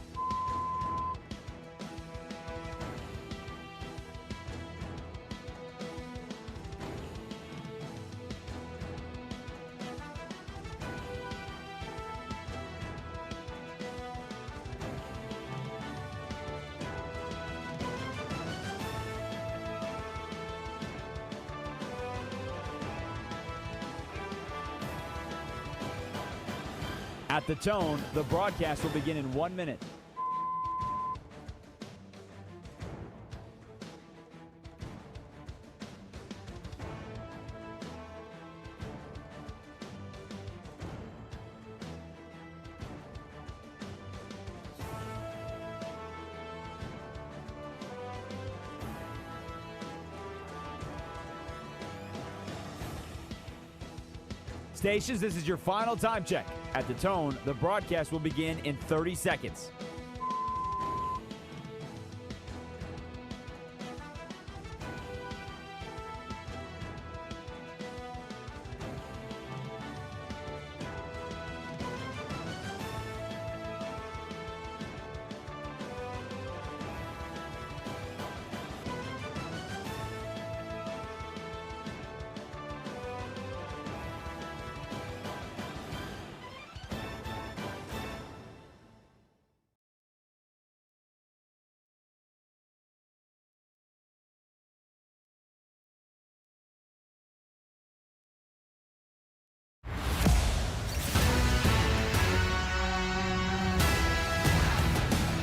At the tone, the broadcast will begin in 1 minute. Stations, this is your final time check. At the tone, the broadcast will begin in 30 seconds.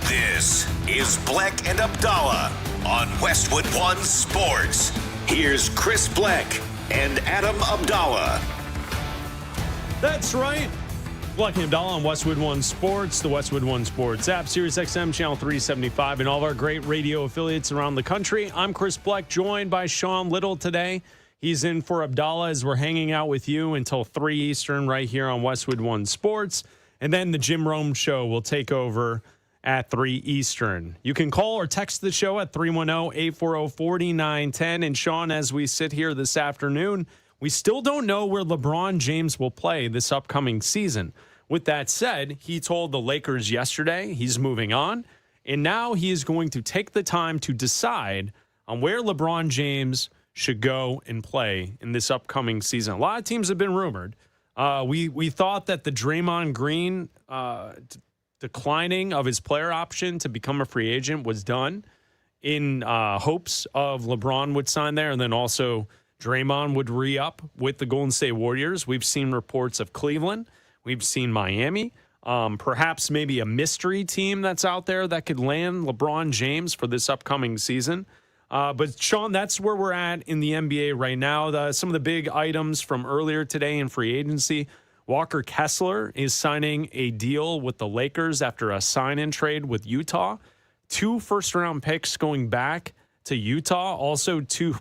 This is Bleck and Abdalla on Westwood One Sports. Here's Chris Bleck and Adam Abdalla. That's right. Bleck Abdalla on Westwood One Sports, the Westwood One Sports app, Sirius XM, Channel 375, and all of our great radio affiliates around the country. I'm Chris Bleck, joined by Sean Little today. He's in for Abdalla as we're hanging out with you until 3 Eastern right here on Westwood One Sports. And then the Jim Rome Show will take over at 3 Eastern. You can call or text the show at 310-840-4910. And Sean, as we sit here this afternoon, we still don't know where LeBron James will play this upcoming season. With that said, he told the Lakers yesterday he's moving on, and now he is going to take the time to decide on where LeBron James should go and play in this upcoming season. A lot of teams have been rumored. We thought that the Draymond Green declining of his player option to become a free agent was done in hopes of LeBron would sign there, and then also Draymond would re-up with the Golden State Warriors. We've seen reports of Cleveland. We've seen Miami. Perhaps maybe a mystery team that's out there that could land LeBron James for this upcoming season. But, Sean, that's where we're at in the NBA right now. Some of the big items from earlier today in free agency. Walker Kessler is signing a deal with the Lakers after a sign-in trade with Utah. 2 first-round picks going back to Utah. Also 2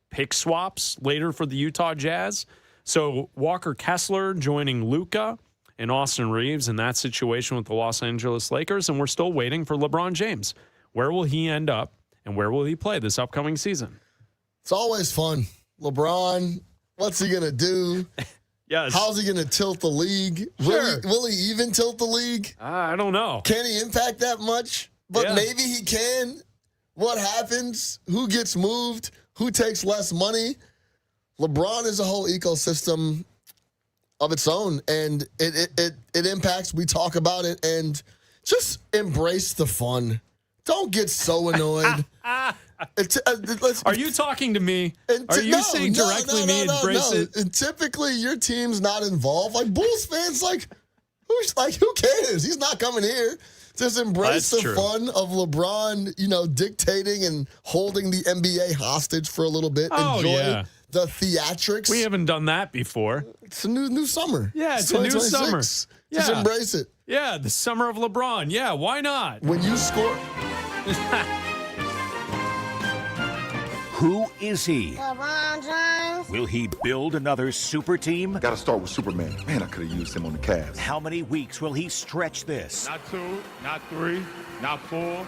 pick swaps later for the Utah Jazz. So Walker Kessler joining Luka and Austin Reeves in that situation with the Los Angeles Lakers. And we're still waiting for LeBron James. Where will he end up and where will he play this upcoming season? It's always fun. LeBron, what's he going to do? Yes. How's he going to tilt the league? Sure. Will he even tilt the league? I don't know. Can he impact that much? But maybe he can. What happens? Who gets moved? Who takes less money? LeBron is a whole ecosystem of its own, and it impacts. We talk about it, and just embrace the fun. Don't get so annoyed. Are you talking to me? Are you saying directly me embrace it? And typically, your team's not involved. Like Bulls fans, who cares? He's not coming here. Just embrace the fun of LeBron, dictating and holding the NBA hostage for a little bit. Enjoy the theatrics. We haven't done that before. It's a new summer. Yeah, it's a new summer. Just embrace it. Yeah, the summer of LeBron. Yeah, why not? When you score. Who is he? LeBron James. Will he build another super team? Got to start with Superman. Man, I could have used him on the Cavs. How many weeks will he stretch this? Not 2, not 3, not 4,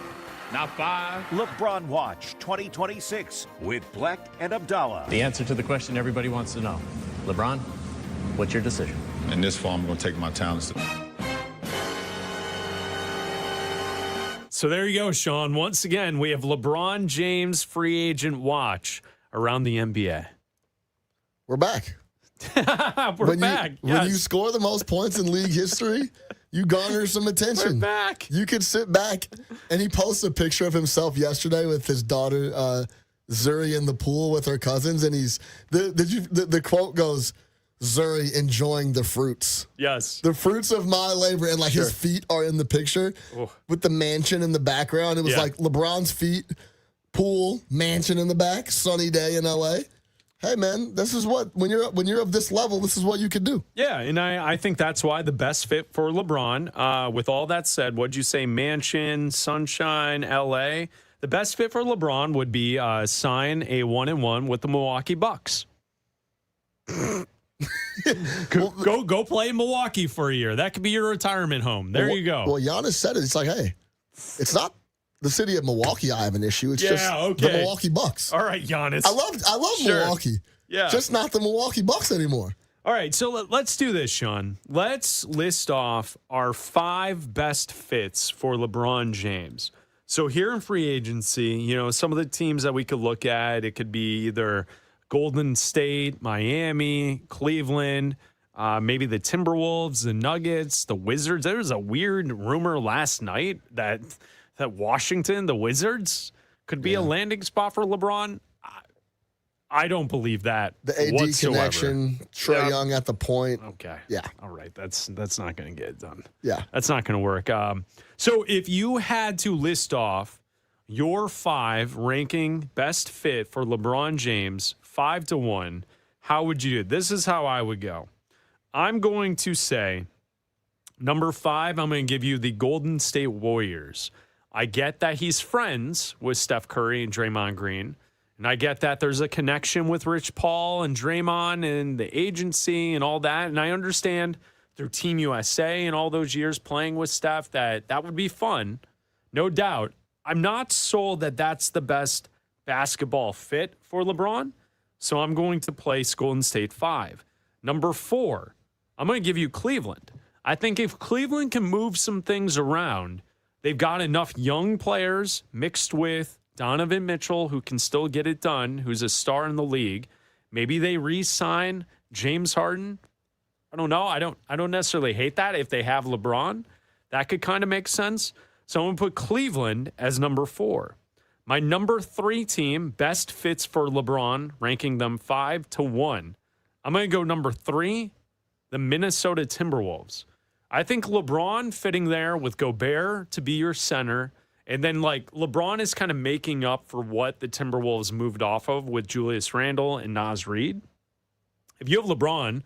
not 5. LeBron Watch 2026 with Bleck and Abdalla. The answer to the question everybody wants to know. LeBron, what's your decision? In this fall, I'm going to take my talents to... So there you go, Sean. Once again, we have LeBron James free agent watch around the NBA. We're back. We're back. When you score the most points in league history, you garner some attention. We're back. You could sit back, and he posted a picture of himself yesterday with his daughter Zuri in the pool with her cousins, and the quote goes, Zuri enjoying the fruits. Yes. The fruits of my labor. And his feet are in the picture with the mansion in the background. It was like LeBron's feet, pool, mansion in the back, sunny day in LA. Hey man, this is what when you're of this level, this is what you could do. Yeah, and I think that's why the best fit for LeBron. With all that said, what'd you say? Mansion, sunshine, LA. The best fit for LeBron would be sign a 1-1 with the Milwaukee Bucks. Go play in Milwaukee for a year. That could be your retirement home. There you go. Well, Giannis said it. It's like, hey, it's not the city of Milwaukee I have an issue. It's just the Milwaukee Bucks. All right, Giannis. I love Milwaukee. Yeah. Just not the Milwaukee Bucks anymore. All right, so let's do this, Sean. Let's list off our 5 best fits for LeBron James. So here in free agency, some of the teams that we could look at, it could be either Golden State, Miami, Cleveland, maybe the Timberwolves, the Nuggets, the Wizards. There was a weird rumor last night that Washington, the Wizards, could be a landing spot for LeBron. I don't believe that. The AD whatsoever. connection, Trae Young at the point. Okay. Yeah. All right. That's not going to get it done. Yeah. That's not going to work. So if you had to list off your 5 ranking best fit for LeBron James, 5 to 1, how would you do it? This is how I would go. I'm going to say number 5, I'm going to give you the Golden State Warriors. I get that he's friends with Steph Curry and Draymond Green. And I get that there's a connection with Rich Paul and Draymond and the agency and all that. And I understand through Team USA and all those years playing with Steph that would be fun. No doubt. I'm not sold that that's the best basketball fit for LeBron. So I'm going to place Golden State 5. Number 4, I'm going to give you Cleveland. I think if Cleveland can move some things around, they've got enough young players mixed with Donovan Mitchell, who can still get it done, who's a star in the league. Maybe they re-sign James Harden. I don't know. I don't necessarily hate that if they have LeBron. That could kind of make sense. So I'm going to put Cleveland as number 4. My number 3 team, best fits for LeBron, ranking them 5-1. I'm going to go number 3, the Minnesota Timberwolves. I think LeBron fitting there with Gobert to be your center. And then, LeBron is kind of making up for what the Timberwolves moved off of with Julius Randle and Naz Reid. If you have LeBron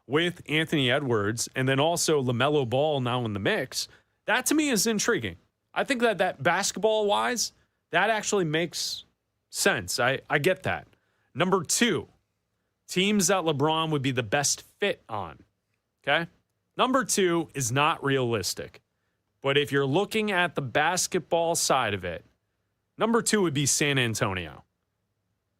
with Anthony Edwards and then also LaMelo Ball now in the mix, that to me is intriguing. I think that basketball-wise, that actually makes sense. I get that. Number 2, teams that LeBron would be the best fit on. Okay? Number 2 is not realistic. But if you're looking at the basketball side of it, number 2 would be San Antonio.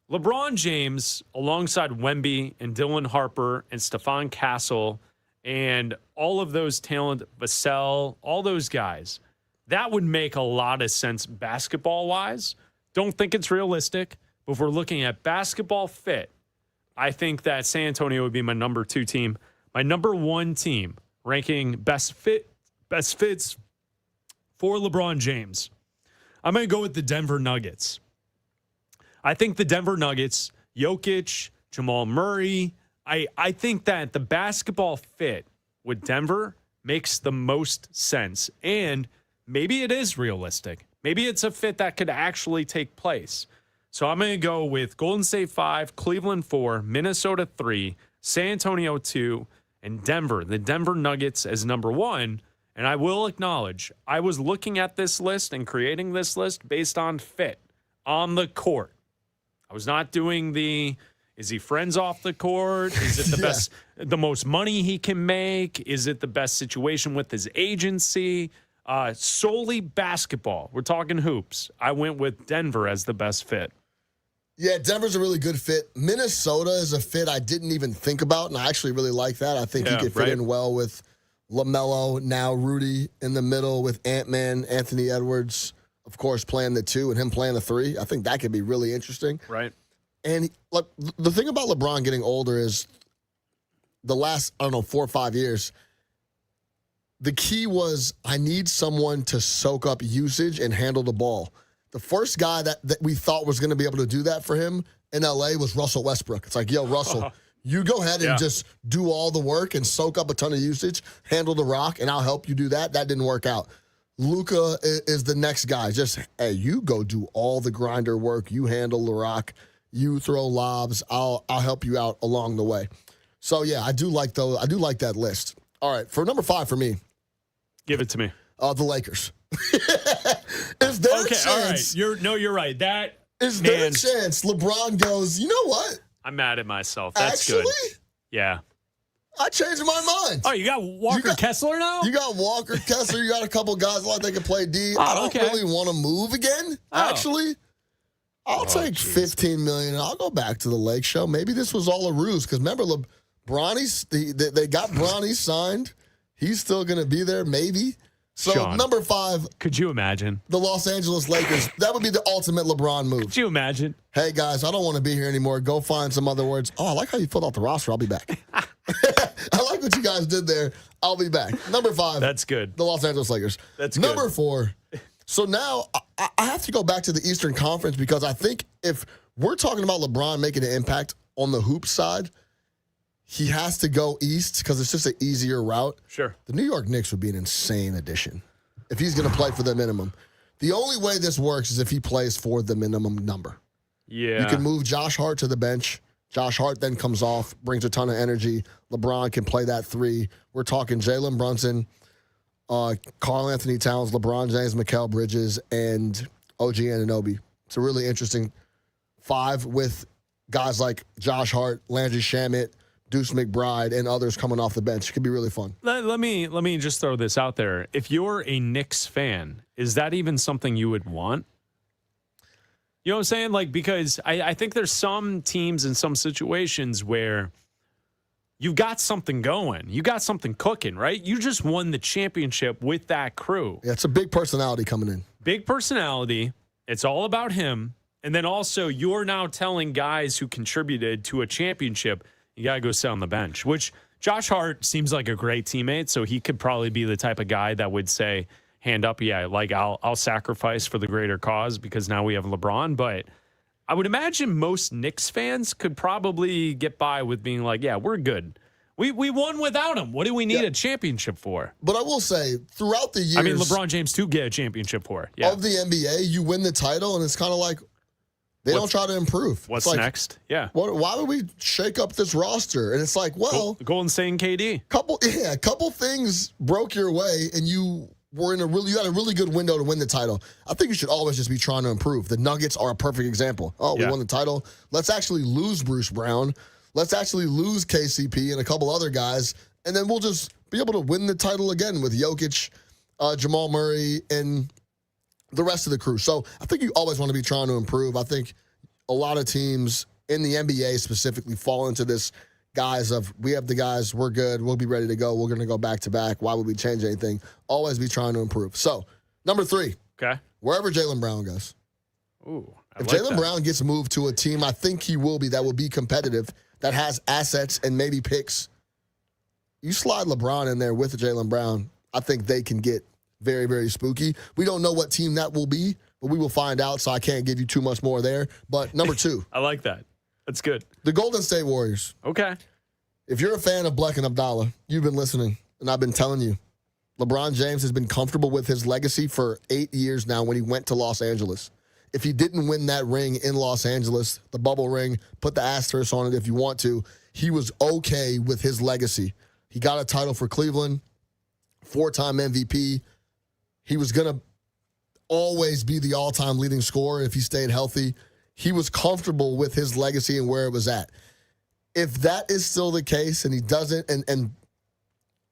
LeBron James, alongside Wemby and Dylan Harper and Stephon Castle and all of those talent, Vassell, all those guys, that would make a lot of sense basketball-wise. Don't think it's realistic, but if we're looking at basketball fit, I think that San Antonio would be my number 2 team. My number 1 team, ranking best fits for LeBron James, I'm going to go with the Denver Nuggets. I think the Denver Nuggets, Jokic, Jamal Murray, I think that the basketball fit with Denver makes the most sense. And maybe it is realistic. Maybe it's a fit that could actually take place. So I'm going to go with Golden State 5, Cleveland 4, Minnesota 3, San Antonio 2, and Denver. The Denver Nuggets as number 1. And I will acknowledge, I was looking at this list and creating this list based on fit on the court. I was not doing is he friends off the court? Is it the best, the most money he can make? Is it the best situation with his agency? Solely basketball. We're talking hoops. I went with Denver as the best fit. Yeah, Denver's a really good fit. Minnesota is a fit I didn't even think about, and I actually really like that. I think he could fit in well with LaMelo, now Rudy in the middle with Ant-Man, Anthony Edwards, of course, playing the 2 and him playing the 3. I think that could be really interesting. Right. And the thing about LeBron getting older is the last, 4 or 5 years, the key was I need someone to soak up usage and handle the ball. The first guy that we thought was going to be able to do that for him in L.A. was Russell Westbrook. It's like, yo, Russell, you go ahead and just do all the work and soak up a ton of usage, handle the rock, and I'll help you do that. That didn't work out. Luka is the next guy. Just, hey, you go do all the grinder work. You handle the rock. You throw lobs. I'll help you out along the way. So, yeah, I do like that list. All right, for number 5 for me. Give it to me. The Lakers. Is there a chance? All right. You're right. Is there a chance LeBron goes, you know what? I'm mad at myself. That's good. Yeah. I changed my mind. Oh, you got Walker Kessler now? You got Walker Kessler. You got a couple guys like they can play D. I don't really want to move again, actually. I'll take $15 million and I'll go back to the Lake Show. Maybe this was all a ruse because remember, they got Bronny signed. He's still going to be there, maybe. So, Sean, number 5. Could you imagine? The Los Angeles Lakers. That would be the ultimate LeBron move. Could you imagine? Hey, guys, I don't want to be here anymore. Go find some other words. Oh, I like how you filled out the roster. I'll be back. I like what you guys did there. I'll be back. Number 5. That's good. The Los Angeles Lakers. That's good. Number 4. So now I have to go back to the Eastern Conference because I think if we're talking about LeBron making an impact on the hoop side, he has to go east because it's just an easier route. Sure. The New York Knicks would be an insane addition if he's going to play for the minimum. The only way this works is if he plays for the minimum number. Yeah. You can move Josh Hart to the bench Josh Hart then comes off, brings a ton of energy. LeBron can play that 3. We're talking Jalen Brunson, Karl Anthony Towns, LeBron James, Mikal Bridges, and OG Anunoby. It's a really interesting 5 with guys like Josh Hart, Landry Shamet, Deuce McBride, and others coming off the bench. It could be really fun. Let me just throw this out there. If you're a Knicks fan, is that even something you would want? You know what I'm saying? Like, because I think there's some teams in some situations where you've got something going. You got something cooking, right? You just won the championship with that crew. Yeah, it's a big personality coming in. Big personality. It's all about him. And then also you're now telling guys who contributed to a championship, you got to go sit on the bench, which Josh Hart seems like a great teammate. So he could probably be the type of guy that would say, hand up, yeah, like I'll sacrifice for the greater cause because now we have LeBron. But I would imagine most Knicks fans could probably get by with being like, yeah, we're good. We won without him. What do we need a championship for? But I will say, throughout the years... I mean, LeBron James to get a championship for. Yeah. Of the NBA, you win the title, and it's kind of like they don't try to improve. What's like, next? Yeah. Why would we shake up this roster? And it's like, well... Golden State and KD. Couple things broke your way, and you had a really good window to win the title. I think you should always just be trying to improve. The Nuggets are a perfect example. We won the title. Let's actually lose Bruce Brown. Let's actually lose KCP and a couple other guys, and then we'll just be able to win the title again with Jokic, Jamal Murray, and the rest of the crew. So I think you always want to be trying to improve. I think a lot of teams in the NBA specifically fall into this guise of, we have the guys, we're good, we'll be ready to go, we're going to go back-to-back, why would we change anything? Always be trying to improve. So, number 3. Okay. Wherever Jaylen Brown goes. Ooh, if Jaylen Brown gets moved to a team, I think he will be, that will be competitive, that has assets and maybe picks, you slide LeBron in there with Jaylen Brown, I think they can get very, very spooky. We don't know what team that will be, but we will find out, so I can't give you too much more there. But number 2. I like that. That's good. The Golden State Warriors. Okay. If you're a fan of Bleck Abdalla, you've been listening, and I've been telling you, LeBron James has been comfortable with his legacy for 8 years now when he went to Los Angeles. If he didn't win that ring in Los Angeles, the bubble ring, put the asterisk on it if you want to, he was okay with his legacy. He got a title for Cleveland, 4-time MVP. He was going to always be the all-time leading scorer if he stayed healthy. He was comfortable with his legacy and where it was at. If that is still the case and he doesn't, and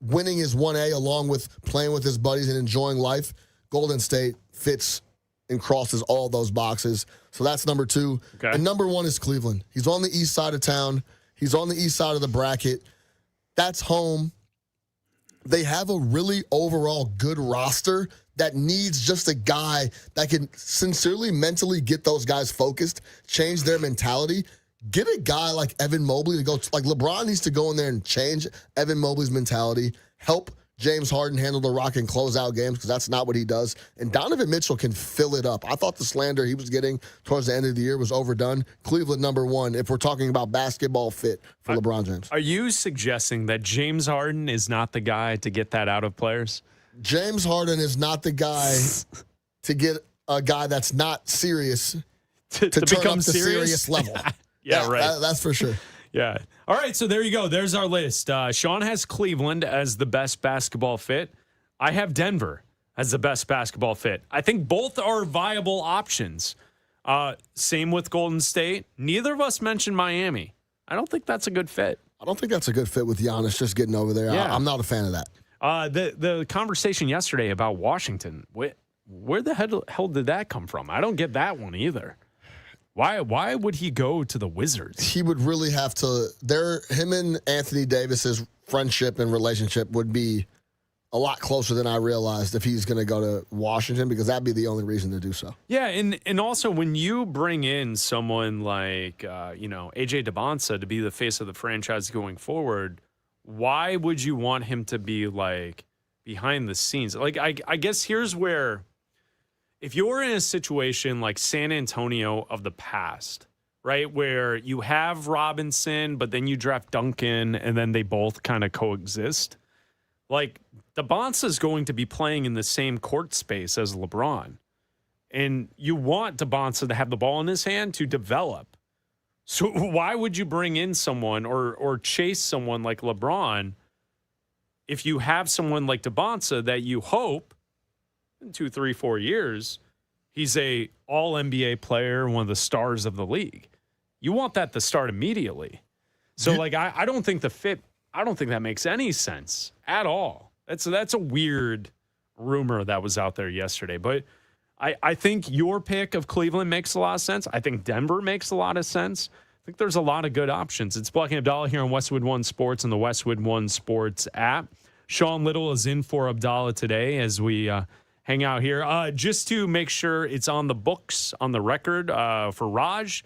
winning is 1A along with playing with his buddies and enjoying life, Golden State fits and crosses all those boxes. So that's number 2. Okay. And number 1 is Cleveland. He's on the east side of town. He's on the east side of the bracket. That's home. They have a really overall good roster that needs just a guy that can sincerely, mentally get those guys focused, change their mentality. Get a guy like Evan Mobley to go, like LeBron needs to go in there and change Evan Mobley's mentality, help James Harden handle the rock and close out games because that's not what he does. And Donovan Mitchell can fill it up. I thought the slander he was getting towards the end of the year was overdone. Cleveland number 1 if we're talking about basketball fit for LeBron James. Are you suggesting that James Harden is not the guy to get that out of players? James Harden is not the guy to get a guy that's not serious to turn become up the serious level. Yeah, right. That's for sure. Yeah. All right, so there you go. There's our list. Sean has Cleveland as the best basketball fit. I have Denver as the best basketball fit. I think both are viable options. Same with Golden State. Neither of us mentioned Miami. I don't think that's a good fit. I don't think that's a good fit with Giannis just getting over there. Yeah. I'm not a fan of that. The conversation yesterday about Washington, where the hell did that come from? I don't get that one either. Why would he go to the Wizards? He would really have to. Him and Anthony Davis's friendship and relationship would be a lot closer than I realized if he's going to go to Washington, because that'd be the only reason to do so. Yeah, and also when you bring in someone like AJ DeBonsa to be the face of the franchise going forward, why would you want him to be like behind the scenes? Like I guess here's where. If you're in a situation like San Antonio of the past, right, where you have Robinson, but then you draft Duncan, and then they both kind of coexist, like DeBonsa is going to be playing in the same court space as LeBron. And you want DeBonsa to have the ball in his hand to develop. So why would you bring in someone or chase someone like LeBron if you have someone like DeBonsa that you hope in 2, 3, 4 years he's a all NBA player, one of the stars of the league? You want that to start immediately. So I don't think I don't think that makes any sense at all. That's a weird rumor that was out there yesterday. But I think your pick of Cleveland makes a lot of sense. I think Denver makes a lot of sense. I think there's a lot of good options. It's Bleck Abdalla here on Westwood One Sports and the Westwood One Sports app. Sean Little is in for Abdalla today as we hang out here. Just to make sure it's on the books, on the record for Raj,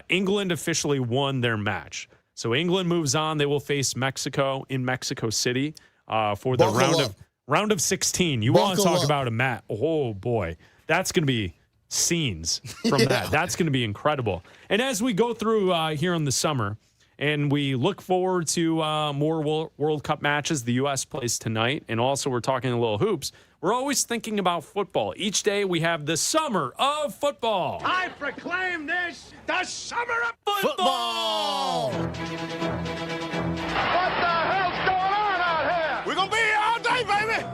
England officially won their match. So England moves on. They will face Mexico in Mexico City for the round of 16. You want to talk about a match? Oh, boy. That's going to be scenes from that. That's going to be incredible. And as we go through here in the summer and we look forward to more World Cup matches, the U.S. plays tonight, and also we're talking a little hoops, we're always thinking about football. Each day we have the summer of football. I proclaim this the summer of Football! What the hell's going on out here? We're going to be here all day, baby.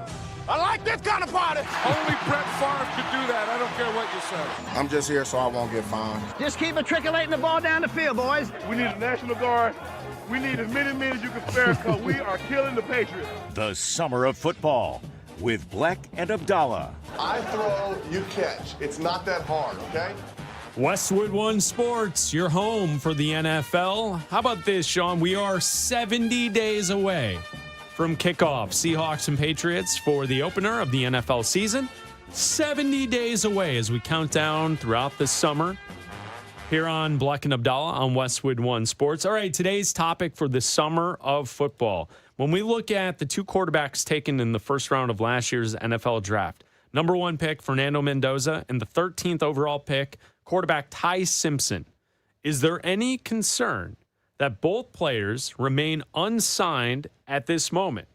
I like this kind of party. Only Brett Favre could do that. I don't care what you say. I'm just here so I won't get fined. Just keep matriculating the ball down the field, boys. We need a National Guard. We need as many men as you can spare because we are killing the Patriots. The summer of football with Bleck and Abdalla. I throw, you catch. It's not that hard, okay? Westwood One Sports, your home for the NFL. How about this, Sean? We are 70 days away from kickoff. Seahawks and Patriots for the opener of the NFL season. 70 days away as we count down throughout the summer here on Bleck and Abdalla on Westwood One Sports. All right, today's topic for the summer of football. When we look at the two quarterbacks taken in the first round of last year's NFL draft, number 1 pick, Fernando Mendoza, and the 13th overall pick, quarterback Ty Simpson. Is there any concern that both players remain unsigned at this moment?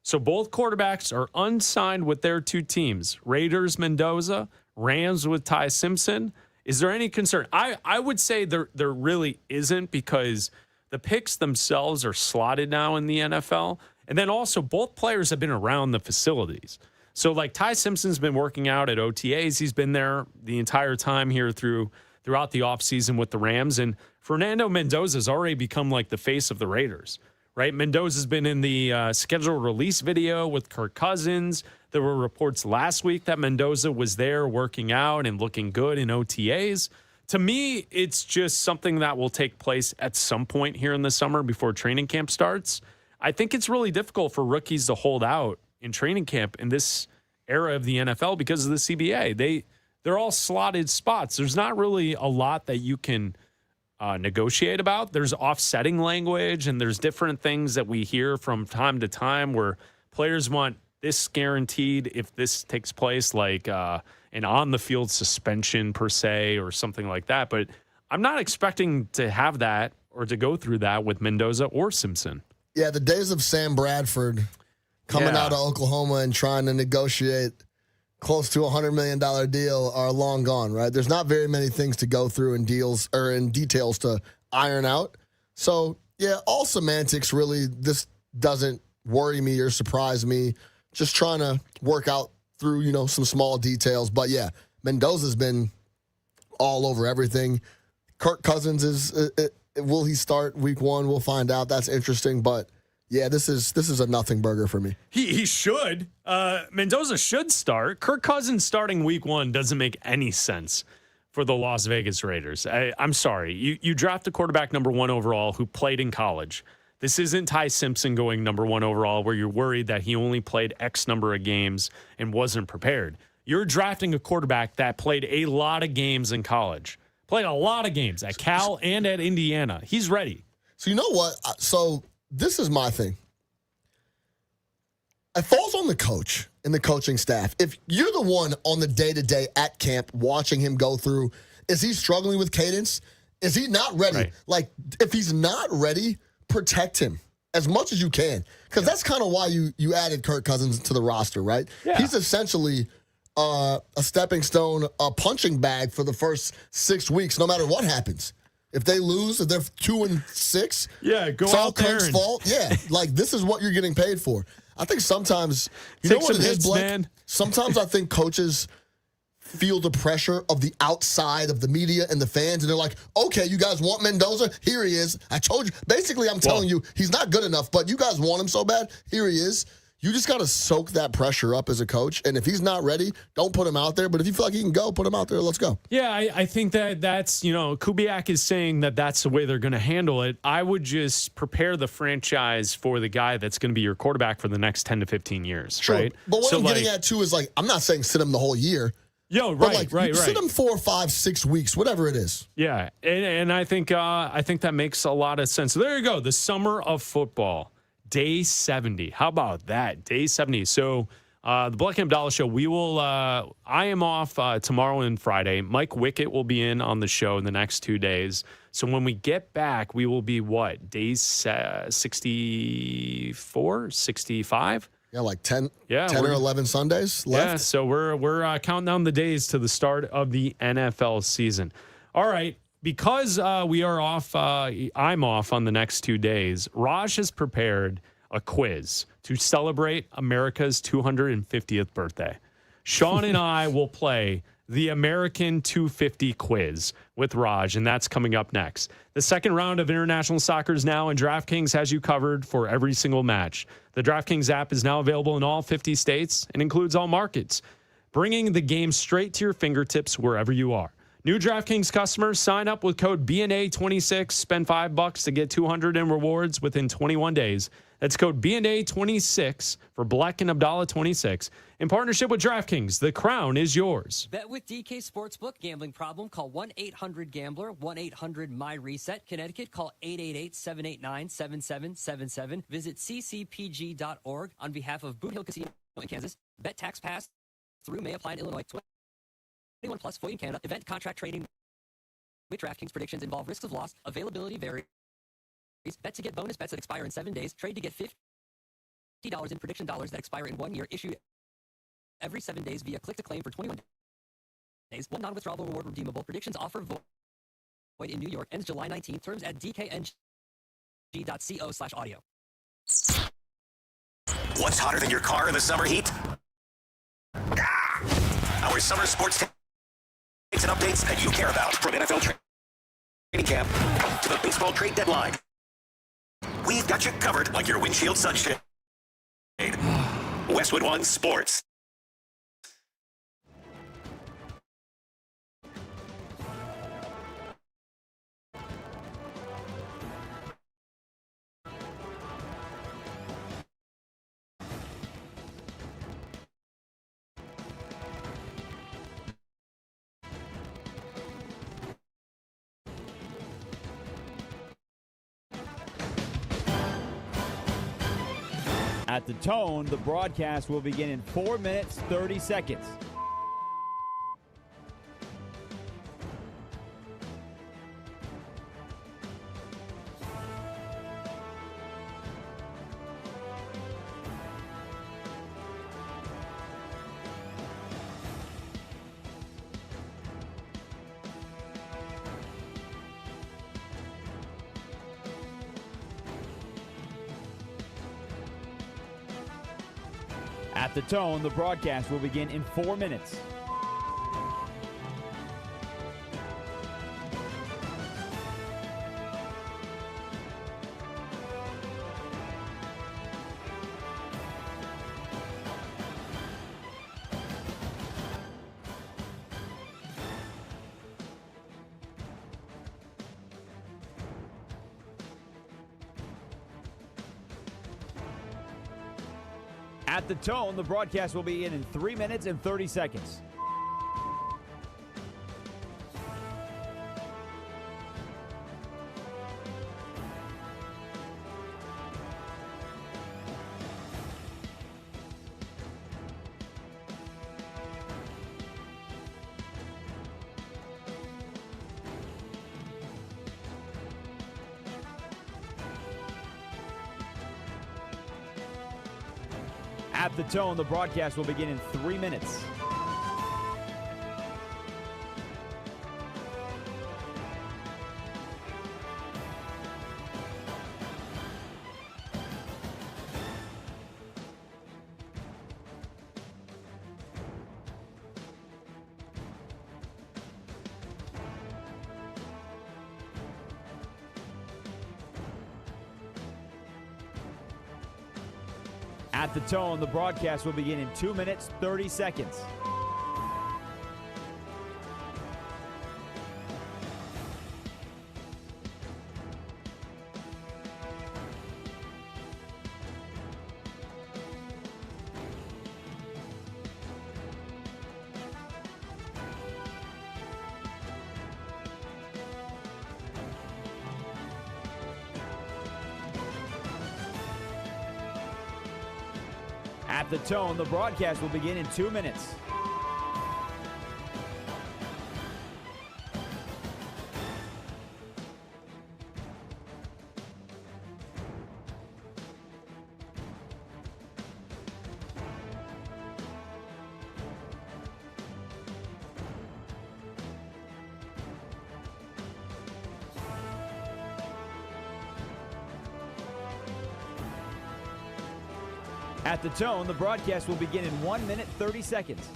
So both quarterbacks are unsigned with their two teams, Raiders Mendoza, Rams with Ty Simpson. Is there any concern? I would say there really isn't, because the picks themselves are slotted now in the NFL. And then also both players have been around the facilities. So like Ty Simpson's been working out at OTAs. He's been there the entire time here throughout the offseason with the Rams. And Fernando Mendoza's already become like the face of the Raiders, right? Mendoza's been in the scheduled release video with Kirk Cousins. There were reports last week that Mendoza was there working out and looking good in OTAs. To me, it's just something that will take place at some point here in the summer before training camp starts. I think it's really difficult for rookies to hold out in training camp in this era of the NFL because of the CBA. They're all slotted spots. There's not really a lot that you can negotiate about. There's offsetting language, and there's different things that we hear from time to time where players want this guaranteed if this takes place, like an on-the-field suspension per se or something like that. But I'm not expecting to have that or to go through that with Mendoza or Simpson. Yeah, the days of Sam Bradford coming out of Oklahoma and trying to negotiate close to $100 million deal are long gone, right? There's not very many things to go through in deals or in details to iron out. So, yeah, all semantics, really. This doesn't worry me or surprise me. Just trying to work out through, some small details. But, yeah, Mendoza's been all over everything. Kirk Cousins will he start week 1? We'll find out. That's interesting. But, yeah, this is a nothing burger for me. He should. Mendoza should start. Kirk Cousins starting week 1 doesn't make any sense for the Las Vegas Raiders. I'm sorry. You draft a quarterback number 1 overall who played in college. This isn't Ty Simpson going number 1 overall where you're worried that he only played X number of games and wasn't prepared. You're drafting a quarterback that played a lot of games in college. Played a lot of games at Cal and at Indiana. He's ready. So you know what? So this is my thing. It falls on the coach and the coaching staff. If you're the one on the day-to-day at camp watching him go through, is he struggling with cadence? Is he not ready? Right. Like, if he's not ready, protect him as much as you can. Because that's kind of why you added Kirk Cousins to the roster, right? Yeah. He's essentially a stepping stone, a punching bag for the first 6 weeks, no matter what happens. If they lose, if they're 2-6, yeah, go it's all out there Kirk's fault. Yeah, like this is what you're getting paid for. I think sometimes you Take know what some it is, hits, Bleck? man. Sometimes I think coaches feel the pressure of the outside of the media and the fans, and they're like, okay, you guys want Mendoza? Here he is. I told you. Basically, I'm telling you, he's not good enough, but you guys want him so bad. Here he is. You just got to soak that pressure up as a coach, and if he's not ready, don't put him out there. But if you feel like he can go, put him out there. Let's go. Yeah, I think that's, Kubiak is saying that that's the way they're going to handle it. I would just prepare the franchise for the guy that's going to be your quarterback for the next 10 to 15 years, Sure. right? But what I'm getting at, too, is like, I'm not saying sit him the whole year. Right. Sit him 4, 5, 6 weeks, whatever it is. Yeah, and I think that makes a lot of sense. So there you go, the summer of football. Day 70. How about that? Day 70. So the Bleck Abdalla Show, we will, I am off tomorrow and Friday. Mike Wickett will be in on the show in the next 2 days. So when we get back, we will be what? Days 64, 65? Yeah, like 10 or 11 Sundays left. Yeah, so we're counting down the days to the start of the NFL season. All right. Because we are off, I'm off on the next 2 days, Raj has prepared a quiz to celebrate America's 250th birthday. Sean and I will play the American 250 quiz with Raj, and that's coming up next. The second round of international soccer is now, and DraftKings has you covered for every single match. The DraftKings app is now available in all 50 states and includes all markets, bringing the game straight to your fingertips wherever you are. New DraftKings customers sign up with code BNA26, spend $5 to get $200 in rewards within 21 days. That's code BNA26 for Bleck and Abdalla 26. In partnership with DraftKings, the crown is yours. Bet with DK Sportsbook. Gambling problem? Call 1-800-GAMBLER, 1-800-MY-RESET. Connecticut, call 888-789-7777. Visit ccpg.org on behalf of Boot Hill Casino in Kansas. Bet tax pass through may apply in Illinois. 21 plus, void in Canada. Event contract trading with DraftKings. Predictions involve risks of loss. Availability varies. Bet to get bonus bets that expire in 7 days. Trade to get $50 in prediction dollars that expire in 1 year. Issued every 7 days via click to claim for 21 days. One non-withdrawable reward redeemable. Predictions offer void in New York. Ends July 19th. Terms at dkng.co/audio. What's hotter than your car in the summer heat? Our summer sports takes and updates that you care about, from NFL training camp to the baseball trade deadline. We've got you covered like your windshield sunshade. Westwood One Sports. At the tone, the broadcast will begin in 4 minutes, 30 seconds. At the tone, the broadcast will begin in 4 minutes. At the tone, the broadcast will begin in 3 minutes and 30 seconds. At the tone, the broadcast will begin in 3 minutes. At the tone, the broadcast will begin in 2 minutes, 30 seconds. At the tone, the broadcast will begin in 2 minutes. At the tone, the broadcast will begin in 1 minute, 30 seconds.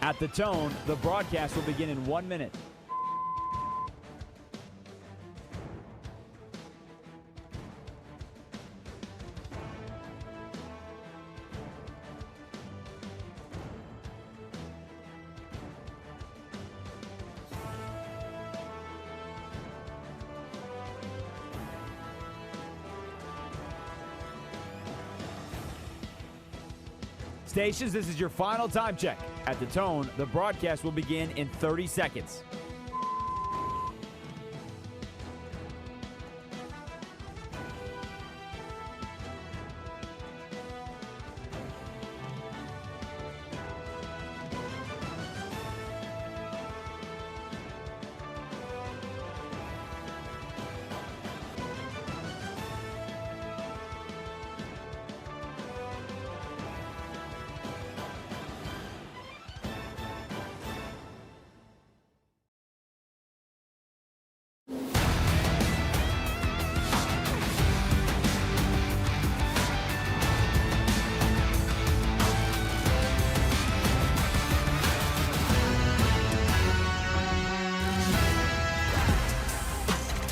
At the tone, the broadcast will begin in 1 minute. Stations, this is your final time check. At the tone, the broadcast will begin in 30 seconds.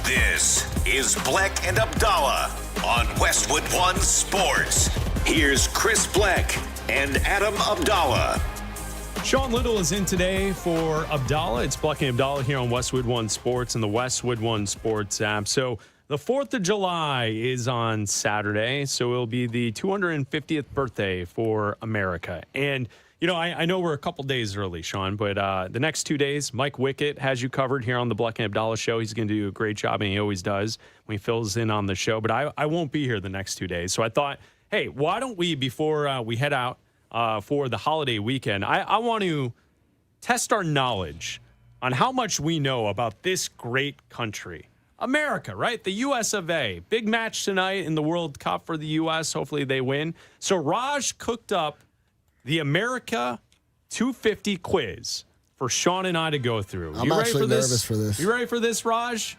This is Bleck and Abdalla on Westwood One Sports. Here's Chris Bleck and Adam Abdalla. Sean Little is in today for Abdalla. It's Bleck and Abdalla here on Westwood One Sports and the Westwood One Sports app. So the 4th of July is on Saturday, so it'll be the 250th birthday for America. And you know, I know we're a couple days early, Sean, but the next 2 days, Mike Wickett has you covered here on the Bleck and Abdalla show. He's going to do a great job, and he always does when he fills in on the show. But I won't be here the next 2 days. So I thought, hey, why don't we, before we head out for the holiday weekend, I want to test our knowledge on how much we know about this great country. America, right? The U.S. of A. Big match tonight in the World Cup for the U.S. Hopefully they win. So Raj cooked up the America 250 quiz for Sean and I to go through. I'm actually nervous for this. You ready for this, Raj?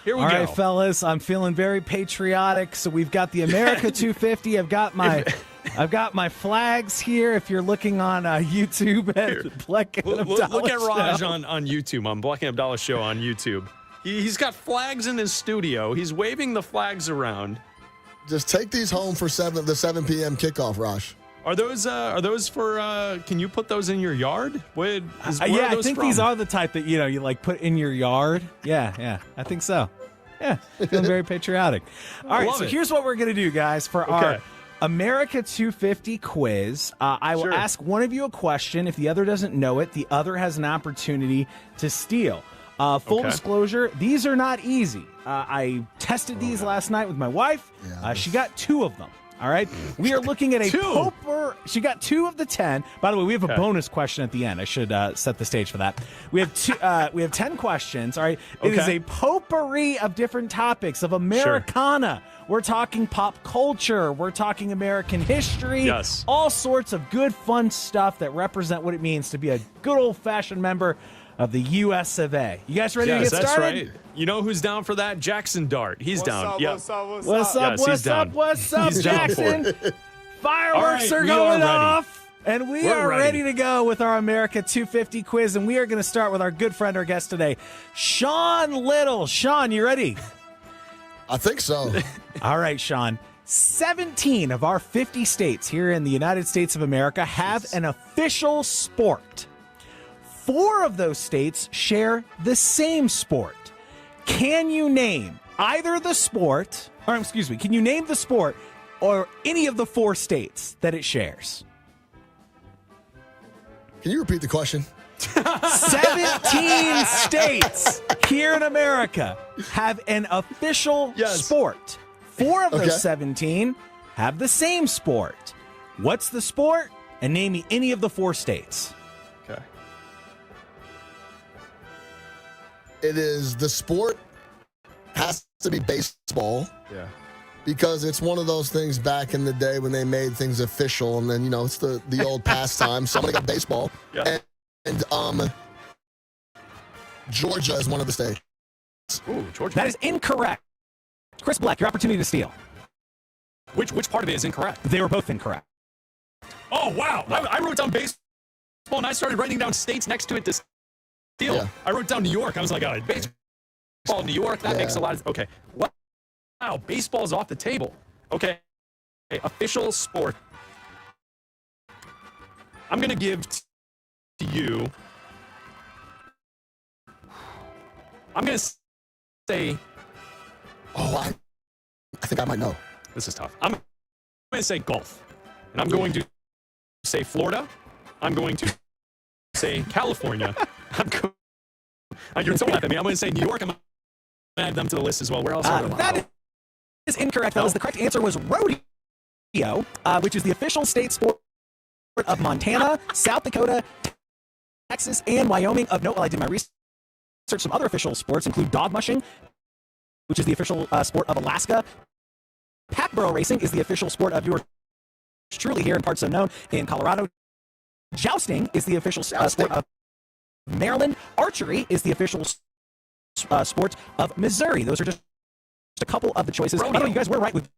Here we go. All right, fellas, I'm feeling very patriotic. So we've got the America 250. I've got my flags here. If you're looking on YouTube at Bleck and Abdalla Look at Raj show. on YouTube, on Bleck and Abdalla show on YouTube. He's got flags in his studio. He's waving the flags around. Just take these home for the 7 p.m. kickoff, Raj. Are those for? Can you put those in your yard? Where yeah, are those I think from? these are the type that you like put in your yard. Yeah, I think so. Yeah, feeling very patriotic. All right, so here's what we're gonna do, guys, for our America 250 quiz. I will ask one of you a question. If the other doesn't know it, the other has an opportunity to steal. Full disclosure, these are not easy. I tested these last night with my wife. She got 2 of them. All right. We are looking at a poker. She got 2 of the 10. By the way, we have a bonus question at the end. I should set the stage for that. We have we have 10 questions. All right. It is a potpourri of different topics of Americana. Sure. We're talking pop culture. We're talking American history. Yes. All sorts of good, fun stuff that represent what it means to be a good old-fashioned member of the US of A. You guys ready to get started? That's right. You know who's down for that? Jackson Dart. He's down. What's up, Jackson? Fireworks are we going are off, and we're ready to go with our America 250 quiz, and we are going to start with our good friend, our guest today, Sean Little. Sean, you ready? I think so. All right, Sean. 17 of our 50 states here in the United States of America have an official sport. 4 of those states share the same sport. Can you name either the sport, or excuse me, can you name the sport or any of the 4 states that it shares? Can you repeat the question? 17 states here in America have an official sport. 4 of those 17 have the same sport. What's the sport? And name me any of the 4 states. Okay. It is the sport has to be baseball. Yeah. Because it's one of those things back in the day when they made things official, and then it's the old pastime. Somebody got baseball. Yeah. And Georgia is one of the states. Ooh, Georgia. That is incorrect. Chris Bleck, your opportunity to steal. Which part of it is incorrect? They were both incorrect. Oh, wow. I wrote down baseball, and I started writing down states next to it to steal. Yeah. I wrote down New York. I was like, baseball, New York, that makes a lot of... Okay. What? Wow, baseball's off the table. Okay. Official sport. I'm going to give to you... I'm going to say... Oh, I think I might know. This is tough. I'm going to say golf. And I'm going to say Florida. I'm going to say California. You're so laughing at me. I'm going to say New York. I'm going to add them to the list as well. Where else are they? That is incorrect, fellas. The correct answer was rodeo, which is the official state sport of Montana, South Dakota, Texas, and Wyoming. Of note, while I did my research, some other official sports include dog mushing, which is the official sport of Alaska. Pack burro racing is the official sport of yours truly here in parts unknown in Colorado. Jousting is the official sport of Maryland. Archery is the official sport of Missouri. Those are just a couple of the choices. By the way, you guys were right with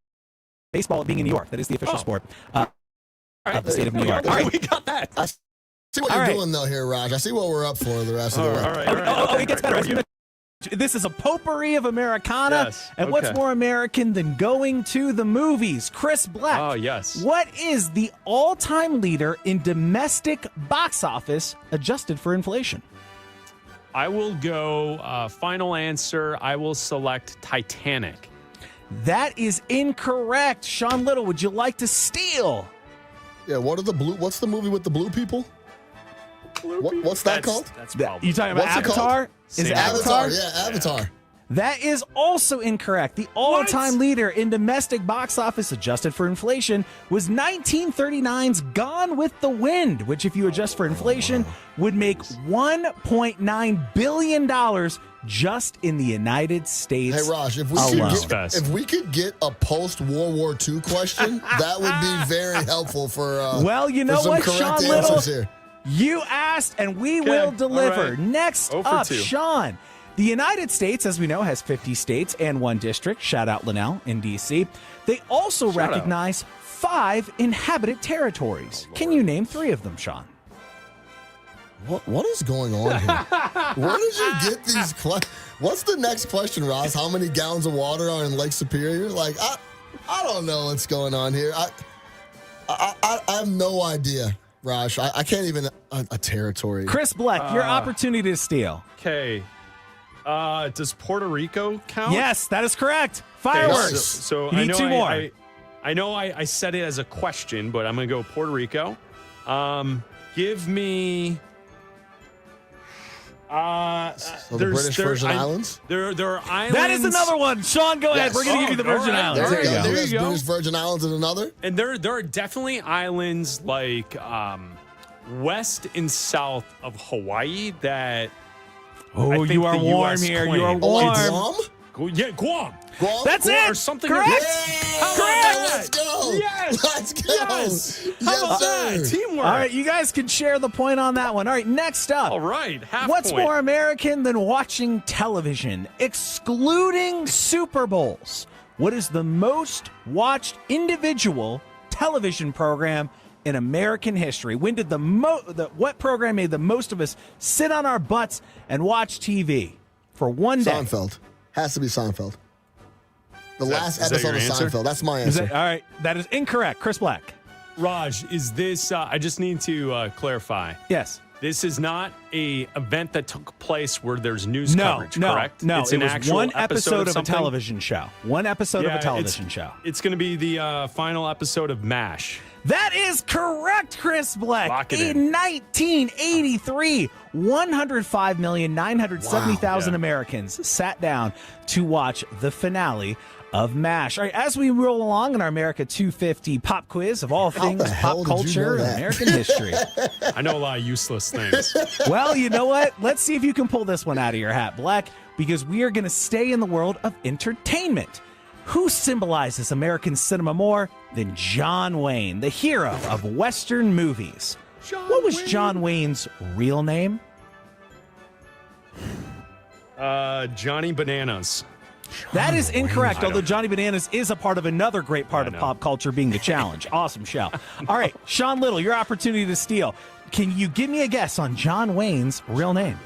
baseball being in New York. That is the official sport of the state of New York. All right, we got that. I see what you're doing, though, here, Raj. I see what we're up for the rest of the way. All right. It gets better. This is a potpourri of Americana. Yes, and what's more American than going to the movies? Chris Bleck. Oh, yes. What is the all-time leader in domestic box office adjusted for inflation? I will go, final answer, I will select Titanic. That is incorrect. Sean Little, would you like to steal? Yeah, what's the movie with the blue people? What's that called? That's probably. You talking about Avatar? Is it Avatar? Yeah, Avatar. That is also incorrect. The all-time leader in domestic box office adjusted for inflation was 1939's Gone with the Wind, which if you adjust for inflation would make $1.9 billion just in the United States. Hey, Raj, if we could get a post-World War II question, that would be very helpful for well, you know some what, correct Sean answers Little? here. You asked, and we will deliver. Right. Next 0 for up, 2. Sean. The United States, as we know, has 50 states and 1 district. Shout out Linnell in D.C. They also recognize 5 inhabited territories. Can you name 3 of them, Sean? What is going on here? Where did you get these questions? What's the next question, Ross? How many gallons of water are in Lake Superior? Like, I don't know what's going on here. I have no idea, Raj. I can't even a territory. Chris Bleck, your opportunity to steal. Okay. Does Puerto Rico count? Yes, that is correct. Fireworks. Okay, so you I need know 2 more. I know I said it as a question, but I'm going to go Puerto Rico. Give me... So the British Virgin Islands? There are islands. That is another one. Sean, go ahead. We're going to give you the Virgin Islands. There you go. British Virgin Islands is another. And there are definitely islands like west and south of Hawaii that. Oh, you are warm here. You are warm. Yeah, Guam. That's it. Or something. Correct. Correct. Let's go. Yes. Let's go. Yes. How Yes, about sir. that? Teamwork. All right, you guys can share the point on that one. All right, next up. All right. What's point. more American than watching television, excluding Super Bowls? What is the most watched individual television program in American history? When did what program made the most of us sit on our butts and watch TV for one day? Seinfeld. Has to be Seinfeld. The last that episode your of answer? Seinfeld. That's my answer. All right, that is incorrect. Chris Black. Raj, is this? I just need to clarify. Yes. This is not a event that took place where there's news coverage, correct? No, it's it an was actual one episode of a something? television show. One episode of a television show. It's going to be the final episode of MASH. That is correct, Chris Black. Lock it in 1983, 105,970,000 Americans sat down to watch the finale of MASH. All right, as we roll along in our America 250 pop quiz of all things pop culture and American history. I know a lot of useless things. Well, you know what? Let's see if you can pull this one out of your hat, Black, because we are going to stay in the world of entertainment. Who symbolizes American cinema more than John Wayne, the hero of Western movies? What was John Wayne's real name? Johnny Bananas. That is incorrect, although Johnny Bananas is a part of another great part of pop culture, being the challenge. Awesome show. All right, Sean Little, your opportunity to steal. Can you give me a guess on John Wayne's real name?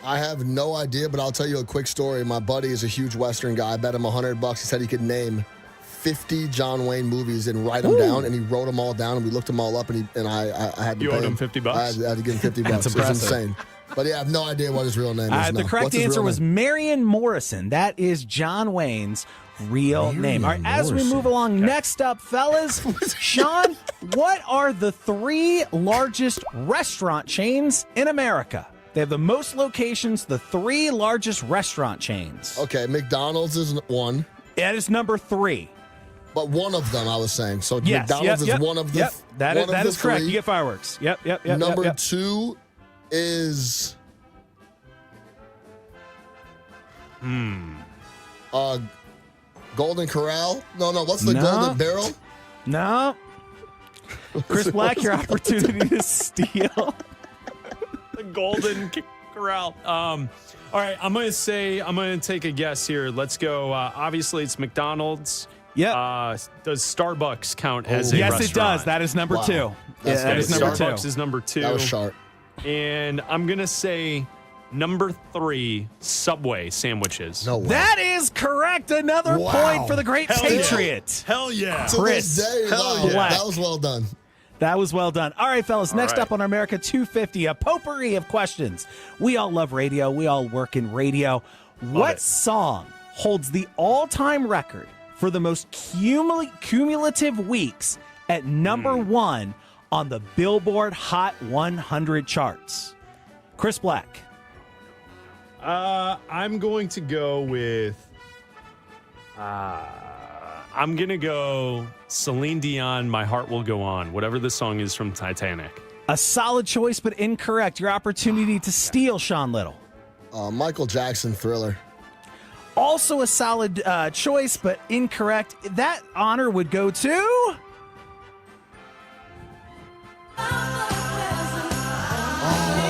I have no idea, but I'll tell you a quick story. My buddy is a huge Western guy. I bet him $100. He said he could name 50 John Wayne movies and write them down, and he wrote them all down, and we looked them all up, and I had to You pay owed him him $50? I had to give him $50. That's It was impressive. insane. But yeah, I have no idea what his real name is. The correct answer was Marion Morrison. That is John Wayne's real name. All right, as we move along, next up, fellas, Sean, what are the 3 largest restaurant chains in America? They have the most locations, the 3 largest restaurant chains. Okay, McDonald's is one. That is number 3. But one of them, I was saying. So Yes, McDonald's yep, is one of the Yep, that is correct. 3. You get fireworks. Yep. Number 2 is Golden Corral. No, what's the Golden Barrel? No. Chris Black, your opportunity to steal. The Golden Corral. All right, I'm going to take a guess here. Let's go. Obviously, it's McDonald's. Yeah. Does Starbucks count as a yes, restaurant? it does. That is number 2. Yeah, that is number 2. Starbucks is number 2. That was sharp. And I'm going to say number 3, Subway sandwiches. No way. That is correct. Another point for the great Patriot. Hell yeah. To Chris. this day, Hell wow, yeah. that was well done. That was well done. All right, fellas, next right. up on America 250, a potpourri of questions. We all love radio. We all work in radio. What song holds the all-time record for the most cumulative weeks at number 1 on the Billboard Hot 100 charts? Chris Black. I'm going to go with I'm going to go Celine Dion, My Heart Will Go On, whatever the song is from Titanic. A solid choice, but incorrect. Your opportunity to steal, Sean Little. Michael Jackson, Thriller. Also a solid choice, but incorrect. That honor would go to...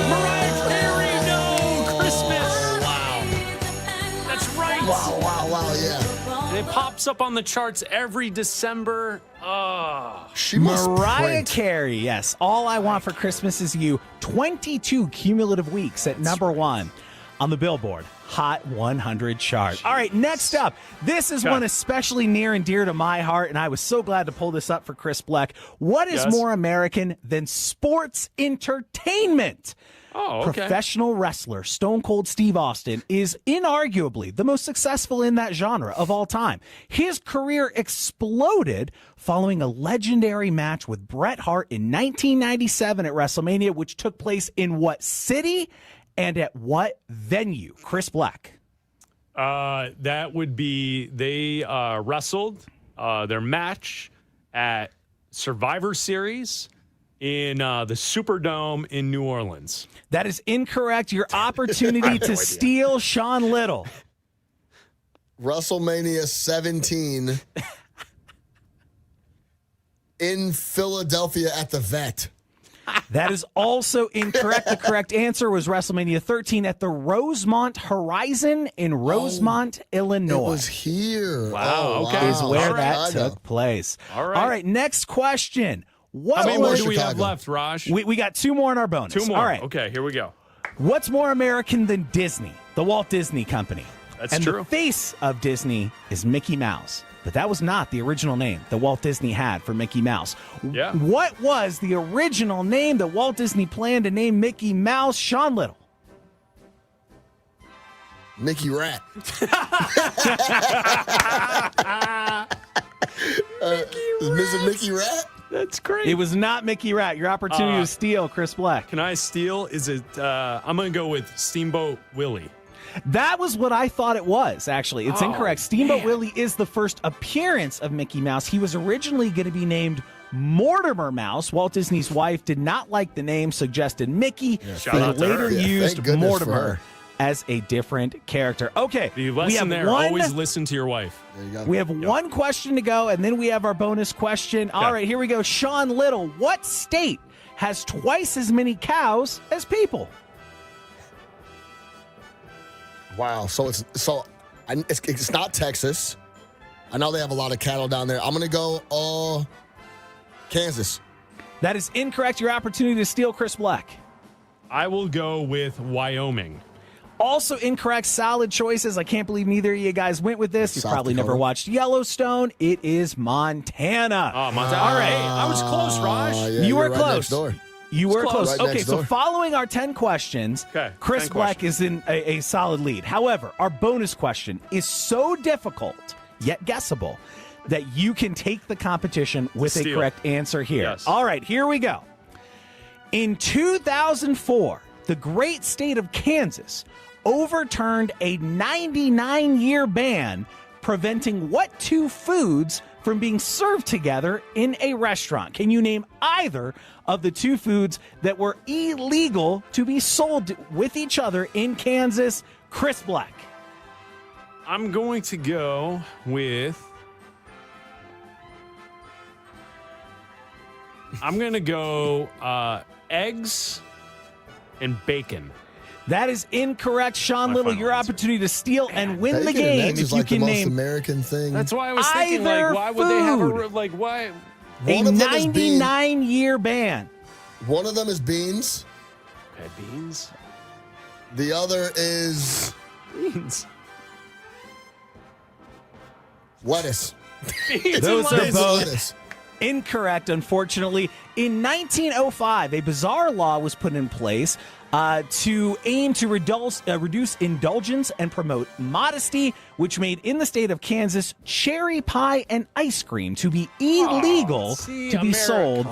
Mariah Carey, no! Christmas! Wow. That's right. Wow, yeah. And it pops up on the charts every December. Oh. She must Mariah print. Carey, yes. All I Want for Christmas Is You. 22 cumulative weeks at number 1 on the Billboard Hot 100 chart. All right, next up. This is one especially near and dear to my heart, and I was so glad to pull this up for Chris Black. What is more American than sports entertainment? Oh, okay. Professional wrestler Stone Cold Steve Austin is inarguably the most successful in that genre of all time. His career exploded following a legendary match with Bret Hart in 1997 at WrestleMania, which took place in what city and at what venue? Chris Black. That would be they wrestled their match at Survivor Series in the Superdome in New Orleans. That is incorrect. Your opportunity to steal Sean Little. WrestleMania 17 in Philadelphia at the Vet. That is also incorrect. The correct answer was WrestleMania 13 at the Rosemont Horizon in Rosemont, Illinois. It was here. Wow, okay. Is where that took place. All right. All right, next question. How many more do we have left, Raj? We got 2 more in our bonus. 2 more. All right. Okay, here we go. What's more American than Disney? The Walt Disney Company. That's true. The face of Disney is Mickey Mouse. But that was not the original name that Walt Disney had for Mickey Mouse. Yeah. What was the original name that Walt Disney planned to name Mickey Mouse? Sean Little. Mickey Rat. Is it Mickey Rat? That's great. It was not Mickey Rat. Your opportunity to steal, Chris Black. Can I steal? Is it? I'm going to go with Steamboat Willie. That was what I thought it was, actually. It's incorrect. Steamboat Willie is the first appearance of Mickey Mouse. He was originally going to be named Mortimer Mouse. Walt Disney's wife did not like the name, suggested Mickey. Shout They out to her. later Yeah, used thank goodness for Mortimer her. as a different character. Okay, The we lesson have there, one. always listen to your wife. There you go. We have one question to go, and then we have our bonus question. All right, here we go. Sean Little, what state has twice as many cows as people? Wow. So it's not Texas. I know they have a lot of cattle down there. I'm gonna go Kansas. That is incorrect. Your opportunity to steal, Chris Black. I will go with Wyoming. Also incorrect. Solid choices. I can't believe neither of you guys went with this. You've South probably Dakota. never watched Yellowstone. It is Montana. Oh, Montana. All right. I was close, Raj. Yeah, You were you're right close. next door. You were close. Right Okay, next so door. following our 10 questions, Chris 10 Black is in a solid lead. However, our bonus question is so difficult, yet guessable, that you can take the competition with a Steal. correct answer here. Yes. All right, here we go. In 2004, the great state of Kansas overturned a 99-year ban preventing what 2 foods from being served together in a restaurant? Can you name either of the 2 foods that were illegal to be sold with each other in Kansas? Chris Black. I'm going to go with. I'm going to go eggs and bacon. That is incorrect. Sean My Little, final your answer. opportunity to steal and win the Bacon and game eggs if is you like can the most name American thing. That's why I was thinking, Either like, why would they have food. why? a One of them is 99-year ban. One of them is beans. Okay, beans. The other is Beans. lettuce. Beans Those and are lettuce. both Lettuce. incorrect, unfortunately. In 1905, a bizarre law was put in place to aim to reduce indulgence and promote modesty, which made in the state of Kansas cherry pie and ice cream to be illegal to be America. sold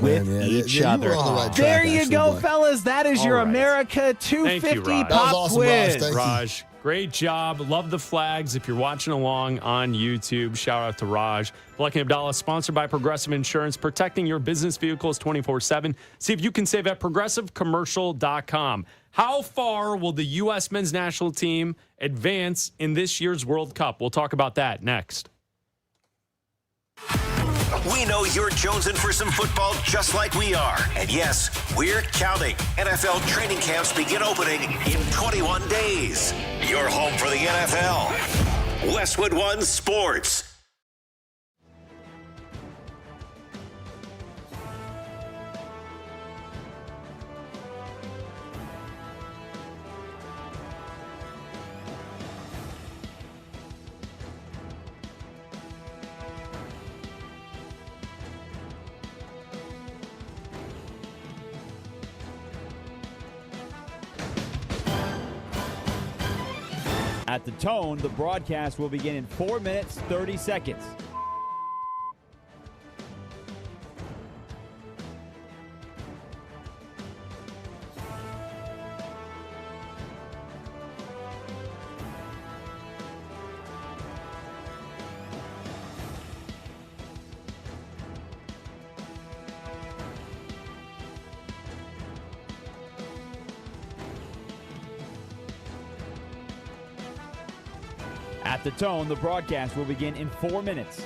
with man, yeah. each Yeah, you other. were on the right track, There you actually, go, Black. fellas. That is All your right. America Thank you, 250 Raj. That was pop awesome, quiz. Raj. Thank you. Raj, great job. Love the flags. If you're watching along on YouTube, shout out to Raj. Bleck Abdalla, sponsored by Progressive Insurance, protecting your business vehicles 24/7. See if you can save at progressivecommercial.com. How far will the U.S. men's national team advance in this year's World Cup? We'll talk about that next. We know you're jonesing for some football just like we are. And yes, we're counting. NFL training camps begin opening in 21 days. Your home for the NFL. Westwood One Sports. At the tone, the broadcast will begin in 4 minutes, 30 seconds. At the tone, the broadcast will begin in 4 minutes.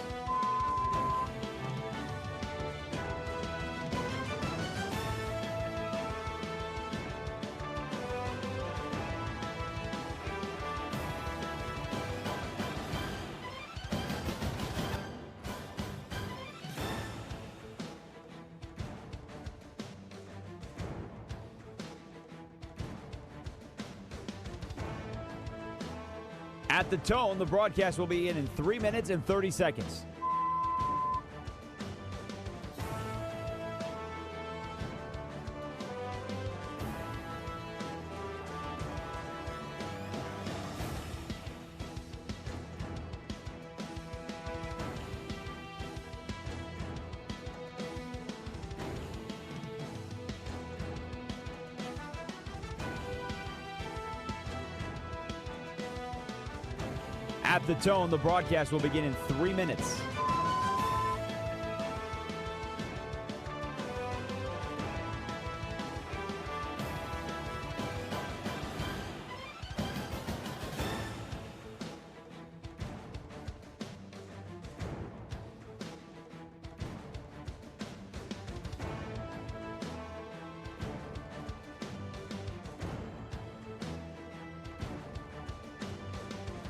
At the tone, the broadcast will begin in 3 minutes and 30 seconds. At the tone, the broadcast will begin in 3 minutes.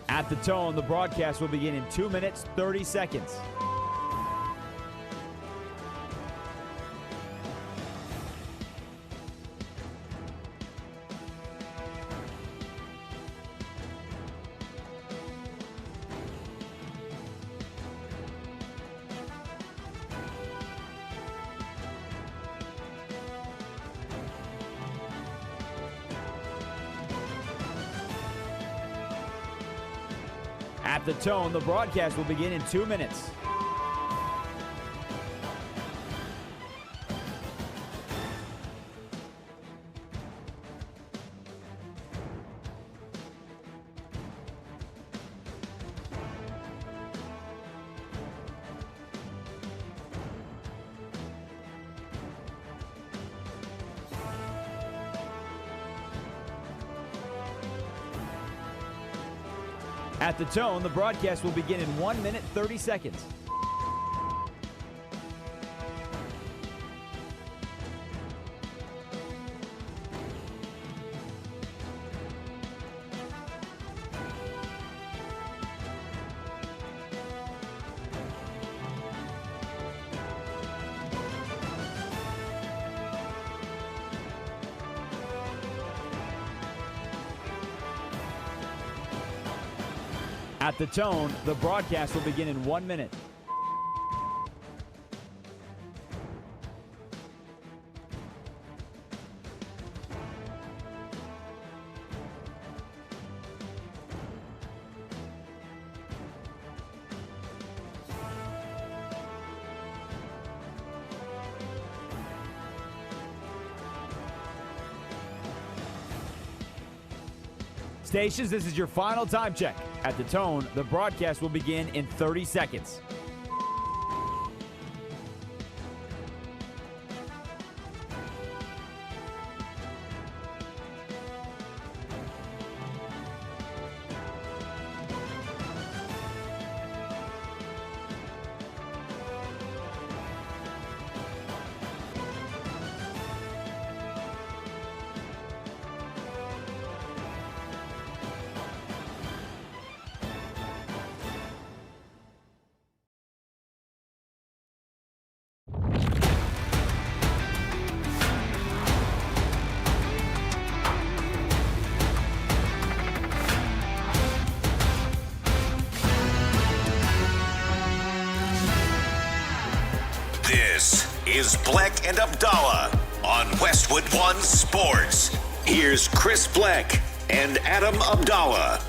At the tone, the broadcast will begin in 2 minutes, 30 seconds. At the tone, the broadcast will begin in 2 minutes. At the tone, the broadcast will begin in 1 minute, 30 seconds. At the tone, the broadcast will begin in 1 minute. Stations, this is your final time check. At the tone, the broadcast will begin in 30 seconds. This is Bleck and Abdalla on Westwood One Sports. Here's Chris Bleck and Adam Abdalla.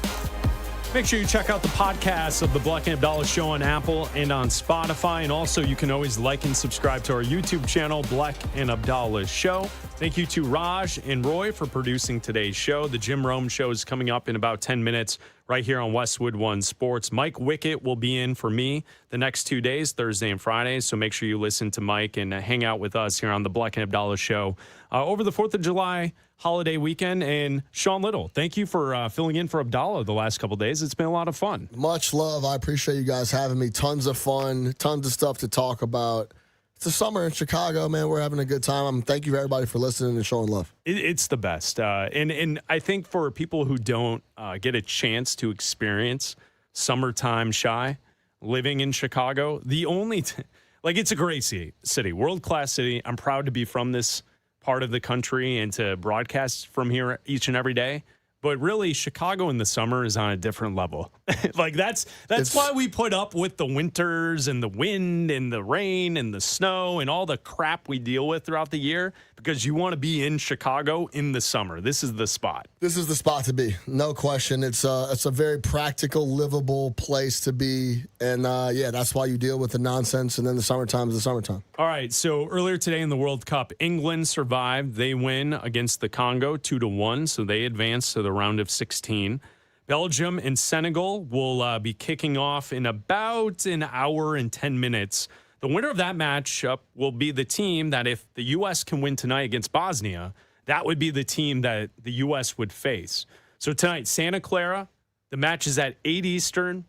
Make sure you check out the podcasts of the Bleck and Abdalla Show on Apple and on Spotify. And also, you can always like and subscribe to our YouTube channel, Bleck and Abdalla Show. Thank you to Raj and Roy for producing today's show. The Jim Rome Show is coming up in about 10 minutes right here on Westwood One Sports. Mike Wickett will be in for me the next 2 days, Thursday and Friday. So make sure you listen to Mike and hang out with us here on the Bleck Abdalla Show over the 4th of July holiday weekend. And Sean Little, thank you for filling in for Abdalla the last couple of days. It's been a lot of fun. Much love. I appreciate you guys having me. Tons of fun, tons of stuff to talk about. It's the summer in Chicago, man. We're having a good time. Thank you, everybody, for listening and showing love. It's the best. And I think for people who don't get a chance to experience summertime Shy, living in Chicago, it's a great city, world-class city. I'm proud to be from this part of the country and to broadcast from here each and every day. But really, Chicago in the summer is on a different level. That's why we put up with the winters and the wind and the rain and the snow and all the crap we deal with throughout the year, because you want to be in Chicago in the summer. This is the spot. This is the spot to be. No question. It's a very practical, livable place to be. And, that's why you deal with the nonsense. And then the summertime is the summertime. All right. So earlier today in the World Cup, England survived. They win against the Congo 2-1. So they advance to the round of 16. Belgium and Senegal will be kicking off in about an hour and 10 minutes. The winner of that matchup will be the team that, if the U.S. can win tonight against Bosnia, that would be the team that the U.S. would face. So tonight, Santa Clara, the match is at 8 Eastern.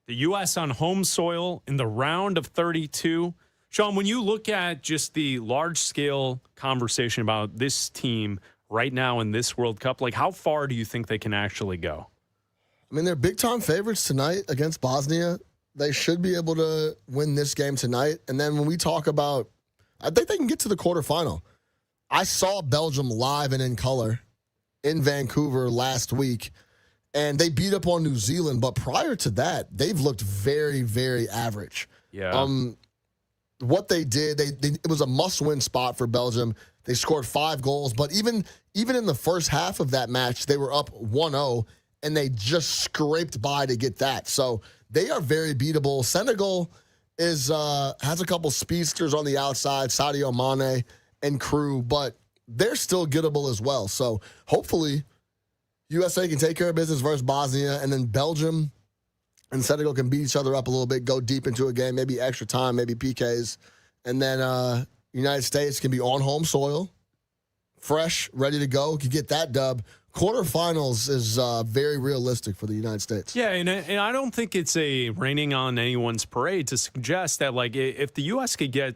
The U.S. on home soil in the round of 32. Sean, when you look at just the large-scale conversation about this team right now in this World Cup, how far do you think they can actually go? I mean, they're big-time favorites tonight against Bosnia. They should be able to win this game tonight. And then when we talk about, I think they can get to the quarterfinal. I saw Belgium live and in color in Vancouver last week, and they beat up on New Zealand. But prior to that, they've looked very, very average. Yeah. What they did, it was a must-win spot for Belgium. They scored 5 goals. But even in the first half of that match, they were up 1-0, and they just scraped by to get that. So they are very beatable. Senegal has a couple speedsters on the outside, Sadio Mane and crew, but they're still gettable as well. So hopefully USA can take care of business versus Bosnia, and then Belgium and Senegal can beat each other up a little bit, go deep into a game, maybe extra time, maybe PKs. And then United States can be on home soil, fresh, ready to go, can get that dub. Quarterfinals is very realistic for the United States. Yeah, and I don't think it's a raining on anyone's parade to suggest that, if the U.S. could get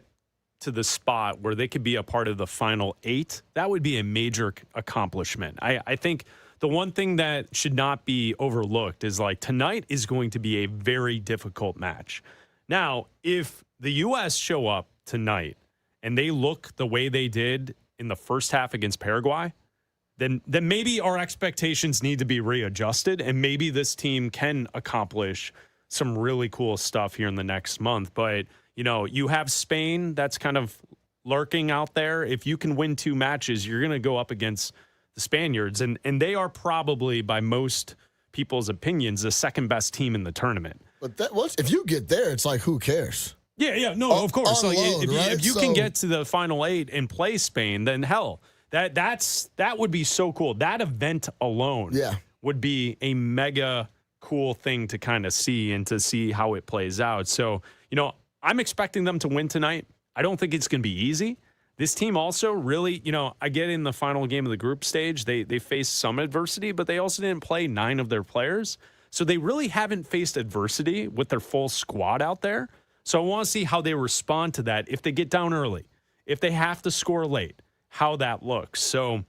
to the spot where they could be a part of the final 8, that would be a major accomplishment. I think the one thing that should not be overlooked is, tonight is going to be a very difficult match. Now, if the U.S. show up tonight and they look the way they did in the first half against Paraguay, then maybe our expectations need to be readjusted, and maybe this team can accomplish some really cool stuff here in the next month. But, you have Spain that's kind of lurking out there. If you can win 2 matches, you're going to go up against the Spaniards, and they are probably, by most people's opinions, the second best team in the tournament. But if you get there, it's who cares? Yeah, no, of course. Unload, if you can get to the final 8 and play Spain, then hell, that would be so cool. That event alone would be a mega cool thing to kind of see and to see how it plays out. So, I'm expecting them to win tonight. I don't think it's going to be easy. This team also really, I get in the final game of the group stage, they faced some adversity, but they also didn't play 9 of their players. So they really haven't faced adversity with their full squad out there. So I want to see how they respond to that if they get down early, if they have to score late, how that looks. So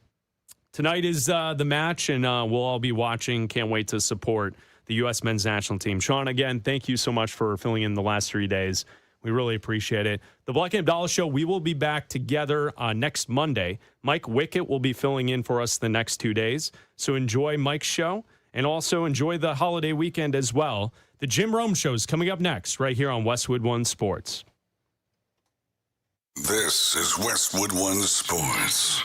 tonight is the match, and we'll all be watching. Can't wait to support the U.S. men's national team. Sean, again, thank you so much for filling in the last 3 days. We really appreciate it. The Bleck Abdalla Show, we will be back together next Monday. Mike Wickett will be filling in for us the next 2 days. So enjoy Mike's show, and also enjoy the holiday weekend as well. The Jim Rome Show is coming up next right here on Westwood One Sports. This is Westwood One Sports.